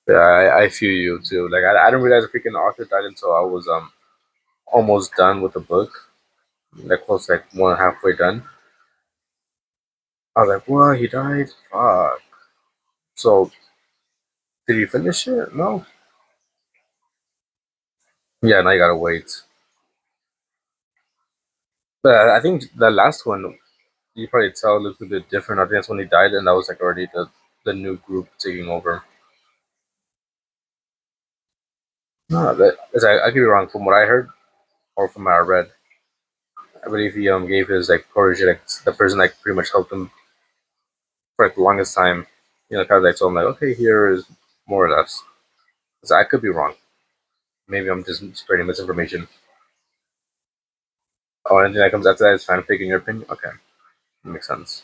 Yeah, I feel you too. Like I didn't realize the freaking author died until I was almost done with the book, like close like more than halfway done. I was like, "What? He died? Fuck!" So did you finish it? No. Yeah, now you gotta wait. But I think the last one, you probably tell, looked a bit different. I think that's when he died, and that was like already the new group taking over. No, I could be wrong. From what I heard or from what I read, I believe he gave his like protege, like the person like pretty much helped him for like the longest time. Kind of like told him like, okay, here is more or less. So I could be wrong. Maybe I'm just spreading misinformation. Oh, anything that comes after that is fanfic in your opinion? Okay, that makes sense.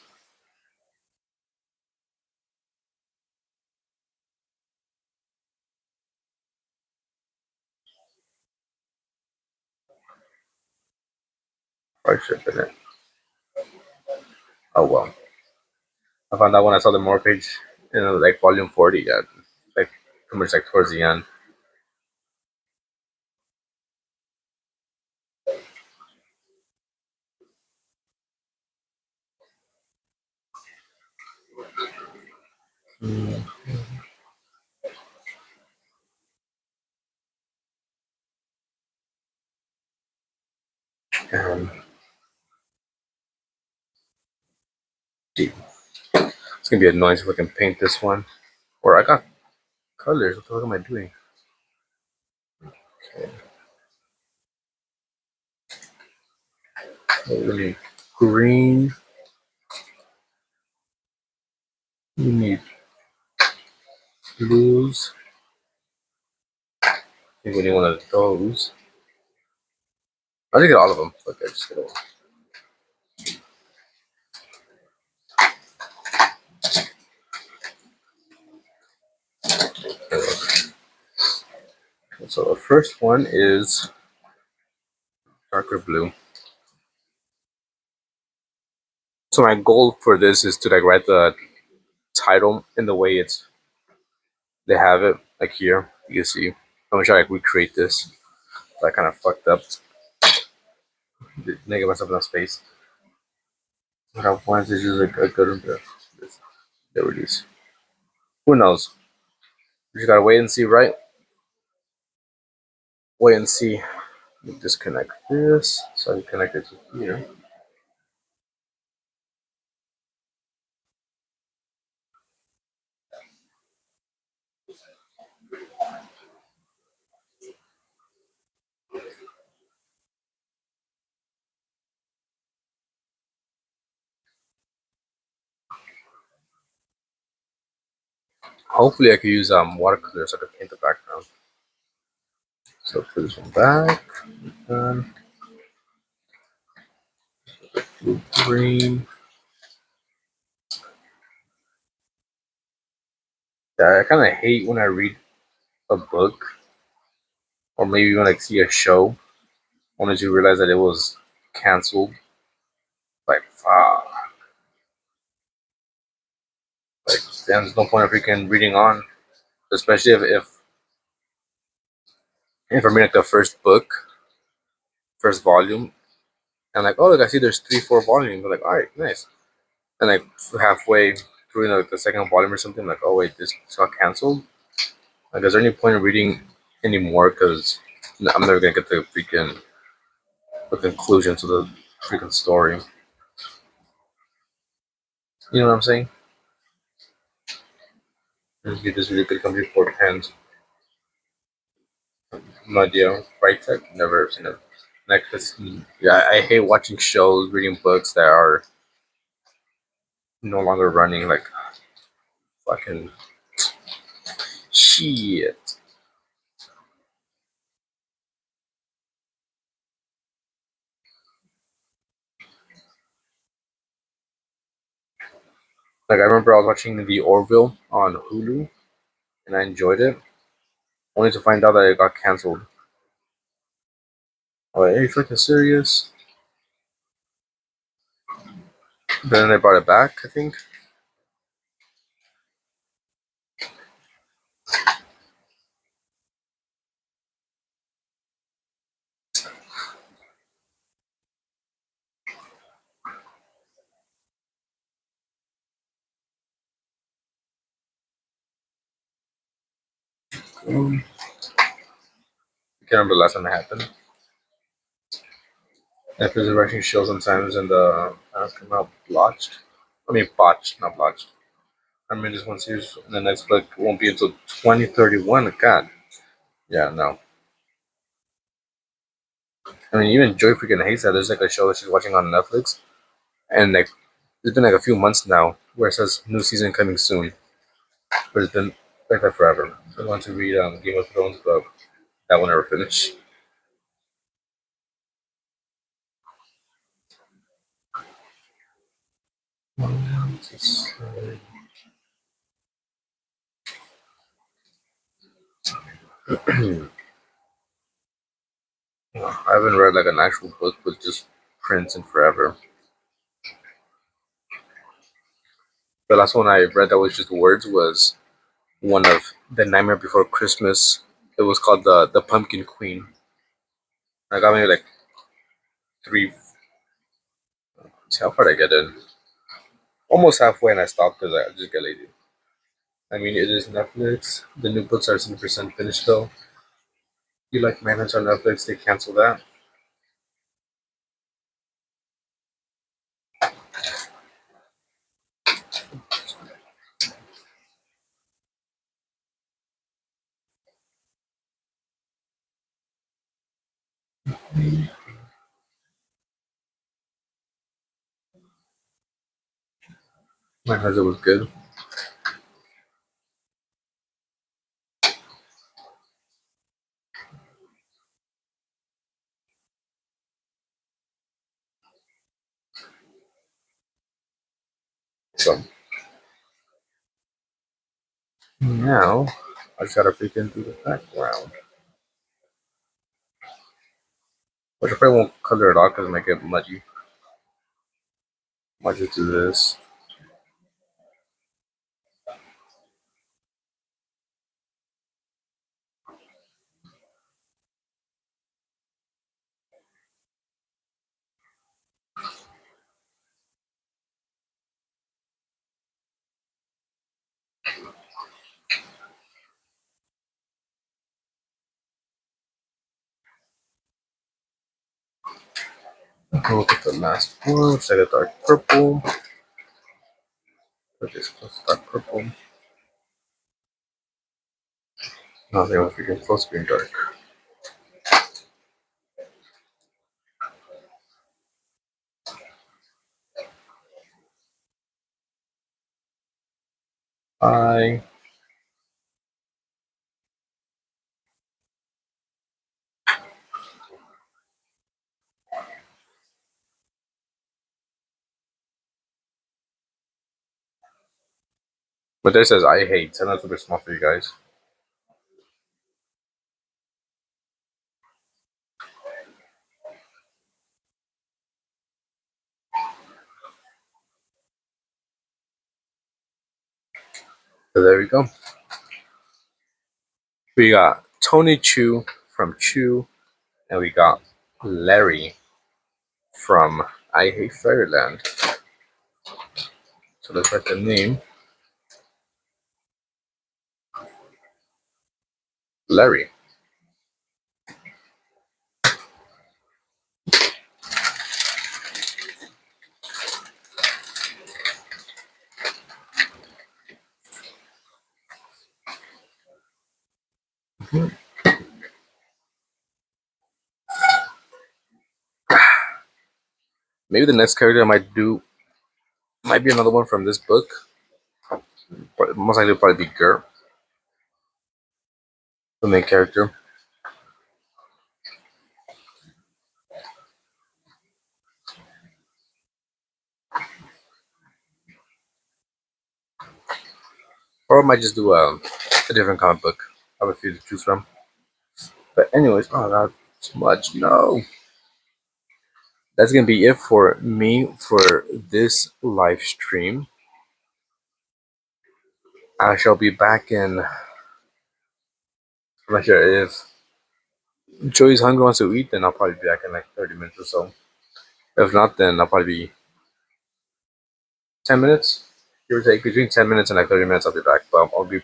Hardship in it. Oh well. I found out when I saw the more page in like volume 40. Yeah, like pretty much like towards the end. Mm. Um, Gee, it's gonna be annoying if I can paint this one. Or I got colors. What the fuck am I doing? Okay. We need green. We need blues. I think we need one of those. I think get all of them. Fuck, I just get all. So the first one is darker blue. So my goal for this is to like write the title in the way they have it, like here. You can see. I'm gonna try to like recreate this. So I kind of fucked up. Didn't give myself enough space. But I wanted to just like a good one. There it is. Who knows? We just gotta wait and see, right? Wait and see. Disconnect this so I can connect it to here. Hopefully I can use watercolor so I can paint the background. So put this one back. Done. Blue green. Yeah, I kind of hate when I read a book or maybe when I see a show only to realize that it was canceled. Like, fuck. Like, then there's no point of freaking reading on, especially if I'm reading like the first book, first volume, and like, oh look, I see there's 3, 4 volumes. I'm like, all right, nice. And like halfway through the second volume or something, like, oh wait, this got canceled. Like, is there any point in reading anymore? Because I'm never gonna get the conclusion to the freaking story. You know what I'm saying? Just get this really good company for pens. No idea. Right Tech, never seen it. Next, yeah, I hate watching shows, reading books that are no longer running. Like, fucking shit. Like, I remember I was watching The Orville on Hulu, and I enjoyed it, only to find out that it got canceled. Oh, are you fucking serious? Then they brought it back, I think. I can't remember the last time it happened. Netflix is rushing shows sometimes and the come out blotched. I mean botched, not blotched. I mean this one series and the next book won't be until 2031. God. Yeah, no. I mean even Joy freaking hates that there's like a show that she's watching on Netflix and like it's been like a few months now where it says new season coming soon. But it's been like that forever. So I want to read Game of Thrones but that will never finish. I haven't read like an actual book with just prints in forever. The last one I read that was just words was one of The Nightmare Before Christmas. It was called the Pumpkin Queen. I got maybe like three. See how far I get in. Almost halfway, and I stopped because I just get lazy. I mean, it is Netflix. The new books are 70% finished though. You like Manhunt on Netflix? They cancel that. Manhunt was good. So now I just gotta peek into the background, which I probably won't color it off because it might get muddy. Might just do this. I'll look at the last one. Set a dark purple. Put this close to dark purple. Nothing else freaking full screen dark. I but there says I hate, and that's a bit small for you guys. So there we go. We got Tony Chu from Chu, and we got Larry from I Hate Fairyland. So let's write the name. Larry. Maybe the next character I might do might be another one from this book. But most likely probably be Gert, the main character. Or I might just do a different comic book. I have a few to choose from. But anyways, oh god, smudge, no. That's gonna be it for me for this live stream. I shall be back in. I'm not sure if Joey's hungry wants to eat, then I'll probably be back in like 30 minutes or so. If not, then I'll probably be 10 minutes. Give or take between 10 minutes and like 30 minutes. I'll be back, but I'll be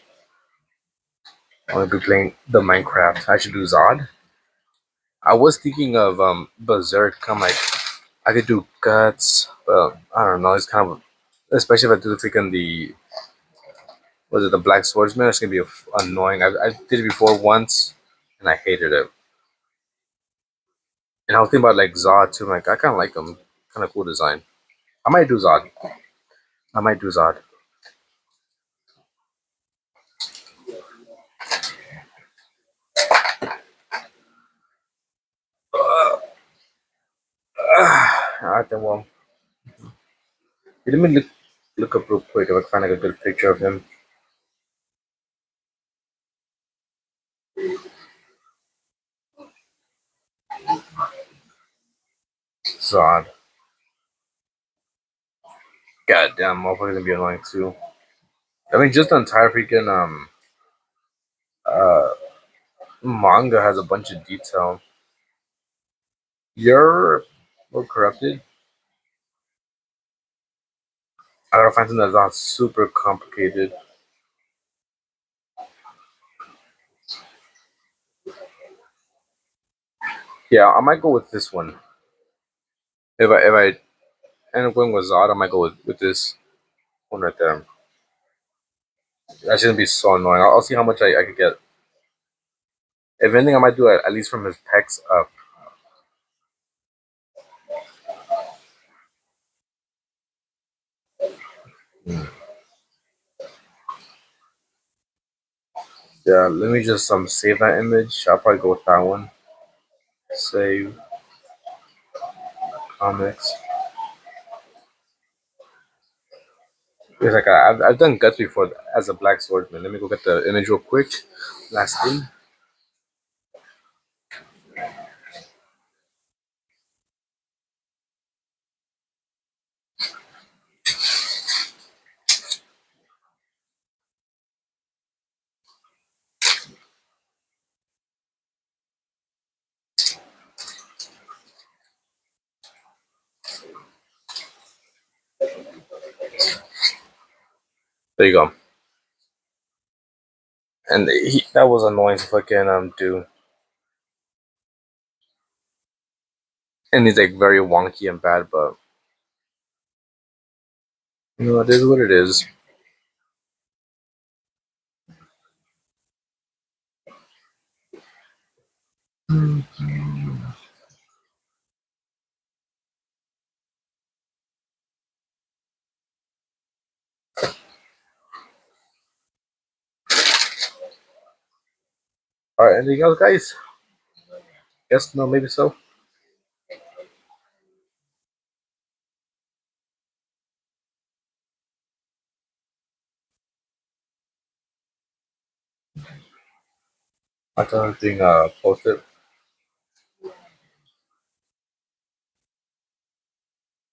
playing the Minecraft. I should do Zod. I was thinking of Berserk. I'm like, I could do guts, but I don't know. It's kind of, especially if I do the freaking the was it the Black Swordsman? It's gonna be annoying. I did it before once, and I hated it. And I was thinking about like Zod too. Like I kind of like him, kind of cool design. I might do Zod. I might do Zod. Alright then. Well, let me look up real quick if I can find like a good picture of him. Zod. God damn, motherfucker's gonna be annoying too. I mean, just the entire freaking uh manga has a bunch of detail. You're more corrupted. I gotta find something that's not super complicated. Yeah, I might go with this one. If I end up going with Zod, I might go with this one right there. That's gonna be so annoying. I'll see how much I could get. If anything, I might do it at least from his pecs up. Hmm. Yeah, let me just save that image. I'll probably go with that one. Save comics. It's like I've done guts before as a black swordsman. Let me go get the image real quick. Last thing. There you go. And that was annoying to fucking do. And it's like very wonky and bad, but it is what it is. All right, anything else, guys? Yes, no, maybe so. I got everything posted,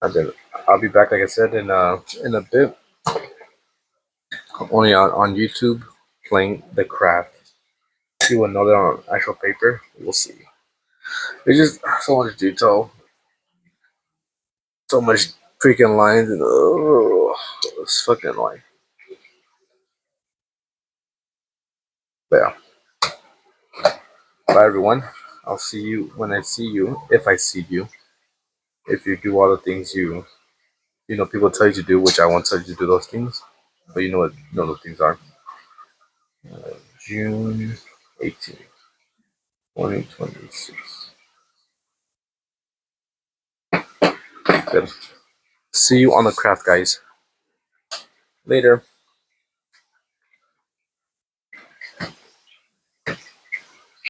and then I'll be back, like I said, in a bit. Only on YouTube, playing the craft. You will know that on actual paper. We'll see. There's just so much detail, so much freaking lines, and it's fucking annoying. But yeah, bye everyone. I'll see you when I see you. If I see you, if you do all the things people tell you to do, which I won't tell you to do those things, but you know those things are. June 18th, 2026. Good. See you on the craft, guys. Later.